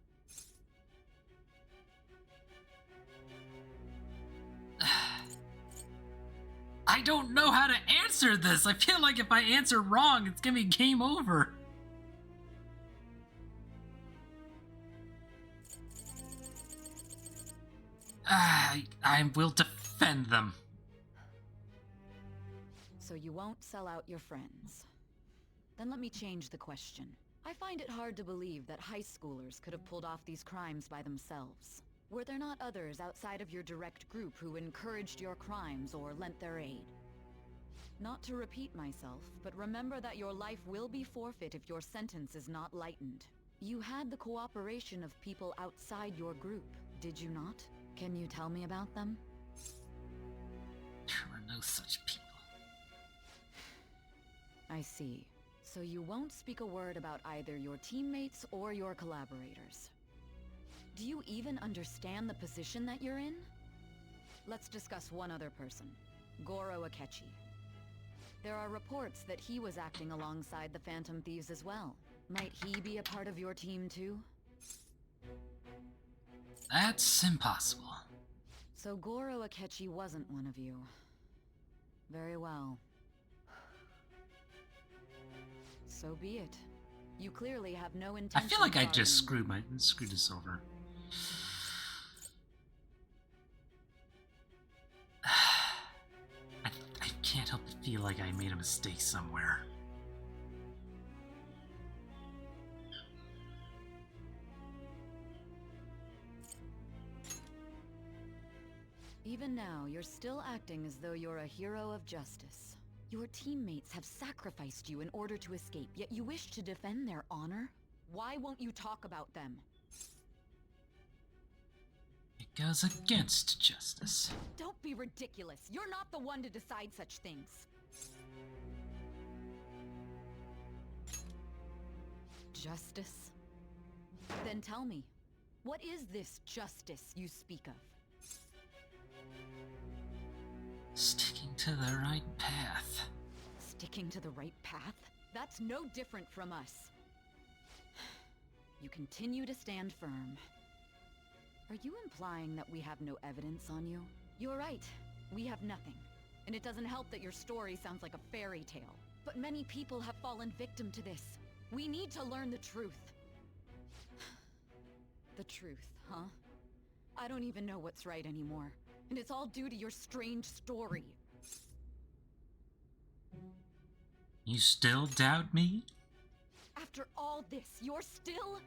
I don't know how to answer this. I feel like if I answer wrong, it's gonna be game over. I will defend them. So you won't sell out your friends. Then let me change the question. I find it hard to believe that high schoolers could have pulled off these crimes by themselves. Were there not others outside of your direct group who encouraged your crimes or lent their aid? Not to repeat myself, but remember that your life will be forfeit if your sentence is not lightened. You had the cooperation of people outside your group, did you not? Can you tell me about them? There were no such people. I see. So you won't speak a word about either your teammates or your collaborators. Do you even understand the position that you're in? Let's discuss one other person, Goro Akechi. There are reports that he was acting alongside the Phantom Thieves as well. Might he be a part of your team too? That's impossible. So Goro Akechi wasn't one of you. Very well. So be it. You clearly have no intention. I feel like I just screwed this over. I can't help but feel like I made a mistake somewhere. Even now, you're still acting as though you're a hero of justice. Your teammates have sacrificed you in order to escape, yet you wish to defend their honor? Why won't you talk about them? It goes against justice. Don't be ridiculous. You're not the one to decide such things. Justice? Then tell me, what is this justice you speak of? Sticking to the right path. Sticking to the right path? That's no different from us. You continue to stand firm. Are you implying that we have no evidence on you? You're right. We have nothing. And it doesn't help that your story sounds like a fairy tale. But many people have fallen victim to this. We need to learn the truth. The truth, huh? I don't even know what's right anymore. And it's all due to your strange story. You still doubt me? After all this, you're still...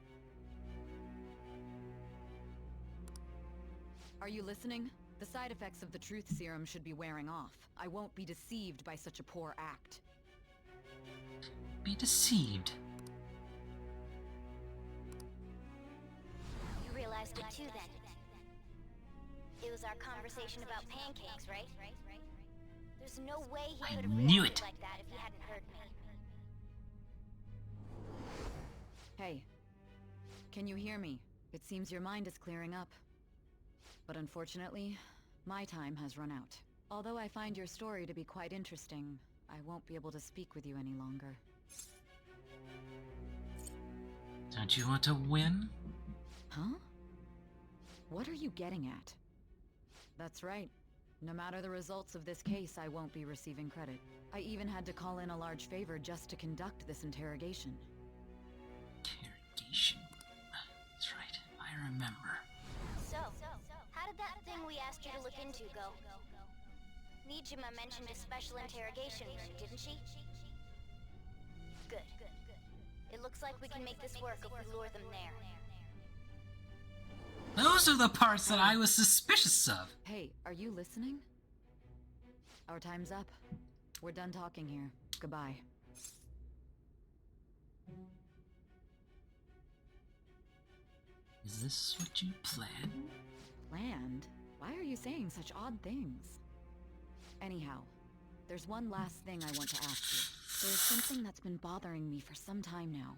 Are you listening? The side effects of the truth serum should be wearing off. I won't be deceived by such a poor act. Be deceived? You realized it too then. It was our conversation about pancakes, right? There's no way he I could have knew reacted it. like that if he hadn't heard me. Hey. Can you hear me? It seems your mind is clearing up. But unfortunately, my time has run out. Although I find your story to be quite interesting, I won't be able to speak with you any longer. Don't you want to win? Huh? What are you getting at? That's right. No matter the results of this case, I won't be receiving credit. I even had to call in a large favor just to conduct this interrogation. Interrogation? That's right, I remember. So, how did that thing we asked you to look into go? Nijima mentioned a special interrogation room, didn't she? Good. It looks like we can make this work if we lure them there. Those are the parts that I was suspicious of. Hey, are you listening? Our time's up. We're done talking here. Goodbye. Is this what you planned? Planned? Why are you saying such odd things? Anyhow, there's one last thing I want to ask you. There's something that's been bothering me for some time now.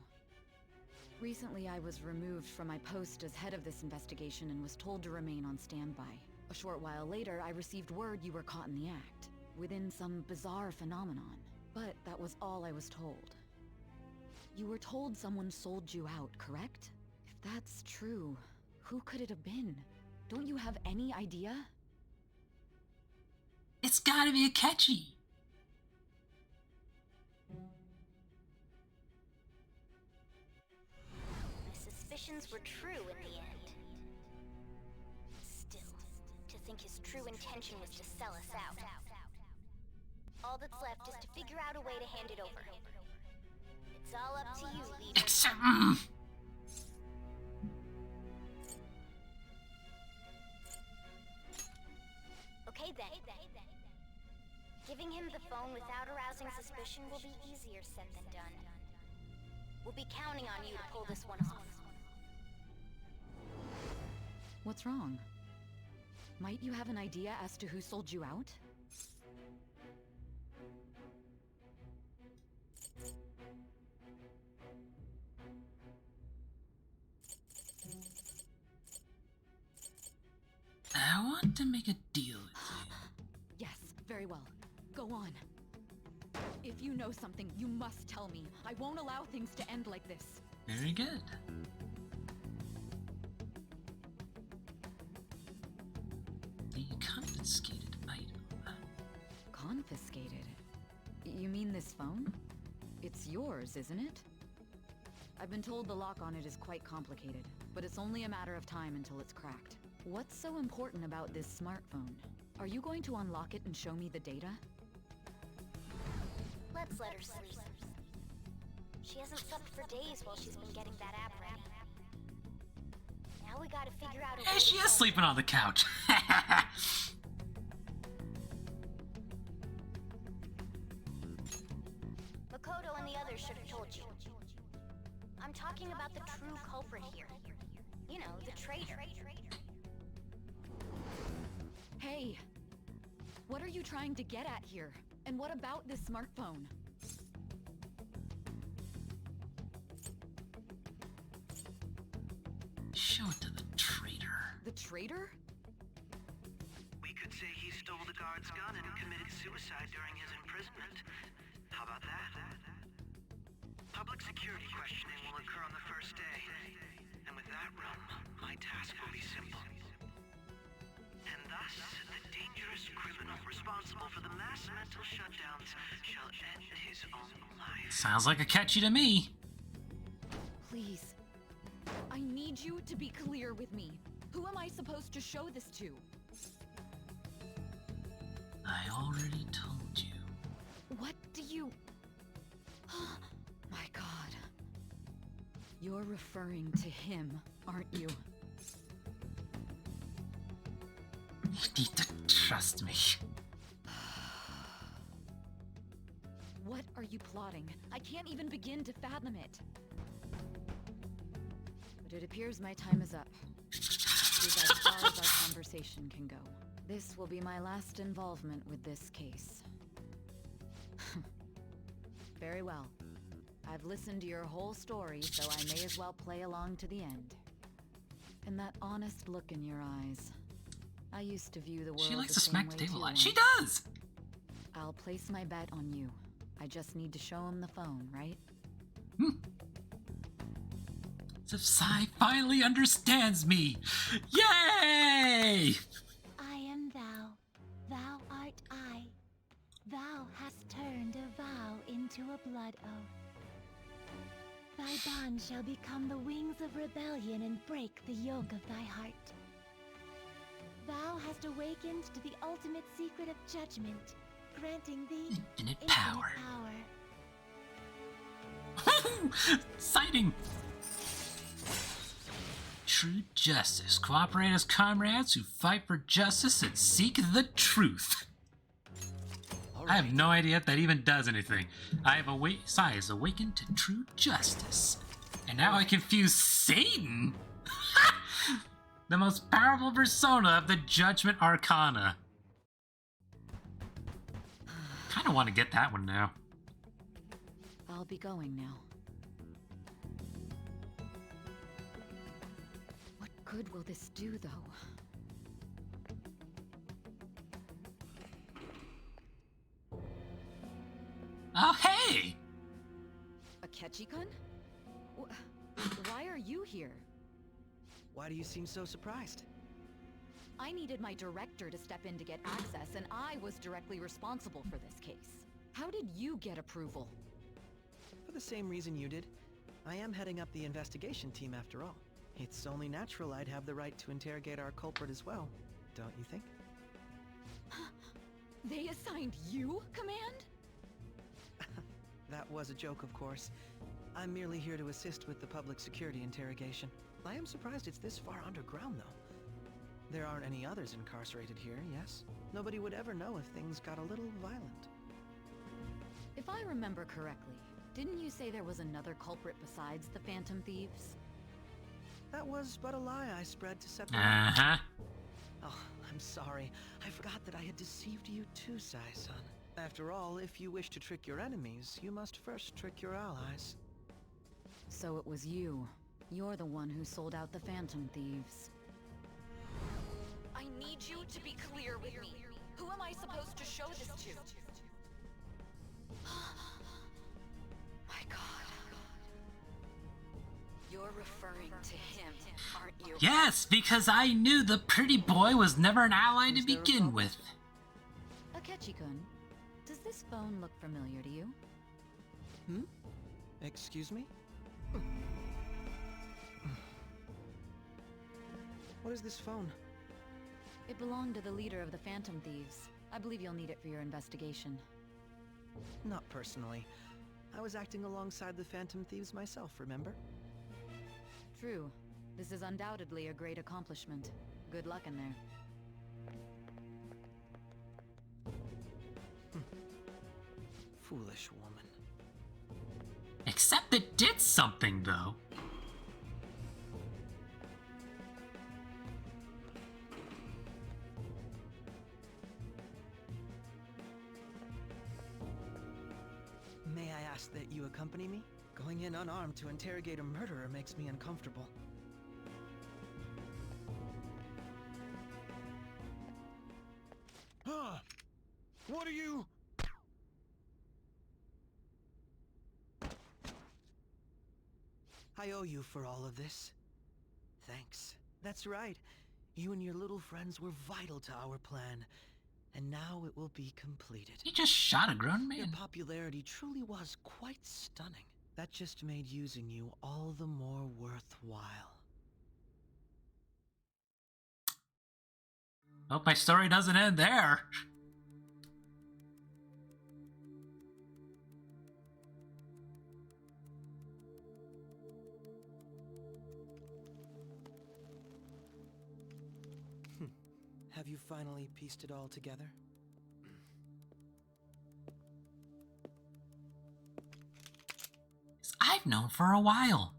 Recently, I was removed from my post as head of this investigation and was told to remain on standby. A short while later, I received word you were caught in the act, within some bizarre phenomenon. But that was all I was told. You were told someone sold you out, correct? If that's true, who could it have been? Don't you have any idea? It's gotta be a catchy. My suspicions were true in the end. Still, to think his true intention was to sell us out. All that's left is to figure out a way to hand it over. It's all up to you, leader. Okay then. Giving him the phone without arousing suspicion will be easier said than done. We'll be counting on you to pull this one off. What's wrong? Might you have an idea as to who sold you out? I want to make a deal with you. Yes, very well. Go on. If you know something, you must tell me. I won't allow things to end like this. Very good. The confiscated item. Confiscated? You mean this phone? It's yours, isn't it? I've been told the lock on it is quite complicated, but it's only a matter of time until it's cracked. What's so important about this smartphone? Are you going to unlock it and show me the data? Let's let her sleep. She hasn't slept for days while she's been getting that app ready. Now we gotta figure out a way Hey, she to is sleeping on the couch. Makoto and the others should have told you. I'm talking about the true culprit here. You know, the traitor. Hey! What are you trying to get at here? And what about this smartphone? Show it to the traitor. The traitor? We could say he stole the guard's gun and committed suicide during his imprisonment. How about that? Public security questioning will occur on the first day. And with that realm, my task will be simple. And thus, the dangerous criminal responsible for the mass mental shutdowns shall end his own life. Sounds like a catchy to me. Please. I need you to be clear with me. Who am I supposed to show this to? I already told you. What do you... My God. You're referring to him, aren't you? You need to trust me. What are you plotting? I can't even begin to fathom it. But it appears my time is up. This is as far as our conversation can go. This will be my last involvement with this case. Very well. I've listened to your whole story, so I may as well play along to the end. And that honest look in your eyes. I used to view the world She likes the to same smack way the table a too lot. She once. does! I'll place my bet on you. I just need to show him the phone, right? As if Sai finally understands me! Yay! I am thou, thou art I. Thou hast turned a vow into a blood oath. Thy bond shall become the wings of rebellion and break the yoke of thy heart. Thou hast awakened to the ultimate secret of judgment, granting thee Infinite power. power. Sighting! True justice. Cooperate as comrades who fight for justice and seek the truth. I have no idea if that even does anything. Sai is awakened to true justice. And now I confuse Satan? The most powerful persona of the Judgment Arcana. Kinda want to get that one now. I'll be going now. What good will this do, though? Oh, hey! Akechi-kun? Why are you here? Why do you seem so surprised? I needed my director to step in to get access, and I was directly responsible for this case. How did you get approval? For the same reason you did. I am heading up the investigation team after all. It's only natural I'd have the right to interrogate our culprit as well, don't you think? They assigned you command? That was a joke, of course. I'm merely here to assist with the public security interrogation. I am surprised it's this far underground, though. There aren't any others incarcerated here, yes? Nobody would ever know if things got a little violent. If I remember correctly, didn't you say there was another culprit besides the Phantom Thieves? That was but a lie I spread to set the Uh-huh. Oh, I'm sorry. I forgot that I had deceived you too, Sai-san. After all, if you wish to trick your enemies, you must first trick your allies. So it was you. You're the one who sold out the Phantom Thieves. I need you to be clear with me. Who am I supposed to show this to? My God. You're referring to him, aren't you? Yes, because I knew the pretty boy was never an ally to begin with. Akechi-kun, does this phone look familiar to you? Hmm? Excuse me? What is this phone? It belonged to the leader of the Phantom Thieves. I believe you'll need it for your investigation. Not personally. I was acting alongside the Phantom Thieves myself, remember? True. This is undoubtedly a great accomplishment. Good luck in there. Foolish woman. Except it did something, though. May I ask that you accompany me? Going in unarmed to interrogate a murderer makes me uncomfortable. Huh? What are you... I owe you for all of this. Thanks. That's right. You and your little friends were vital to our plan. And now it will be completed. He just shot a grown man. Your popularity truly was quite stunning. That just made using you all the more worthwhile. Hope my story doesn't end there. Have you finally pieced it all together? I've known for a while.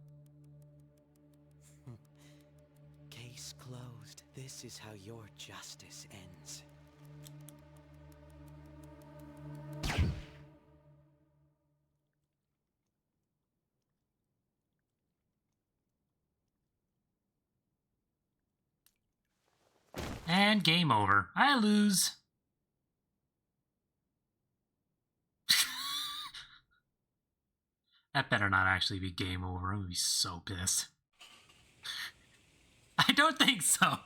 Case closed. This is how your justice ends. And game over. I lose. That better not actually be game over. I'm gonna be so pissed. I don't think so.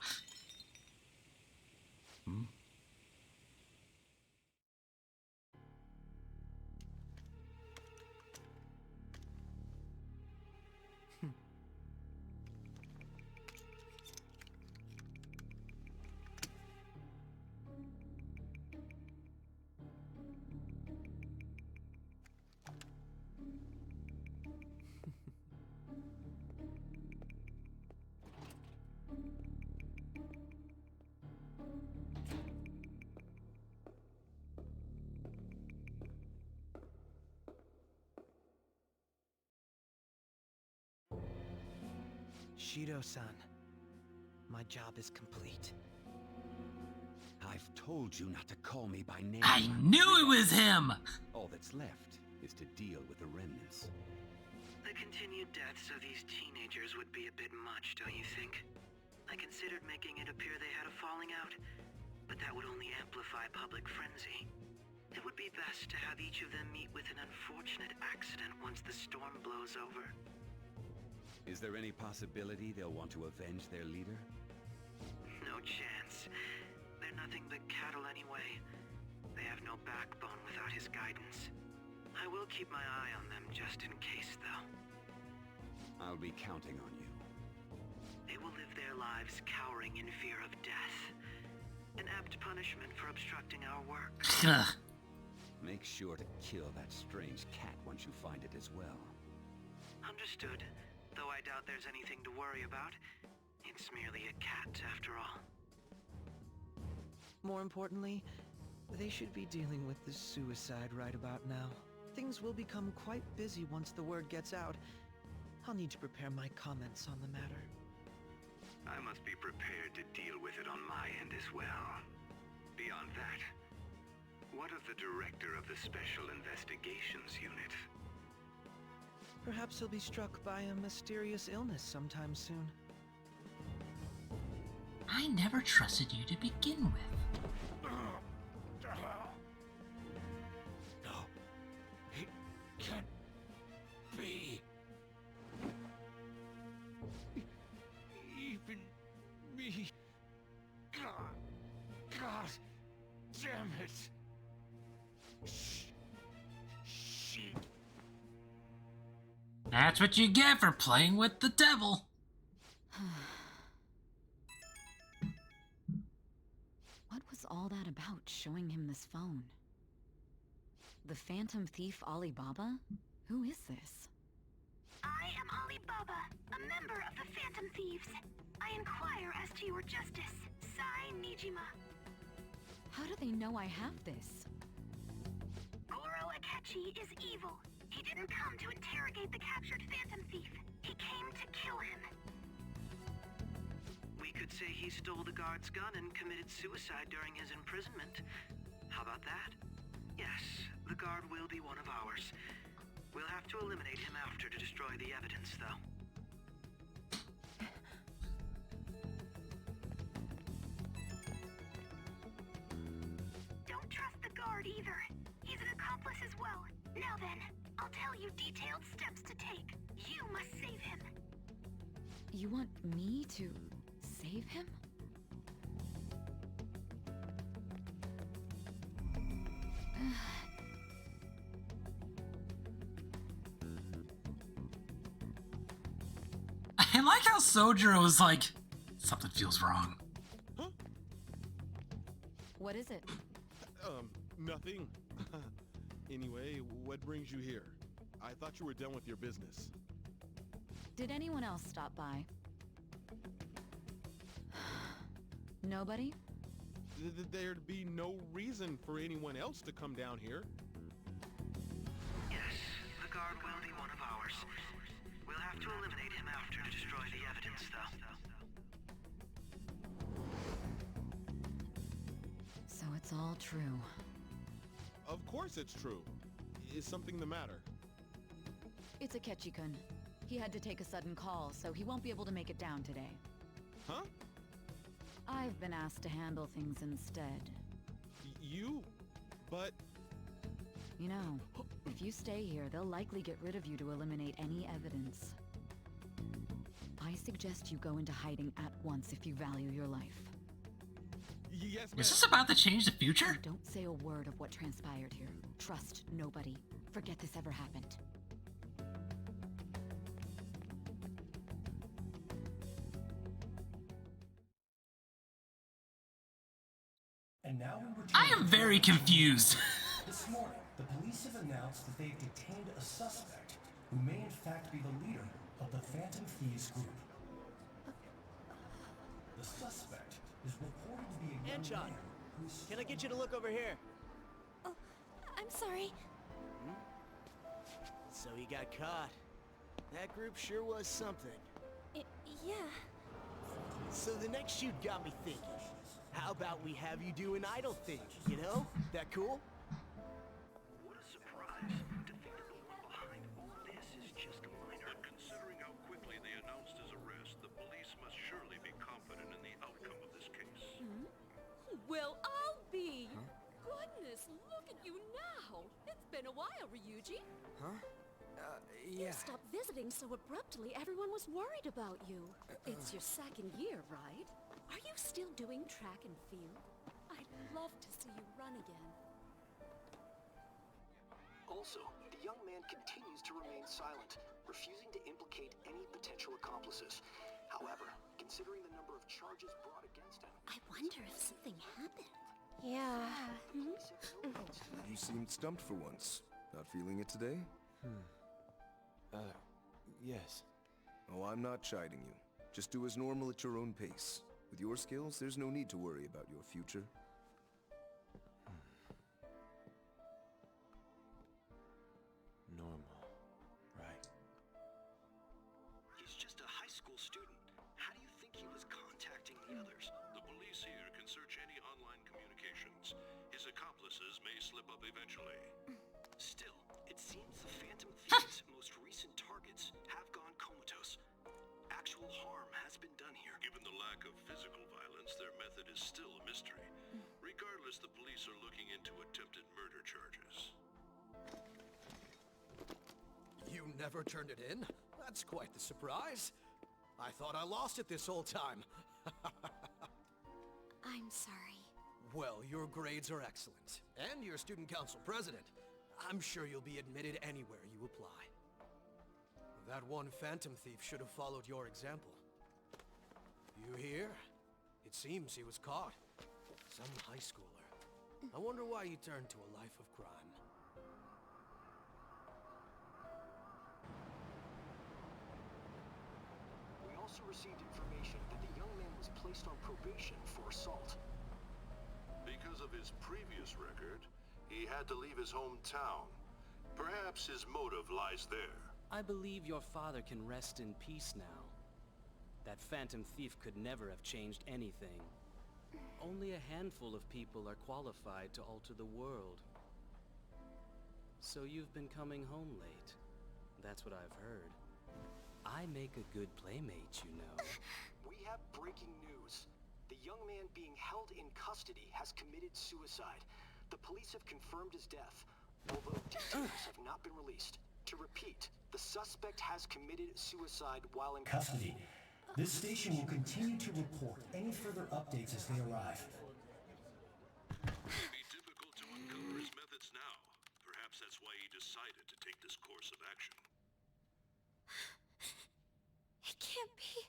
Shido-san, my job is complete. I've told you not to call me by name. I knew it was him! All that's left is to deal with the remnants. The continued deaths of these teenagers would be a bit much, don't you think? I considered making it appear they had a falling out, but that would only amplify public frenzy. It would be best to have each of them meet with an unfortunate accident once the storm blows over. Is there any possibility they'll want to avenge their leader? No chance. They're nothing but cattle anyway. They have no backbone without his guidance. I will keep my eye on them just in case, though. I'll be counting on you. They will live their lives cowering in fear of death. An apt punishment for obstructing our work. Make sure to kill that strange cat once you find it as well. Understood. Though I doubt there's anything to worry about. It's merely a cat, after all. More importantly, they should be dealing with the suicide right about now. Things will become quite busy once the word gets out. I'll need to prepare my comments on the matter. I must be prepared to deal with it on my end as well. Beyond that, what of the director of the Special Investigations Unit? Perhaps he'll be struck by a mysterious illness sometime soon. I never trusted you to begin with. No, it can't be. Even me. God damn it. She. That's what you get for playing with the devil. What was all that about, showing him this phone? The Phantom Thief Alibaba? Who is this? I am Alibaba, a member of the Phantom Thieves. I inquire as to your justice, Sai Nijima. How do they know I have this? Goro Akechi is evil. He didn't come to interrogate the captured Phantom Thief. He came to kill him. We could say he stole the guard's gun and committed suicide during his imprisonment. How about that? Yes, the guard will be one of ours. We'll have to eliminate him after to destroy the evidence, though. Don't trust the guard either. He's an accomplice as well. Now then, I'll tell you detailed steps to take. You must save him. You want me to save him? I like how Sojiro was like, something feels wrong. What is it? Nothing. Anyway, what brings you here? I thought you were done with your business. Did anyone else stop by? Nobody? There'd be no reason for anyone else to come down here. Yes, the guard will be one of ours. We'll have to eliminate him after to destroy the evidence, though. So it's all true. Of course it's true. Is something the matter? It's Akechi-kun. He had to take a sudden call, so he won't be able to make it down today. Huh? I've been asked to handle things instead. You? But... You know, if you stay here, they'll likely get rid of you to eliminate any evidence. I suggest you go into hiding at once if you value your life. Yes, ma'am. Is this about to change the future? Don't say a word of what transpired here. Trust nobody. Forget this ever happened. And now we return I am very confused. This morning, the police have announced that they've detained a suspect who may in fact be the leader of the Phantom Thieves group. The suspect is reported to be a young Anchon, man who's... can I get you to look over here? Oh, I'm sorry. So he got caught. That group sure was something. Yeah. So the next shoot got me thinking. How about we have you do an idol thing, you know? That cool? What a surprise. To think that the one behind all this is just a minor. Considering how quickly they announced his arrest, the police must surely be confident in the outcome of this case. Well, I'll be. Goodness, look at you now. It's been a while, Ryuji. Huh? You Yeah. stopped visiting so abruptly, everyone was worried about you. It's your second year, right? Are you still doing track and field? I'd love to see you run again. Also, the young man continues to remain silent, refusing to implicate any potential accomplices. However, considering the number of charges brought against him... I wonder if something happened. Yeah. You seemed stumped for once. Not feeling it today? Yes. Oh, I'm not chiding you. Just do as normal at your own pace. With your skills, there's no need to worry about your future. Normal. Right. He's just a high school student. How do you think he was contacting the others? The police here can search any online communications. His accomplices may slip up eventually. Still, it seems the Phantom Thieves' most recent targets have gone comatose. Actual harm has been done here. Given the lack of physical violence, their method is still a mystery. Regardless, the police are looking into attempted murder charges. You never turned it in? That's quite the surprise. I thought I lost it this whole time. I'm sorry. Well, your grades are excellent. And you're student council president. I'm sure you'll be admitted anywhere you apply. That one Phantom Thief should have followed your example. You hear? It seems he was caught. Some high schooler. I wonder why he turned to a life of crime. We also received information that the young man was placed on probation for assault. Because of his previous record, he had to leave his hometown. Perhaps his motive lies there. I believe your father can rest in peace now. That Phantom Thief could never have changed anything. Only a handful of people are qualified to alter the world. So you've been coming home late. That's what I've heard. I make a good playmate, you know. We have breaking news. The young man being held in custody has committed suicide. The police have confirmed his death, although details have not been released. To repeat, the suspect has committed suicide while in Custody. This station will continue to report any further updates as they arrive. It may be difficult to uncover his methods now. Perhaps that's why he decided to take this course of action. It can't be.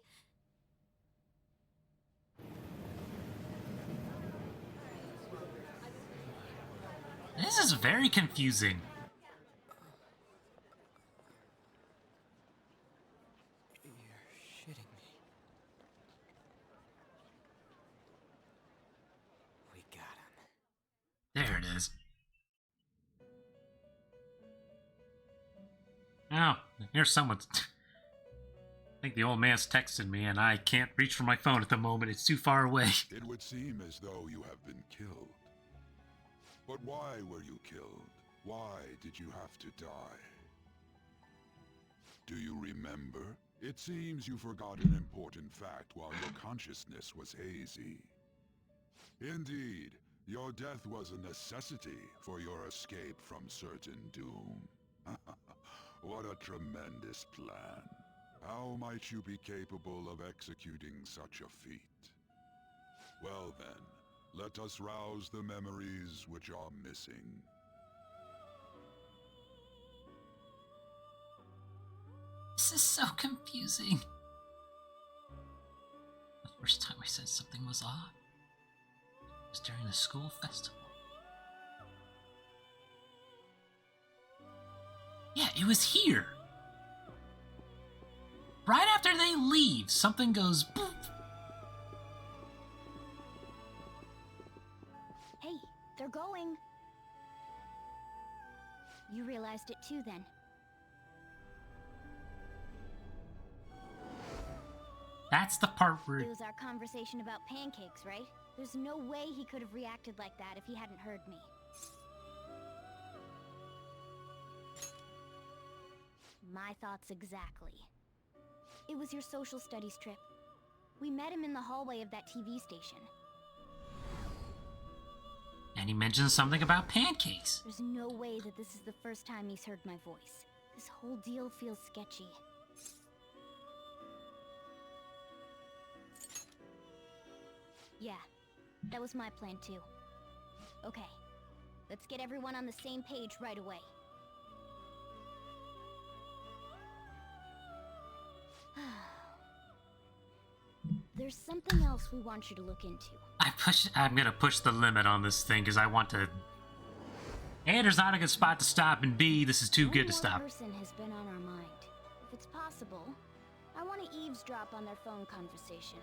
This is very confusing. You're shitting me. We got him. There it is. Oh, here's someone. I think the old man's texted me and I can't reach for my phone at the moment. It's too far away. It would seem as though you have been killed. But why were you killed? Why did you have to die? Do you remember? It seems you forgot an important fact while your consciousness was hazy. Indeed, your death was a necessity for your escape from certain doom. What a tremendous plan. How might you be capable of executing such a feat? Well then, let us rouse the memories which are missing. This is so confusing. The first time I said something was odd was during the school festival. Yeah, it was here. Right after they leave, something goes boop. Hey, they're going. You realized it too then. That's the part where... It was our conversation about pancakes, right? There's no way he could have reacted like that if he hadn't heard me. My thoughts exactly. It was your social studies trip. We met him in the hallway of that TV station. And he mentioned something about pancakes. There's no way that this is the first time he's heard my voice. This whole deal feels sketchy. Yeah, that was my plan too. Okay, let's get everyone on the same page right away. There's something else we want you to look into. I'm gonna push the limit on this thing because I want to... A, there's not a good spot to stop, and B, this is too good to stop. One more person has been on our mind. If it's possible, I want to eavesdrop on their phone conversation.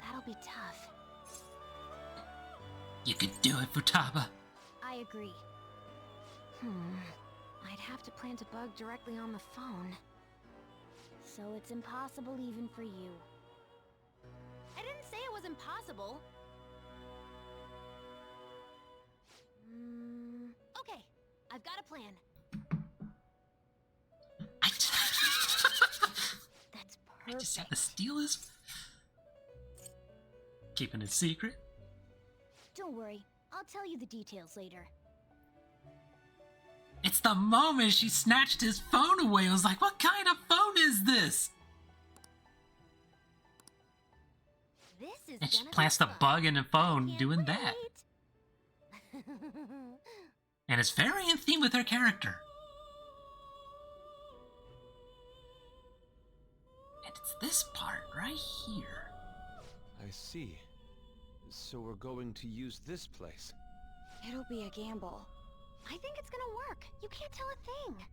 That'll be tough. You could do it, Futaba. I agree. I'd have to plant a bug directly on the phone. So it's impossible even for you. I didn't say it was impossible. Okay, I've got a plan. That's perfect. I just had to steal his... Keeping it secret? Don't worry, I'll tell you the details later. It's the moment she snatched his phone away. I was like, what kind of phone is this? This is and she plants the bug in the phone doing that. And it's very in theme with her character. And it's this part right here. I see. So we're going to use this place. It'll be a gamble. I think it's gonna work. You can't tell a thing.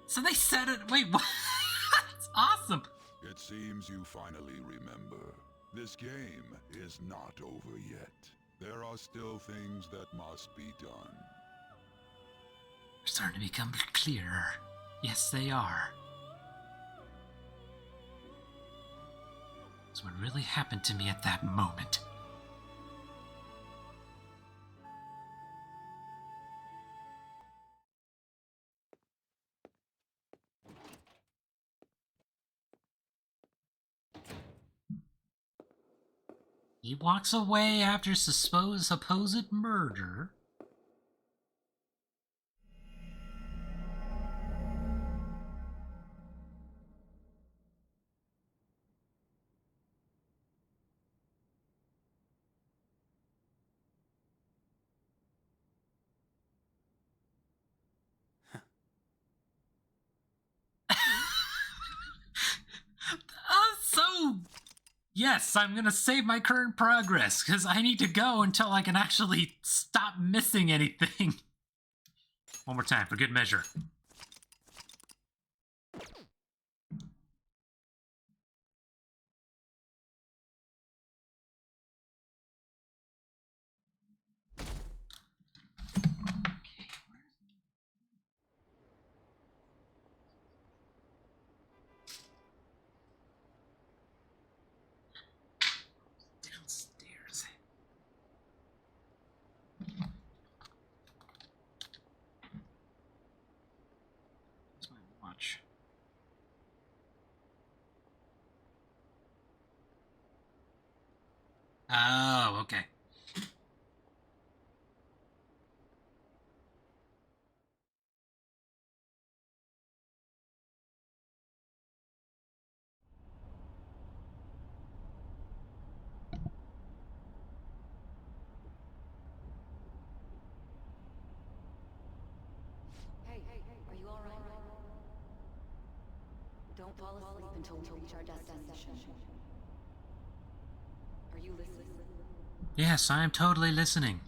So they said it. Wait, what? That's awesome. It seems you finally remember. This game is not over yet. There are still things that must be done. They're starting to become clearer. Yes, they are. That's what really happened to me at that moment. He walks away after supposed murder. Yes, I'm gonna save my current progress, because I need to go until I can actually stop missing anything. One more time, for good measure. Downstairs. Oh, okay. Hey, are you alright? Don't fall asleep until we reach our destination. Are you listening? Yes, I am totally listening.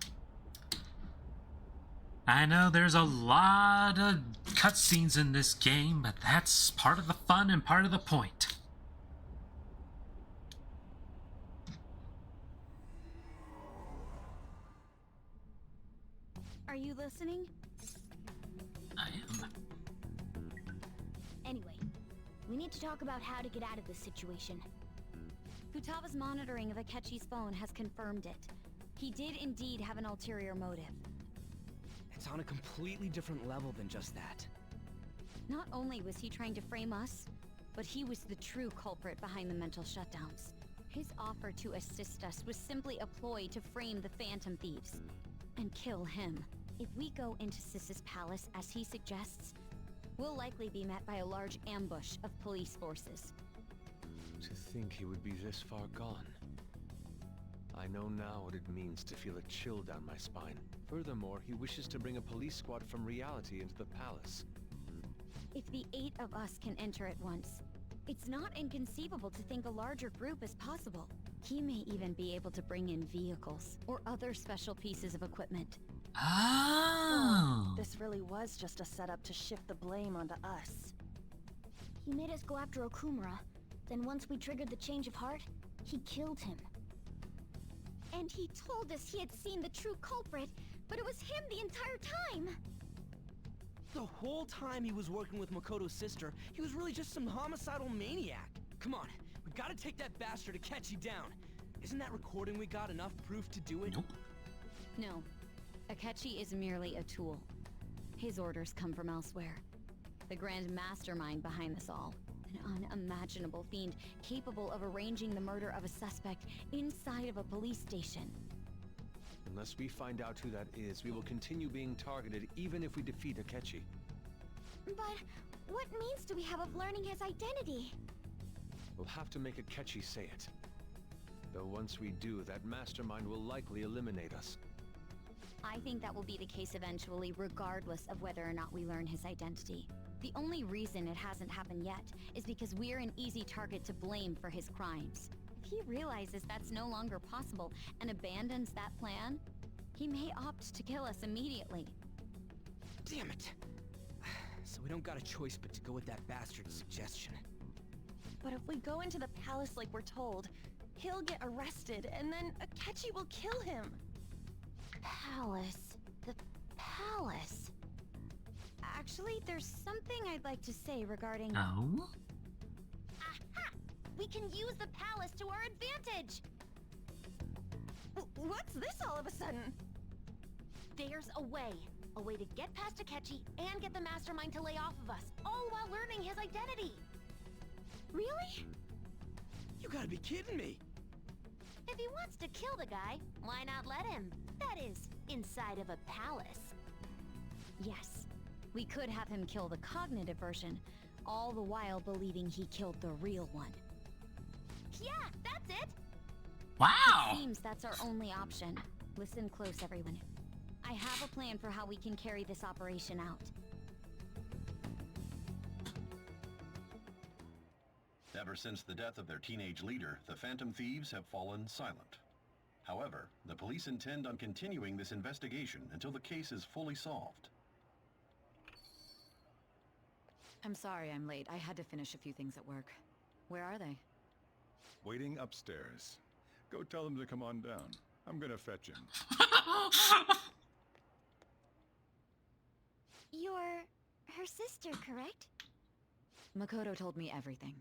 I know there's a lot of cutscenes in this game, but that's part of the fun and part of the point. Are you listening? I am. Anyway, we need to talk about how to get out of this situation. Futaba's monitoring of Akechi's phone has confirmed it. He did indeed have an ulterior motive. It's on a completely different level than just that. Not only was he trying to frame us, but he was the true culprit behind the mental shutdowns. His offer to assist us was simply a ploy to frame the Phantom Thieves and kill him. If we go into Sis's palace as he suggests, we'll likely be met by a large ambush of police forces. To think he would be this far gone. I know now what it means to feel a chill down my spine. Furthermore, he wishes to bring a police squad from reality into the palace. If the 8 of us can enter at once, it's not inconceivable to think a larger group is possible. He may even be able to bring in vehicles or other special pieces of equipment. Oh! This really was just a setup to shift the blame onto us. He made us go after Okumura. Then once we triggered the change of heart, he killed him. And he told us he had seen the true culprit, but it was him the entire time! The whole time he was working with Makoto's sister, he was really just some homicidal maniac. Come on, we gotta take that bastard Akechi down. Isn't that recording we got enough proof to do it? Nope. No. Akechi is merely a tool. His orders come from elsewhere. The grand mastermind behind this all. An unimaginable fiend capable of arranging the murder of a suspect inside of a police station. Unless we find out who that is, we will continue being targeted even if we defeat Akechi. But what means do we have of learning his identity? We'll have to make Akechi say it. Though once we do, that mastermind will likely eliminate us. I think that will be the case eventually, regardless of whether or not we learn his identity. The only reason it hasn't happened yet is because we're an easy target to blame for his crimes. If he realizes that's no longer possible and abandons that plan, he may opt to kill us immediately. Damn it! So we don't got a choice but to go with that bastard's suggestion. But if we go into the palace like we're told, he'll get arrested and then Akechi will kill him. Palace. The palace. Actually, there's something I'd like to say regarding... Oh? Aha! We can use the palace to our advantage! What's this all of a sudden? There's a way. A way to get past Akechi and get the mastermind to lay off of us, all while learning his identity. Really? You gotta be kidding me! If he wants to kill the guy, why not let him? That is, inside of a palace. Yes. We could have him kill the cognitive version, all the while believing he killed the real one. Yeah, that's it! Wow! It seems that's our only option. Listen close, everyone. I have a plan for how we can carry this operation out. Ever since the death of their teenage leader, the Phantom Thieves have fallen silent. However, the police intend on continuing this investigation until the case is fully solved. I'm sorry I'm late. I had to finish a few things at work. Where are they? Waiting upstairs. Go tell them to come on down. I'm gonna fetch him. You're her sister, correct? Makoto told me everything.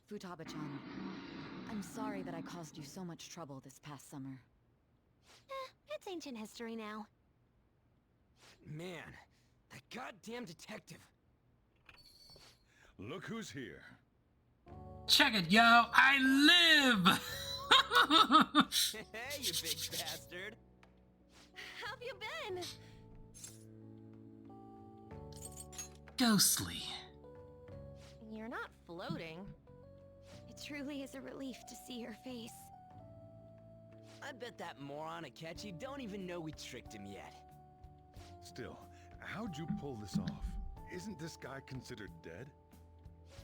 Futaba-chan, I'm sorry that I caused you so much trouble this past summer. It's ancient history now. Man, that goddamn detective. Look who's here. Check it, yo! I live! Hey, you big bastard. How have you been? Ghostly. You're not floating. It truly is a relief to see your face. I bet that moron Akechi don't even know we tricked him yet. Still, how'd you pull this off? Isn't this guy considered dead?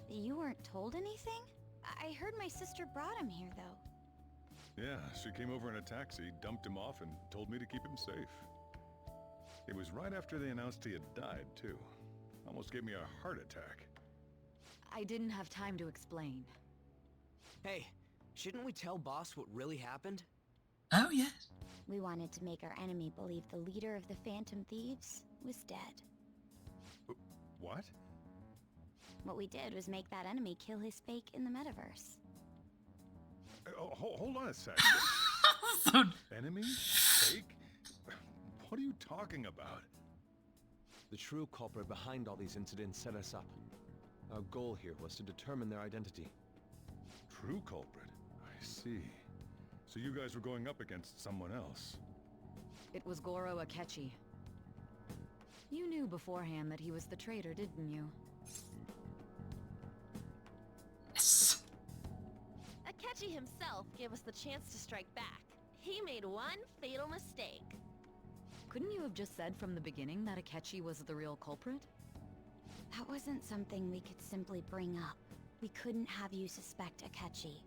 You weren't told anything? I heard my sister brought him here, though. Yeah, she came over in a taxi, dumped him off, and told me to keep him safe. It was right after they announced he had died, too. Almost gave me a heart attack. I didn't have time to explain. Hey, shouldn't we tell boss what really happened? Oh, yes. We wanted to make our enemy believe the leader of the Phantom Thieves was dead. What? What we did was make that enemy kill his fake in the metaverse. Hold on a sec. Enemy? Fake? What are you talking about? The true culprit behind all these incidents set us up. Our goal here was to determine their identity. True culprit? I see. So you guys were going up against someone else. It was Goro Akechi. You knew beforehand that he was the traitor, didn't you? Akechi himself gave us the chance to strike back. He made one fatal mistake. Couldn't you have just said from the beginning that Akechi was the real culprit? That wasn't something we could simply bring up. We couldn't have you suspect Akechi.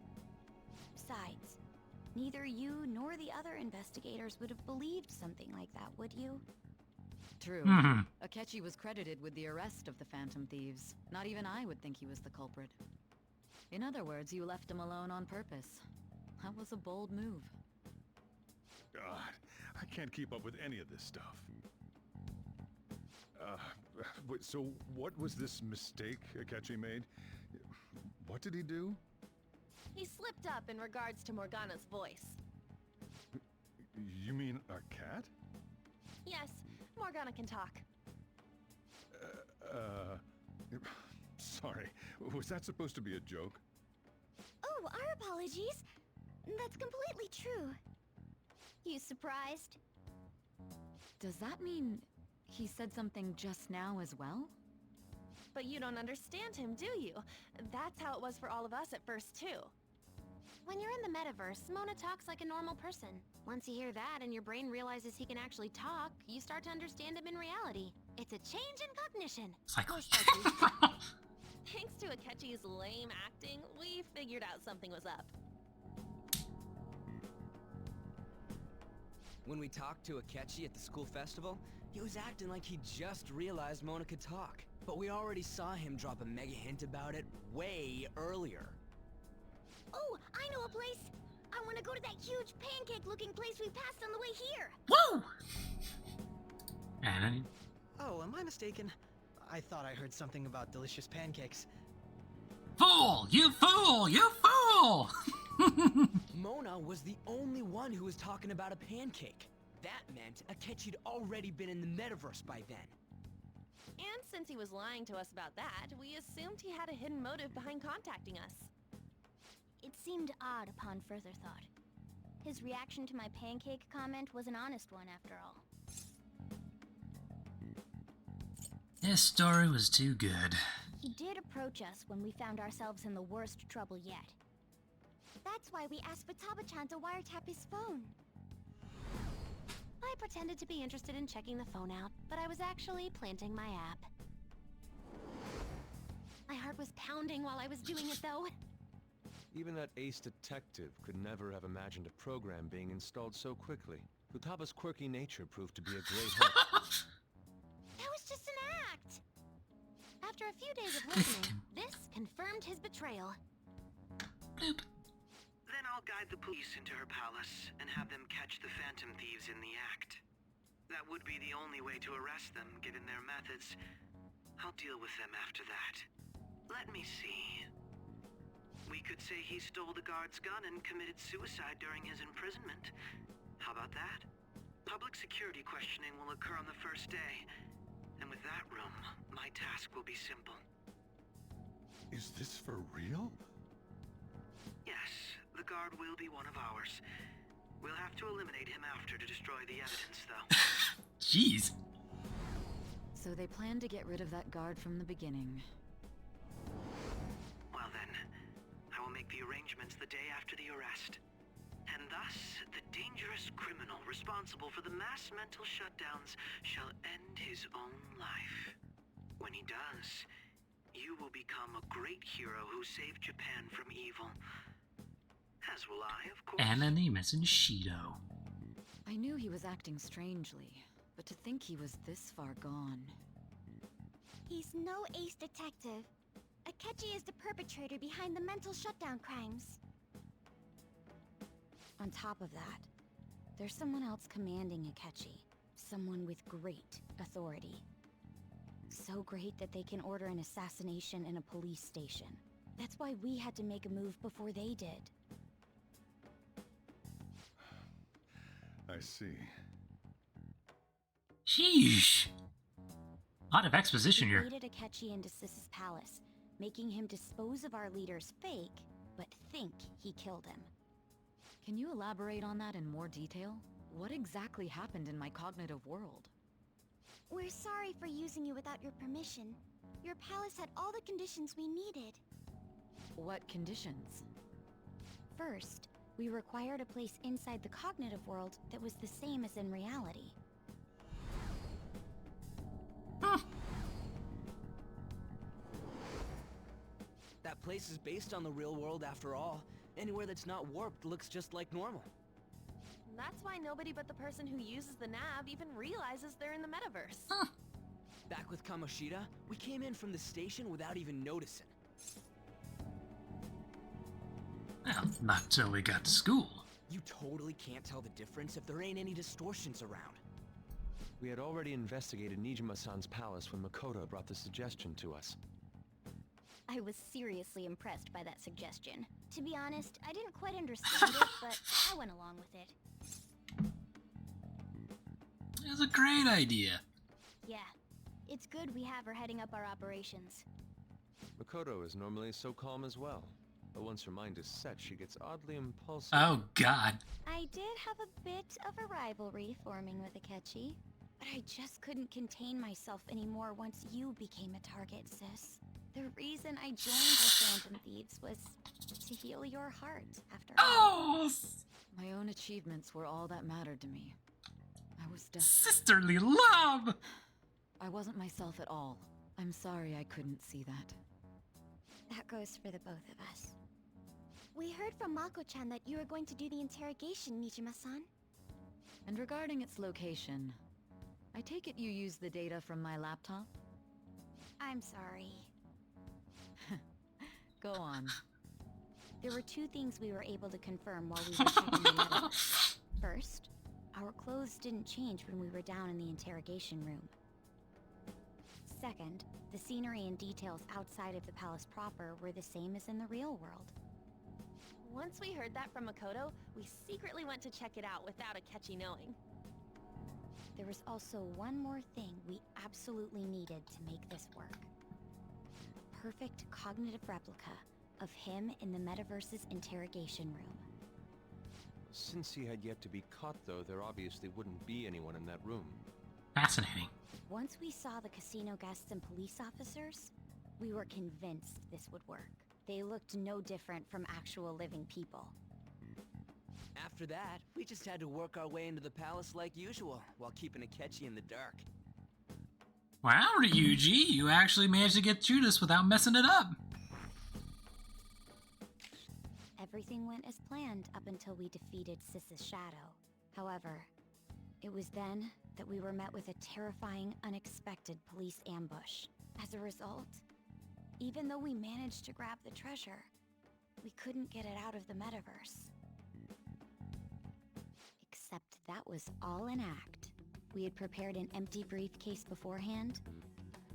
Besides, neither you nor the other investigators would have believed something like that, would you? True. Akechi was credited with the arrest of the Phantom Thieves. Not even I would think he was the culprit. In other words, you left him alone on purpose. That was a bold move. God, I can't keep up with any of this stuff. So what was this mistake Akechi made? What did he do? He slipped up in regards to Morgana's voice. You mean a cat? Yes, Morgana can talk. Sorry. Was that supposed to be a joke? Oh, our apologies. That's completely true. You surprised? Does that mean he said something just now as well? But you don't understand him, do you? That's how it was for all of us at first, too. When you're in the metaverse, Mona talks like a normal person. Once you hear that and your brain realizes he can actually talk, you start to understand him in reality. It's a change in cognition. Thanks to Akechi's lame acting, we figured out something was up. When we talked to Akechi at the school festival, he was acting like he just realized Mona could talk. But we already saw him drop a mega hint about it way earlier. Oh, I know a place! I want to go to that huge pancake-looking place we passed on the way here! Woo! And Oh, am I mistaken? I thought I heard something about delicious pancakes. Fool! You fool! You fool! Mona was the only one who was talking about a pancake. That meant Akechi'd already been in the metaverse by then. And since he was lying to us about that, we assumed he had a hidden motive behind contacting us. It seemed odd upon further thought. His reaction to my pancake comment was an honest one, after all. This story was too good. He did approach us when we found ourselves in the worst trouble yet. That's why we asked Futaba-chan to wiretap his phone. I pretended to be interested in checking the phone out, but I was actually planting my app. My heart was pounding while I was doing it, though. Even that ace detective could never have imagined a program being installed so quickly. Futaba's quirky nature proved to be a great help. That was just an act! After a few days of listening, this confirmed his betrayal. Bloop. Then I'll guide the police into her palace and have them catch the Phantom Thieves in the act. That would be the only way to arrest them, given their methods. I'll deal with them after that. Let me see. We could say he stole the guard's gun and committed suicide during his imprisonment. How about that? Public security questioning will occur on the first day. And with that room, my task will be simple. Is this for real? Yes, the guard will be one of ours. We'll have to eliminate him after to destroy the evidence, though. Jeez. So they plan to get rid of that guard from the beginning. Well then, I will make the arrangements the day after the arrest. And thus, the dangerous criminal responsible for the mass mental shutdowns shall end his own life. When he does, you will become a great hero who saved Japan from evil. As will I, of course. Anonymous and Shido. I knew he was acting strangely, but to think he was this far gone. He's no ace detective. Akechi is the perpetrator behind the mental shutdown crimes. On top of that, there's someone else commanding Akechi. Someone with great authority. So great that they can order an assassination in a police station. That's why we had to make a move before they did. I see. Sheesh. A lot of exposition We here. baited Akechi into Sis's palace, making him dispose of our leader's fake, but think he killed him. Can you elaborate on that in more detail? What exactly happened in my cognitive world? We're sorry for using you without your permission. Your palace had all the conditions we needed. What conditions? First, we required a place inside the cognitive world that was the same as in reality. That place is based on the real world after all. Anywhere that's not warped looks just like normal. That's why nobody but the person who uses the nav even realizes they're in the metaverse. Back with Kamoshida, we came in from the station without even noticing. Well, not till we got to school. You totally can't tell the difference if there ain't any distortions around. We had already investigated Nijima-san's palace when Makoto brought the suggestion to us. I was seriously impressed by that suggestion. To be honest, I didn't quite understand it, but I went along with it. It was a great idea. Yeah, it's good we have her heading up our operations. Makoto is normally so calm as well, but once her mind is set, she gets oddly impulsive. Oh, God. I did have a bit of a rivalry forming with Akechi, but I just couldn't contain myself anymore once you became a target, sis. The reason I joined the Phantom Thieves was to heal your heart, after all. Oh! My own achievements were all that mattered to me. I was sisterly love! I wasn't myself at all. I'm sorry I couldn't see that. That goes for the both of us. We heard from Mako-chan that you were going to do the interrogation, Nijima-san. And regarding its location, I take it you used the data from my laptop? I'm sorry. Go on. There were two things we were able to confirm while we were checking the metaverse. First, our clothes didn't change when we were down in the interrogation room. Second, the scenery and details outside of the palace proper were the same as in the real world. Once we heard that from Makoto, we secretly went to check it out without Akechi knowing. There was also one more thing we absolutely needed to make this work. A perfect cognitive replica of him in the metaverse's interrogation room. Since he had yet to be caught, though, there obviously wouldn't be anyone in that room. Fascinating. Once we saw the casino guests and police officers, we were convinced this would work. They looked no different from actual living people. After that, we just had to work our way into the palace like usual, while keeping Akechi in the dark. Wow, Ryuji, you actually managed to get through this without messing it up. Everything went as planned up until we defeated Sis's shadow. However, it was then that we were met with a terrifying, unexpected police ambush. As a result, even though we managed to grab the treasure, we couldn't get it out of the metaverse. Except that was all an act. We had prepared an empty briefcase beforehand,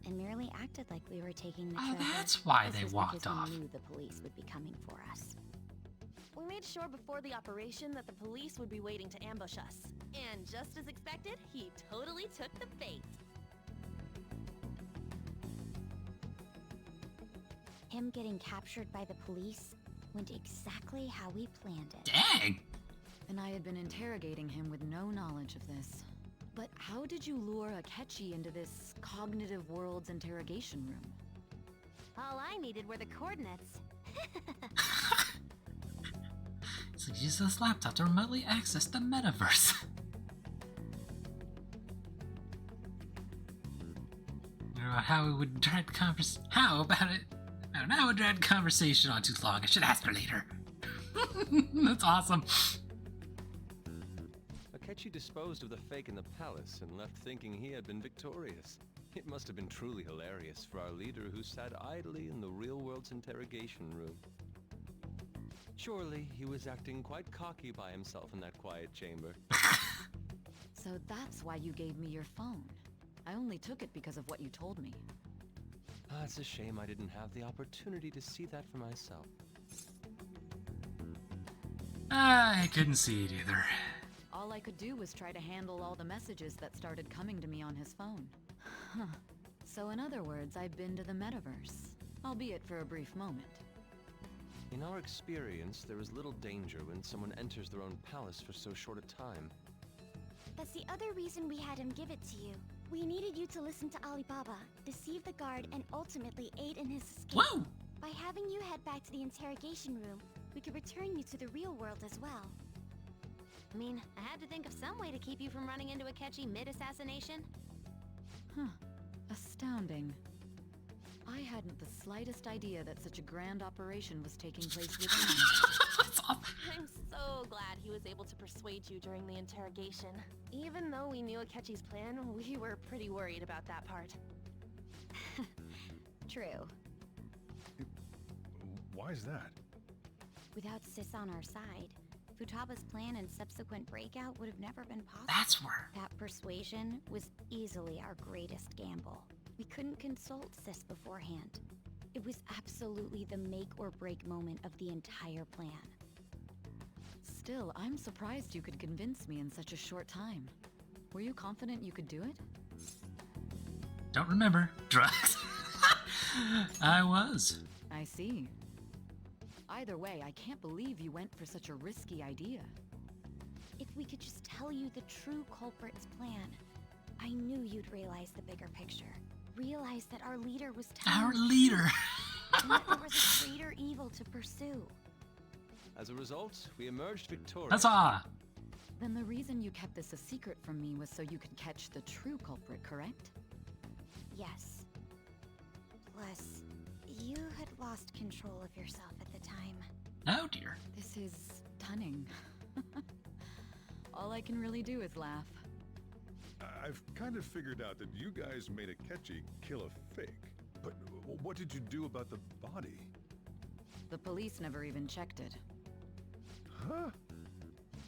and merely acted like we were taking the treasure. Oh, that's why This they was walked because off. we knew the police would be coming for us. We made sure before the operation that the police would be waiting to ambush us. And just as expected, he totally took the bait. Him getting captured by the police Went exactly how we planned it. Dang! And I had been interrogating him with no knowledge of this. But how did you lure Akechi into this cognitive world's interrogation room? All I needed were the coordinates. So use this laptop to remotely access the metaverse. How it would drag How about it? I don't know how it would drag conversation on too long. I should ask her later. That's awesome. Akechi disposed of the fake in the palace and left thinking he had been victorious. It must have been truly hilarious for our leader who sat idly in the real world's interrogation room. Surely he was acting quite cocky by himself in that quiet chamber. So that's why you gave me your phone. I only took it because of what you told me. It's a shame I didn't have the opportunity to see that for myself. I couldn't see it either. All I could do was try to handle all the messages that started coming to me on his phone. Huh. So in other words, I've been to the metaverse, albeit for a brief moment. In our experience, there is little danger when someone enters their own palace for so short a time. That's the other reason we had him give it to you. We needed you to listen to Alibaba, deceive the guard, and ultimately aid in his escape. Whoa! By having you head back to the interrogation room, we could return you to the real world as well. I mean, I had to think of some way to keep you from running into Akechi mid-assassination. Huh. Astounding. I hadn't the slightest idea that such a grand operation was taking place within me. I'm so glad he was able to persuade you during the interrogation. Even though we knew Akechi's plan, we were pretty worried about that part. True. Why is that? Without Sis on our side, Futaba's plan and subsequent breakout would have never been possible. That's where... That persuasion was easily our greatest gamble. We couldn't consult Sis beforehand. It was absolutely the make or break moment of the entire plan. Still, I'm surprised you could convince me in such a short time. Were you confident you could do it? Don't remember. Drugs. I was. I see. Either way, I can't believe you went for such a risky idea. If we could just tell you the true culprit's plan, I knew you'd realize the bigger picture. Realize that our leader was Our leader! And that there was a greater evil to pursue. As a result, we emerged victorious. Huzzah! Then the reason you kept this a secret from me was so you could catch the true culprit, correct? Yes. Plus, you had lost control of yourself at the time. Oh dear. This is stunning. All I can really do is laugh. I've kind of figured out that you guys made Akechi kill a fake. But what did you do about the body? The police never even checked it. Huh?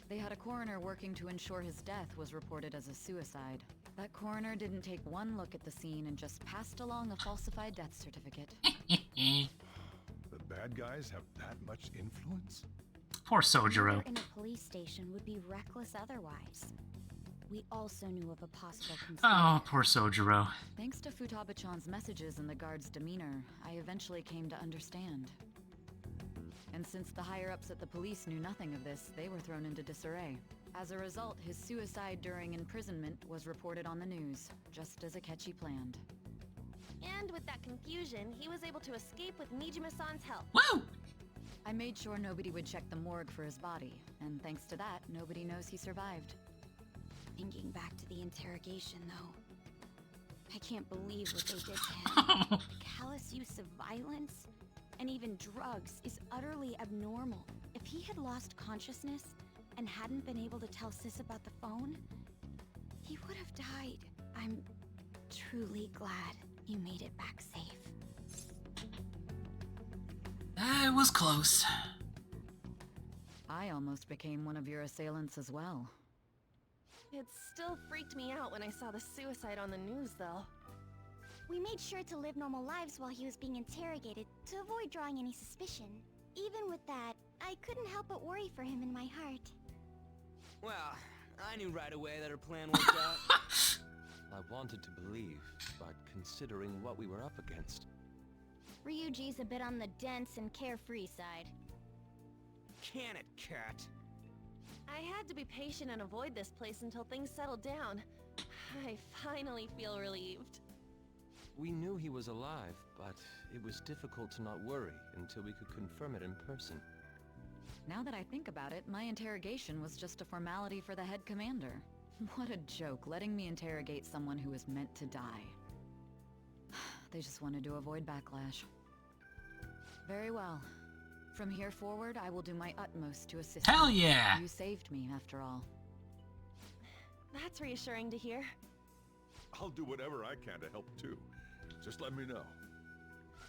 They had a coroner working to ensure his death was reported as a suicide. That coroner didn't take one look at the scene and just passed along a falsified death certificate. The bad guys have that much influence? Poor Sojiro. Another in a police station would be reckless otherwise. We also knew of a possible conspiracy. Oh, poor Sojiro. Thanks to Futaba-chan's messages and the guard's demeanor, I eventually came to understand. And since the higher-ups at the police knew nothing of this, they were thrown into disarray. As a result, his suicide during imprisonment was reported on the news, just as Akechi planned. And with that confusion, he was able to escape with Nijima-san's help. Woo! I made sure nobody would check the morgue for his body, and thanks to that, nobody knows he survived. Thinking back to the interrogation, though, I can't believe what they did to him. The callous use of violence, and even drugs, is utterly abnormal. If he had lost consciousness and hadn't been able to tell Sis about the phone, he would have died. I'm truly glad you made it back safe. It was close. I almost became one of your assailants as well. It still freaked me out when I saw the suicide on the news, though. We made sure to live normal lives while he was being interrogated to avoid drawing any suspicion. Even with that, I couldn't help but worry for him in my heart. Well, I knew right away that her plan worked out. I wanted to believe, but considering what we were up against... Ryuji's a bit on the dense and carefree side. can it, cat? I had to be patient and avoid this place until things settled down. I finally feel relieved. We knew he was alive, but it was difficult to not worry until we could confirm it in person. Now that I think about it, my interrogation was just a formality for the head commander. What a joke, letting me interrogate someone who was meant to die. They just wanted to avoid backlash. Very well. From here forward, I will do my utmost to assist Hell you. yeah! You saved me, after all. That's reassuring to hear. I'll do whatever I can to help too. Just let me know.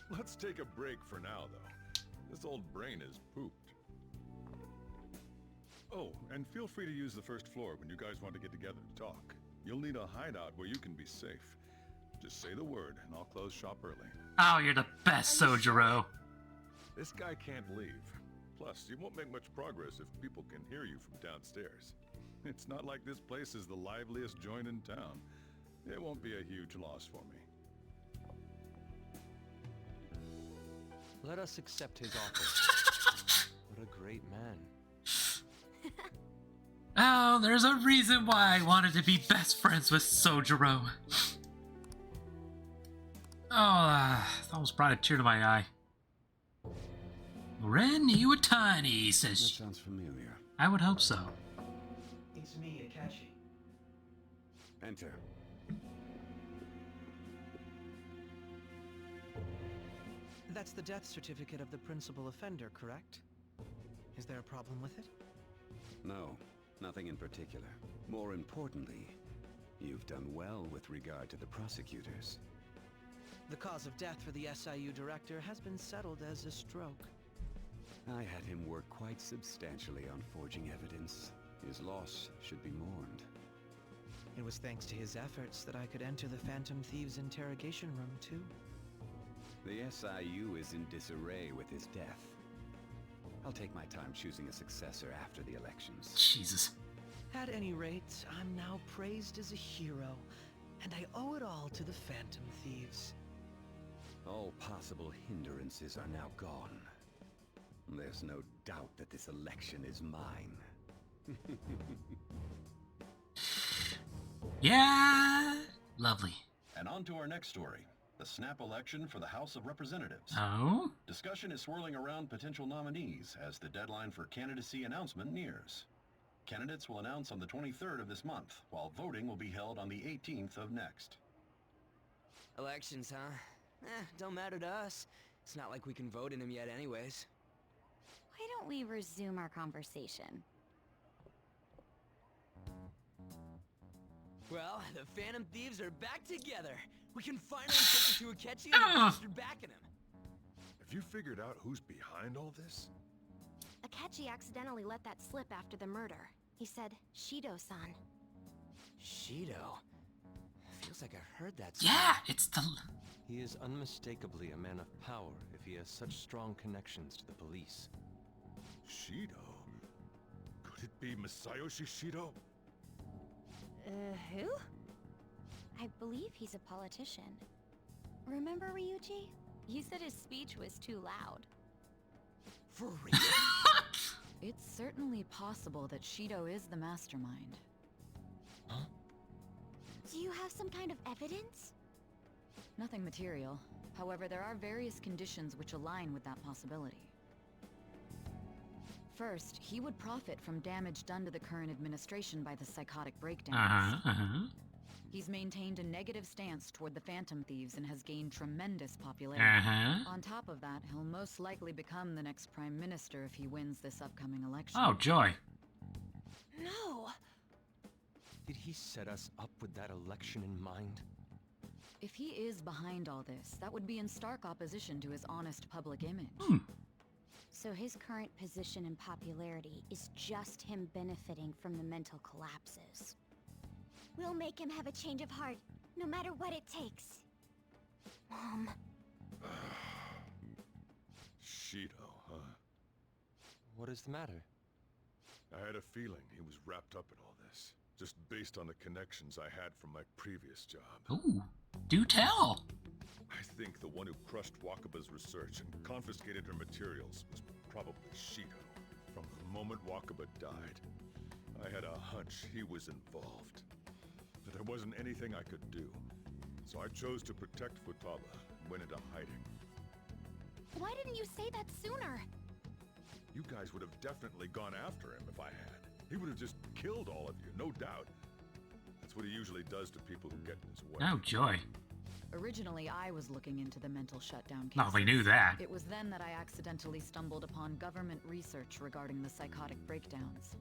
Let's take a break for now, though. This old brain is pooped. Oh, and feel free to use the first floor when you guys want to get together to talk. You'll need a hideout where you can be safe. Just say the word, and I'll close shop early. Oh, you're the best, Sojiro. This guy can't leave. Plus, you won't make much progress if people can hear you from downstairs. It's not like this place is the liveliest joint in town. It won't be a huge loss for me. Let us accept his offer. What a great man. Oh, there's a reason why I wanted to be best friends with Sojiro. Oh, almost brought a tear to my eye. Ren Iwatani says... That sounds familiar. I would hope so. It's me, Akashi. Enter. That's the death certificate of the principal offender, correct? Is there a problem with it? No, nothing in particular. More importantly, you've done well with regard to the prosecutors. The cause of death for the SIU director has been settled as a stroke. I had him work quite substantially on forging evidence. His loss should be mourned. It was thanks to his efforts that I could enter the Phantom Thieves interrogation room, too. The SIU is in disarray with his death. I'll take my time choosing a successor after the elections. Jesus. At any rate, I'm now praised as a hero, and I owe it all to the Phantom Thieves. All possible hindrances are now gone. There's no doubt that this election is mine. Yeah! Lovely. And on to our next story. The snap election for the House of Representatives. Oh? Discussion is swirling around potential nominees as the deadline for candidacy announcement nears. Candidates will announce on the 23rd of this month, while voting will be held on the 18th of next. Elections, huh? Don't matter to us. It's not like we can vote in them yet anyways. Why don't we resume our conversation? Well, the Phantom Thieves are back together. We can finally take it to Akechi and the bastard backing him. Have you figured out who's behind all this? Akechi accidentally let that slip after the murder. He said, Shido-san. Shido? Feels like I heard that. Yeah, it's the... He is unmistakably a man of power if he has such strong connections to the police. Shido? Could it be Masayoshi Shido? Who? I believe he's a politician. Remember, Ryuji? You said his speech was too loud. For real? It's certainly possible that Shido is the mastermind. Huh? Do you have some kind of evidence? Nothing material. However, there are various conditions which align with that possibility. First, he would profit from damage done to the current administration by the psychotic breakdowns. He's maintained a negative stance toward the Phantom Thieves and has gained tremendous popularity. On top of that, he'll most likely become the next Prime Minister if he wins this upcoming election. Oh, joy. No! Did he set us up with that election in mind? If he is behind all this, that would be in stark opposition to his honest public image. So his current position and popularity is just him benefiting from the mental collapses. We'll make him have a change of heart, no matter what it takes. Mom. Shido, huh? What is the matter? I had a feeling he was wrapped up in all this, just based on the connections I had from my previous job. Ooh, do tell! I think the one who crushed Wakaba's research and confiscated her materials was probably Shido. From the moment Wakaba died, I had a hunch he was involved. But there wasn't anything I could do. So I chose to protect Futaba and went into hiding. Why didn't you say that sooner? You guys would have definitely gone after him if I had. He would have just killed all of you, no doubt. That's what he usually does to people who get in his way. Oh, joy. Originally, I was looking into the mental shutdown case. No, we knew that. It was then that I accidentally stumbled upon government research regarding the psychotic breakdowns.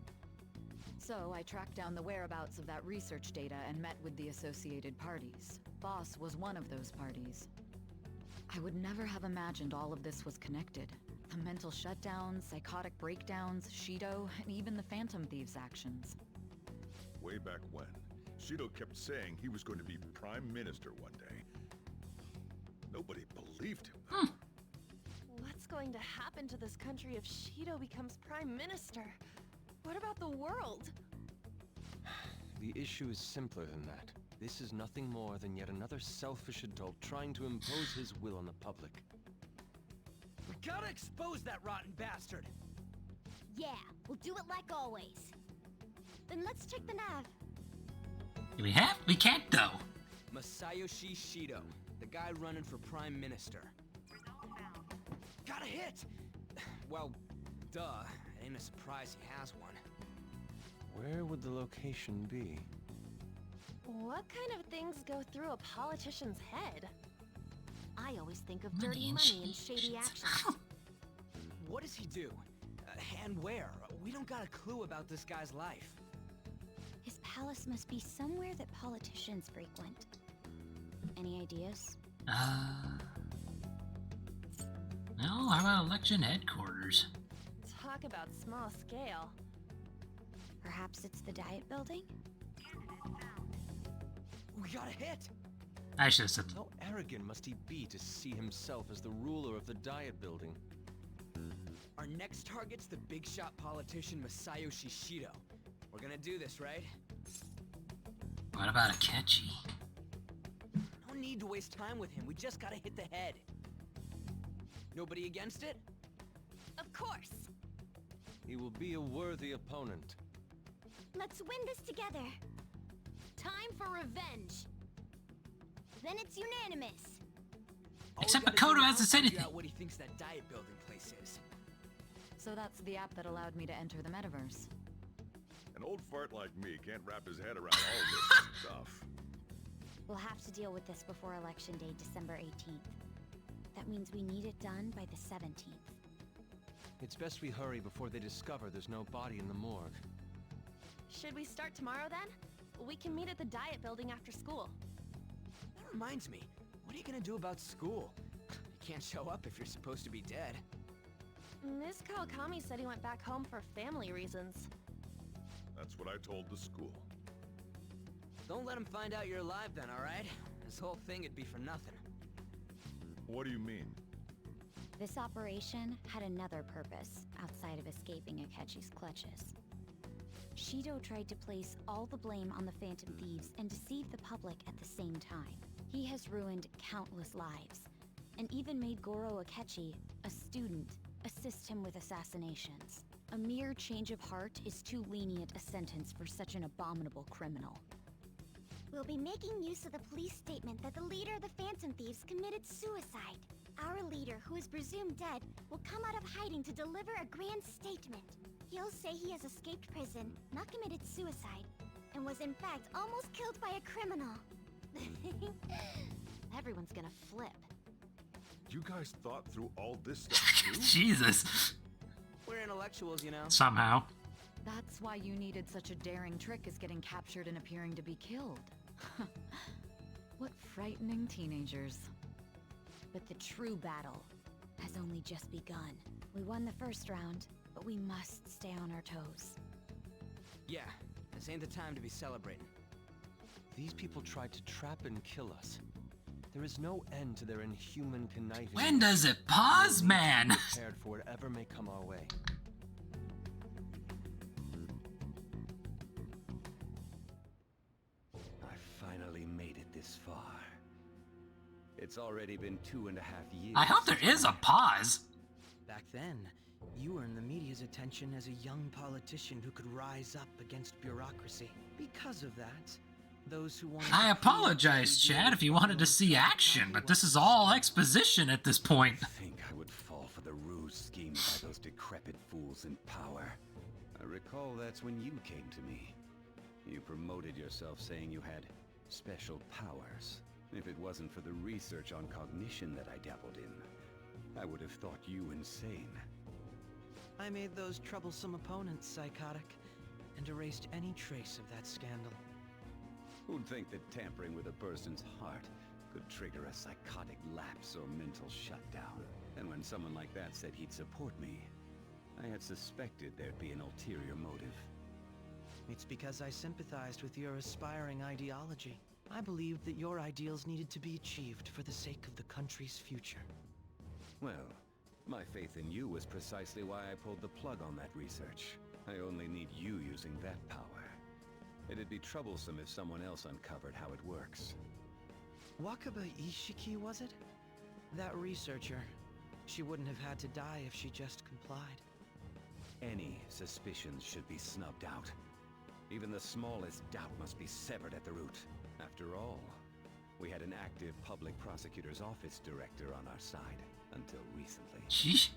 So, I tracked down the whereabouts of that research data and met with the associated parties. Boss was one of those parties. I would never have imagined all of this was connected. The mental shutdowns, psychotic breakdowns, Shido, and even the Phantom Thieves' actions. Way back when, Shido kept saying he was going to be Prime Minister one day. Nobody believed him. What's going to happen to this country if Shido becomes Prime Minister? What about the world? The issue is simpler than that. This is nothing more than yet another selfish adult trying to impose his will on the public. We gotta expose that rotten bastard! Yeah, we'll do it like always. Then let's check the nav. Do we have? We can't, though. Masayoshi Shido, the guy running for Prime Minister. Got a hit! Well, duh. Ain't a surprise he has one. Where would the location be? What kind of things go through a politician's head? I always think of dirty Money and money and shady actions. What does he do? And where? We don't got a clue about this guy's life. His palace must be somewhere that politicians frequent. Any ideas? No, how about election headquarters? Talk about small scale. Perhaps it's the Diet Building? We got a hit! I should have said. How arrogant must he be to see himself as the ruler of the Diet Building? Our next target's the big shot politician Masayoshi Shido. We're gonna do this, right? What about Akechi? No need to waste time with him. We just gotta hit the head. Nobody against it? Of course! He will be a worthy opponent. Let's win this together. Time for revenge! Then it's unanimous. Except Makoto hasn't said anything. What he thinks that Diet Building place is. So that's the app that allowed me to enter the metaverse. An old fart like me can't wrap his head around all this stuff. We'll have to deal with this before Election Day, December 18th. That means we need it done by the 17th. It's best we hurry before they discover there's no body in the morgue. Should we start tomorrow then? We can meet at the Diet Building after school. That reminds me, what are you gonna do about school? You can't show up if you're supposed to be dead. Ms. Kawakami said he went back home for family reasons. That's what I told the school. Don't let him find out you're alive then, alright? This whole thing would be for nothing. What do you mean? This operation had another purpose outside of escaping Akechi's clutches. Shido tried to place all the blame on the Phantom Thieves and deceive the public at the same time. He has ruined countless lives, and even made Goro Akechi, a student, assist him with assassinations. A mere change of heart is too lenient a sentence for such an abominable criminal. We'll be making use of the police statement that the leader of the Phantom Thieves committed suicide. Our leader, who is presumed dead, will come out of hiding to deliver a grand statement. He'll say he has escaped prison, not committed suicide, and was in fact almost killed by a criminal. Everyone's gonna flip. You guys thought through all this stuff too? Jesus. We're intellectuals, you know. Somehow. That's why you needed such a daring trick as getting captured and appearing to be killed. What frightening teenagers. But the true battle has only just begun. We won the first round, but we must stay on our toes. Yeah, this ain't the time to be celebrating. These people tried to trap and kill us. There is no end to their inhuman conniving. When does it pause, man? Prepared for whatever may come our way. I finally made it this far. It's already been 2.5 years. I hope there is a pause. Back then, You earned the media's attention as a young politician who could rise up against bureaucracy. Because of that, those who wanted I apologize, Chad, if you wanted to see action, but this is all exposition at this point. I think I would fall for the ruse schemed by those decrepit fools in power. I recall that's when you came to me. You promoted yourself saying you had special powers. If it wasn't for the research on cognition that I dabbled in, I would have thought you insane. I made those troublesome opponents psychotic, and erased any trace of that scandal. Who'd think that tampering with a person's heart could trigger a psychotic lapse or mental shutdown? And when someone like that said he'd support me, I had suspected there'd be an ulterior motive. It's because I sympathized with your aspiring ideology. I believed that your ideals needed to be achieved for the sake of the country's future. Well, my faith in you was precisely why I pulled the plug on that research. I only need you using that power. It'd be troublesome if someone else uncovered how it works. Wakaba Ishiki, was it? That researcher. She wouldn't have had to die if she just complied. Any suspicions should be snubbed out. Even the smallest doubt must be severed at the root. After all, we had an active public prosecutor's office director on our side until recently. Sheesh.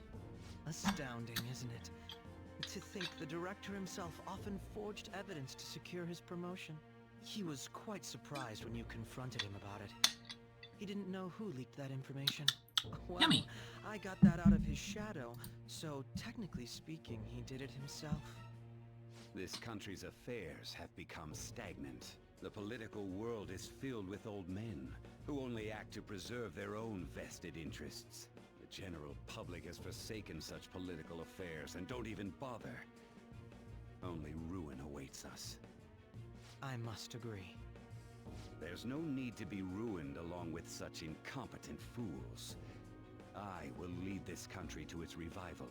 Astounding, isn't it? To think the director himself often forged evidence to secure his promotion. He was quite surprised when you confronted him about it. He didn't know who leaked that information. Well, Yummy. I got that out of his shadow, so technically speaking, he did it himself. This country's affairs have become stagnant. The political world is filled with old men who only act to preserve their own vested interests. The general public has forsaken such political affairs and don't even bother. Only ruin awaits us. I must agree. There's no need to be ruined along with such incompetent fools. I will lead this country to its revival.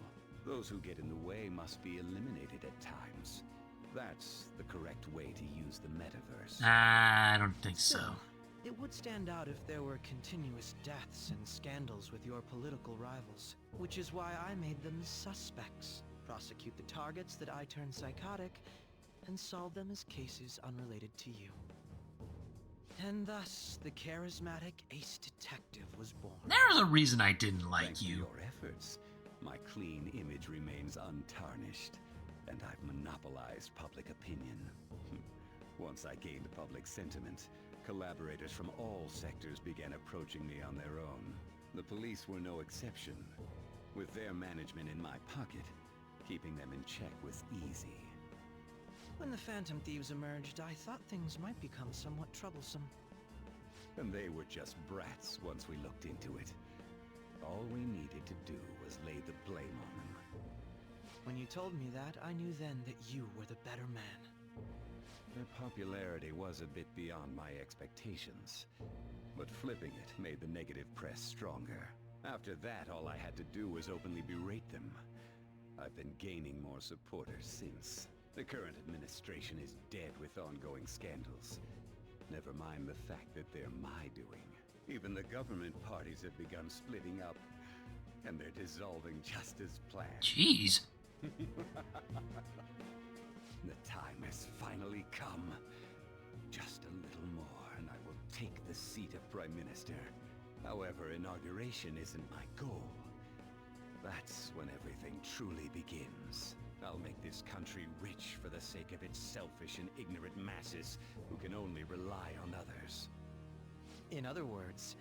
Those who get in the way must be eliminated at times. That's the correct way to use the metaverse. I don't think so. Still, it would stand out if there were continuous deaths and scandals with your political rivals, which is why I made them suspects. Prosecute the targets that I turned psychotic, and solve them as cases unrelated to you. And thus, the charismatic ace detective was born. There's a reason I didn't like Thanks to you. your efforts, my clean image remains untarnished, and I've monopolized public opinion. Once I gained public sentiment, collaborators from all sectors began approaching me on their own. The police were no exception. With their management in my pocket, keeping them in check was easy. When the Phantom Thieves emerged, I thought things might become somewhat troublesome. And they were just brats once we looked into it. All we needed to do was lay the blame on them. When you told me that, I knew then that you were the better man. Their popularity was a bit beyond my expectations, but flipping it made the negative press stronger. After that, all I had to do was openly berate them. I've been gaining more supporters since. The current administration is dead with ongoing scandals. Never mind the fact that they're my doing. Even the government parties have begun splitting up, and they're dissolving just as planned. Jeez. The time has finally come. Just a little more, and I will take the seat of Prime Minister. However, inauguration isn't my goal. That's when everything truly begins. I'll make this country rich for the sake of its selfish and ignorant masses who can only rely on others. In other words,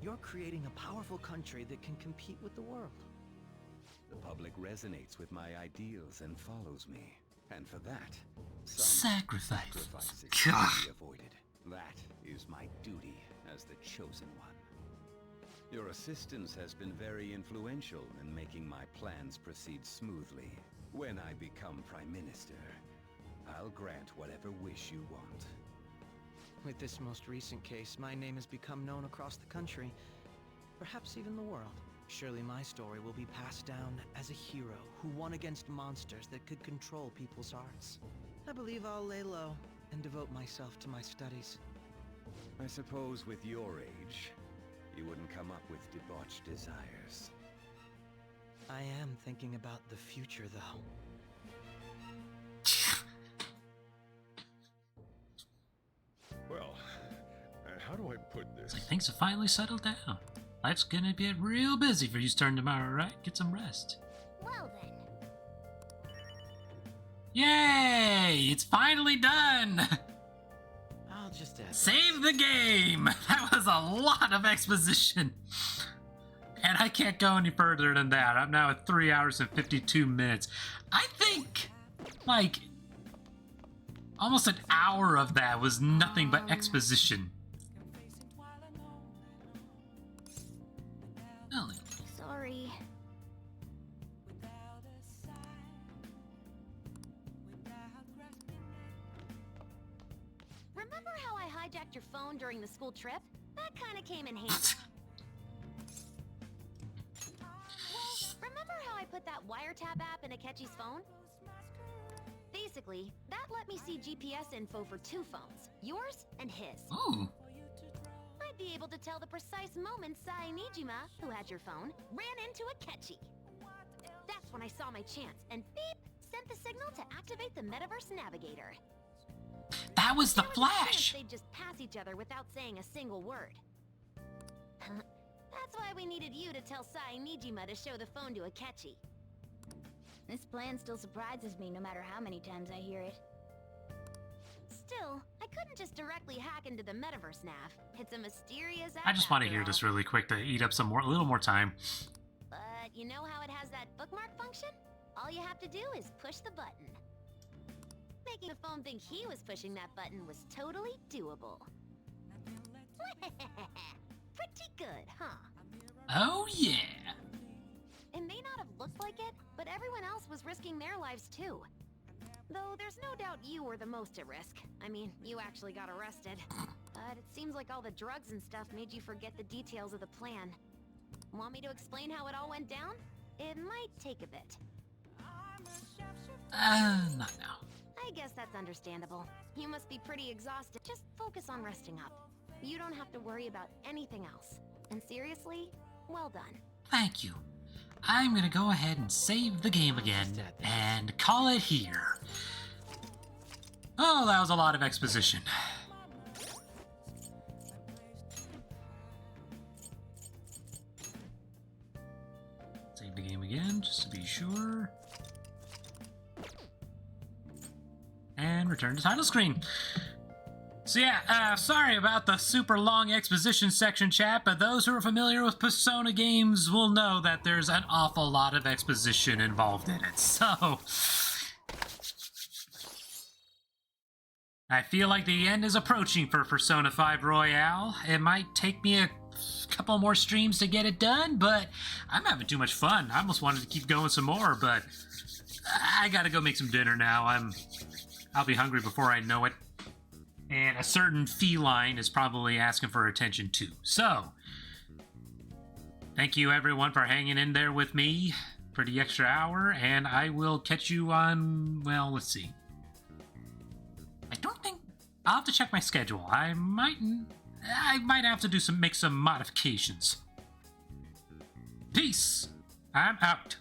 you're creating a powerful country that can compete with the world. The public resonates with my ideals and follows me. And for that, some sacrifices can be avoided. That is my duty as the chosen one. Your assistance has been very influential in making my plans proceed smoothly. When I become Prime Minister, I'll grant whatever wish you want. With this most recent case, my name has become known across the country, perhaps even the world. Surely my story will be passed down as a hero who won against monsters that could control people's hearts. I believe I'll lay low and devote myself to my studies. I suppose with your age, you wouldn't come up with debauched desires. I am thinking about the future, though. Well, how do I put this? It's like things have finally settled down. Life's gonna get real busy for you starting tomorrow, right? Get some rest. Well then. Yay! It's finally done! I'll just add Save the game! That was a lot of exposition. And I can't go any further than that. I'm now at 3 hours and 52 minutes. I think, like, almost an hour of that was nothing but exposition. Really? Sorry. Remember how I hijacked your phone during the school trip? That kind of came in handy. Remember how I put that wiretap app in Akechi's phone? Basically, that let me see GPS info for 2 phones, yours and his. Ooh. I'd be able to tell the precise moment Sae Nijima, who had your phone, ran into Akechi. That's when I saw my chance, and beep, sent the signal to activate the Metaverse Navigator. That was the There was a Flash! chance they'd just pass each other without saying a single word. That's why we needed you to tell Sae Nijima to show the phone to Akechi. This plan still surprises me no matter how many times I hear it. Still, I couldn't just directly hack into the Metaverse Nav. It's a mysterious app. I just want to after hear all. this really quick to eat up some more, a little more time. But you know how it has that bookmark function? All you have to do is push the button. Making the phone think he was pushing that button was totally doable. Pretty good, huh? Oh yeah! It may not have looked like it, but everyone else was risking their lives too. Though there's no doubt you were the most at risk. I mean, you actually got arrested. But it seems like all the drugs and stuff made you forget the details of the plan. Want me to explain how it all went down? It might take a bit. Not now. I guess that's understandable. You must be pretty exhausted. Just focus on resting up. You don't have to worry about anything else. And seriously, well done. Thank you. I'm gonna go ahead and save the game again and call it here. Oh, that was a lot of exposition. Save the game again, just to be sure. And return to title screen. So yeah, sorry about the super long exposition section, chat, but those who are familiar with Persona games will know that there's an awful lot of exposition involved in it, so... I feel like the end is approaching for Persona 5 Royale. It might take me a couple more streams to get it done, but I'm having too much fun. I almost wanted to keep going some more, but I gotta go make some dinner now. I'll be hungry before I know it. And a certain feline is probably asking for attention too. So, thank you everyone for hanging in there with me for the extra hour, and I will catch you on, well, let's see. I don't think, I'll have to check my schedule. I might have to make some modifications. Peace. I'm out.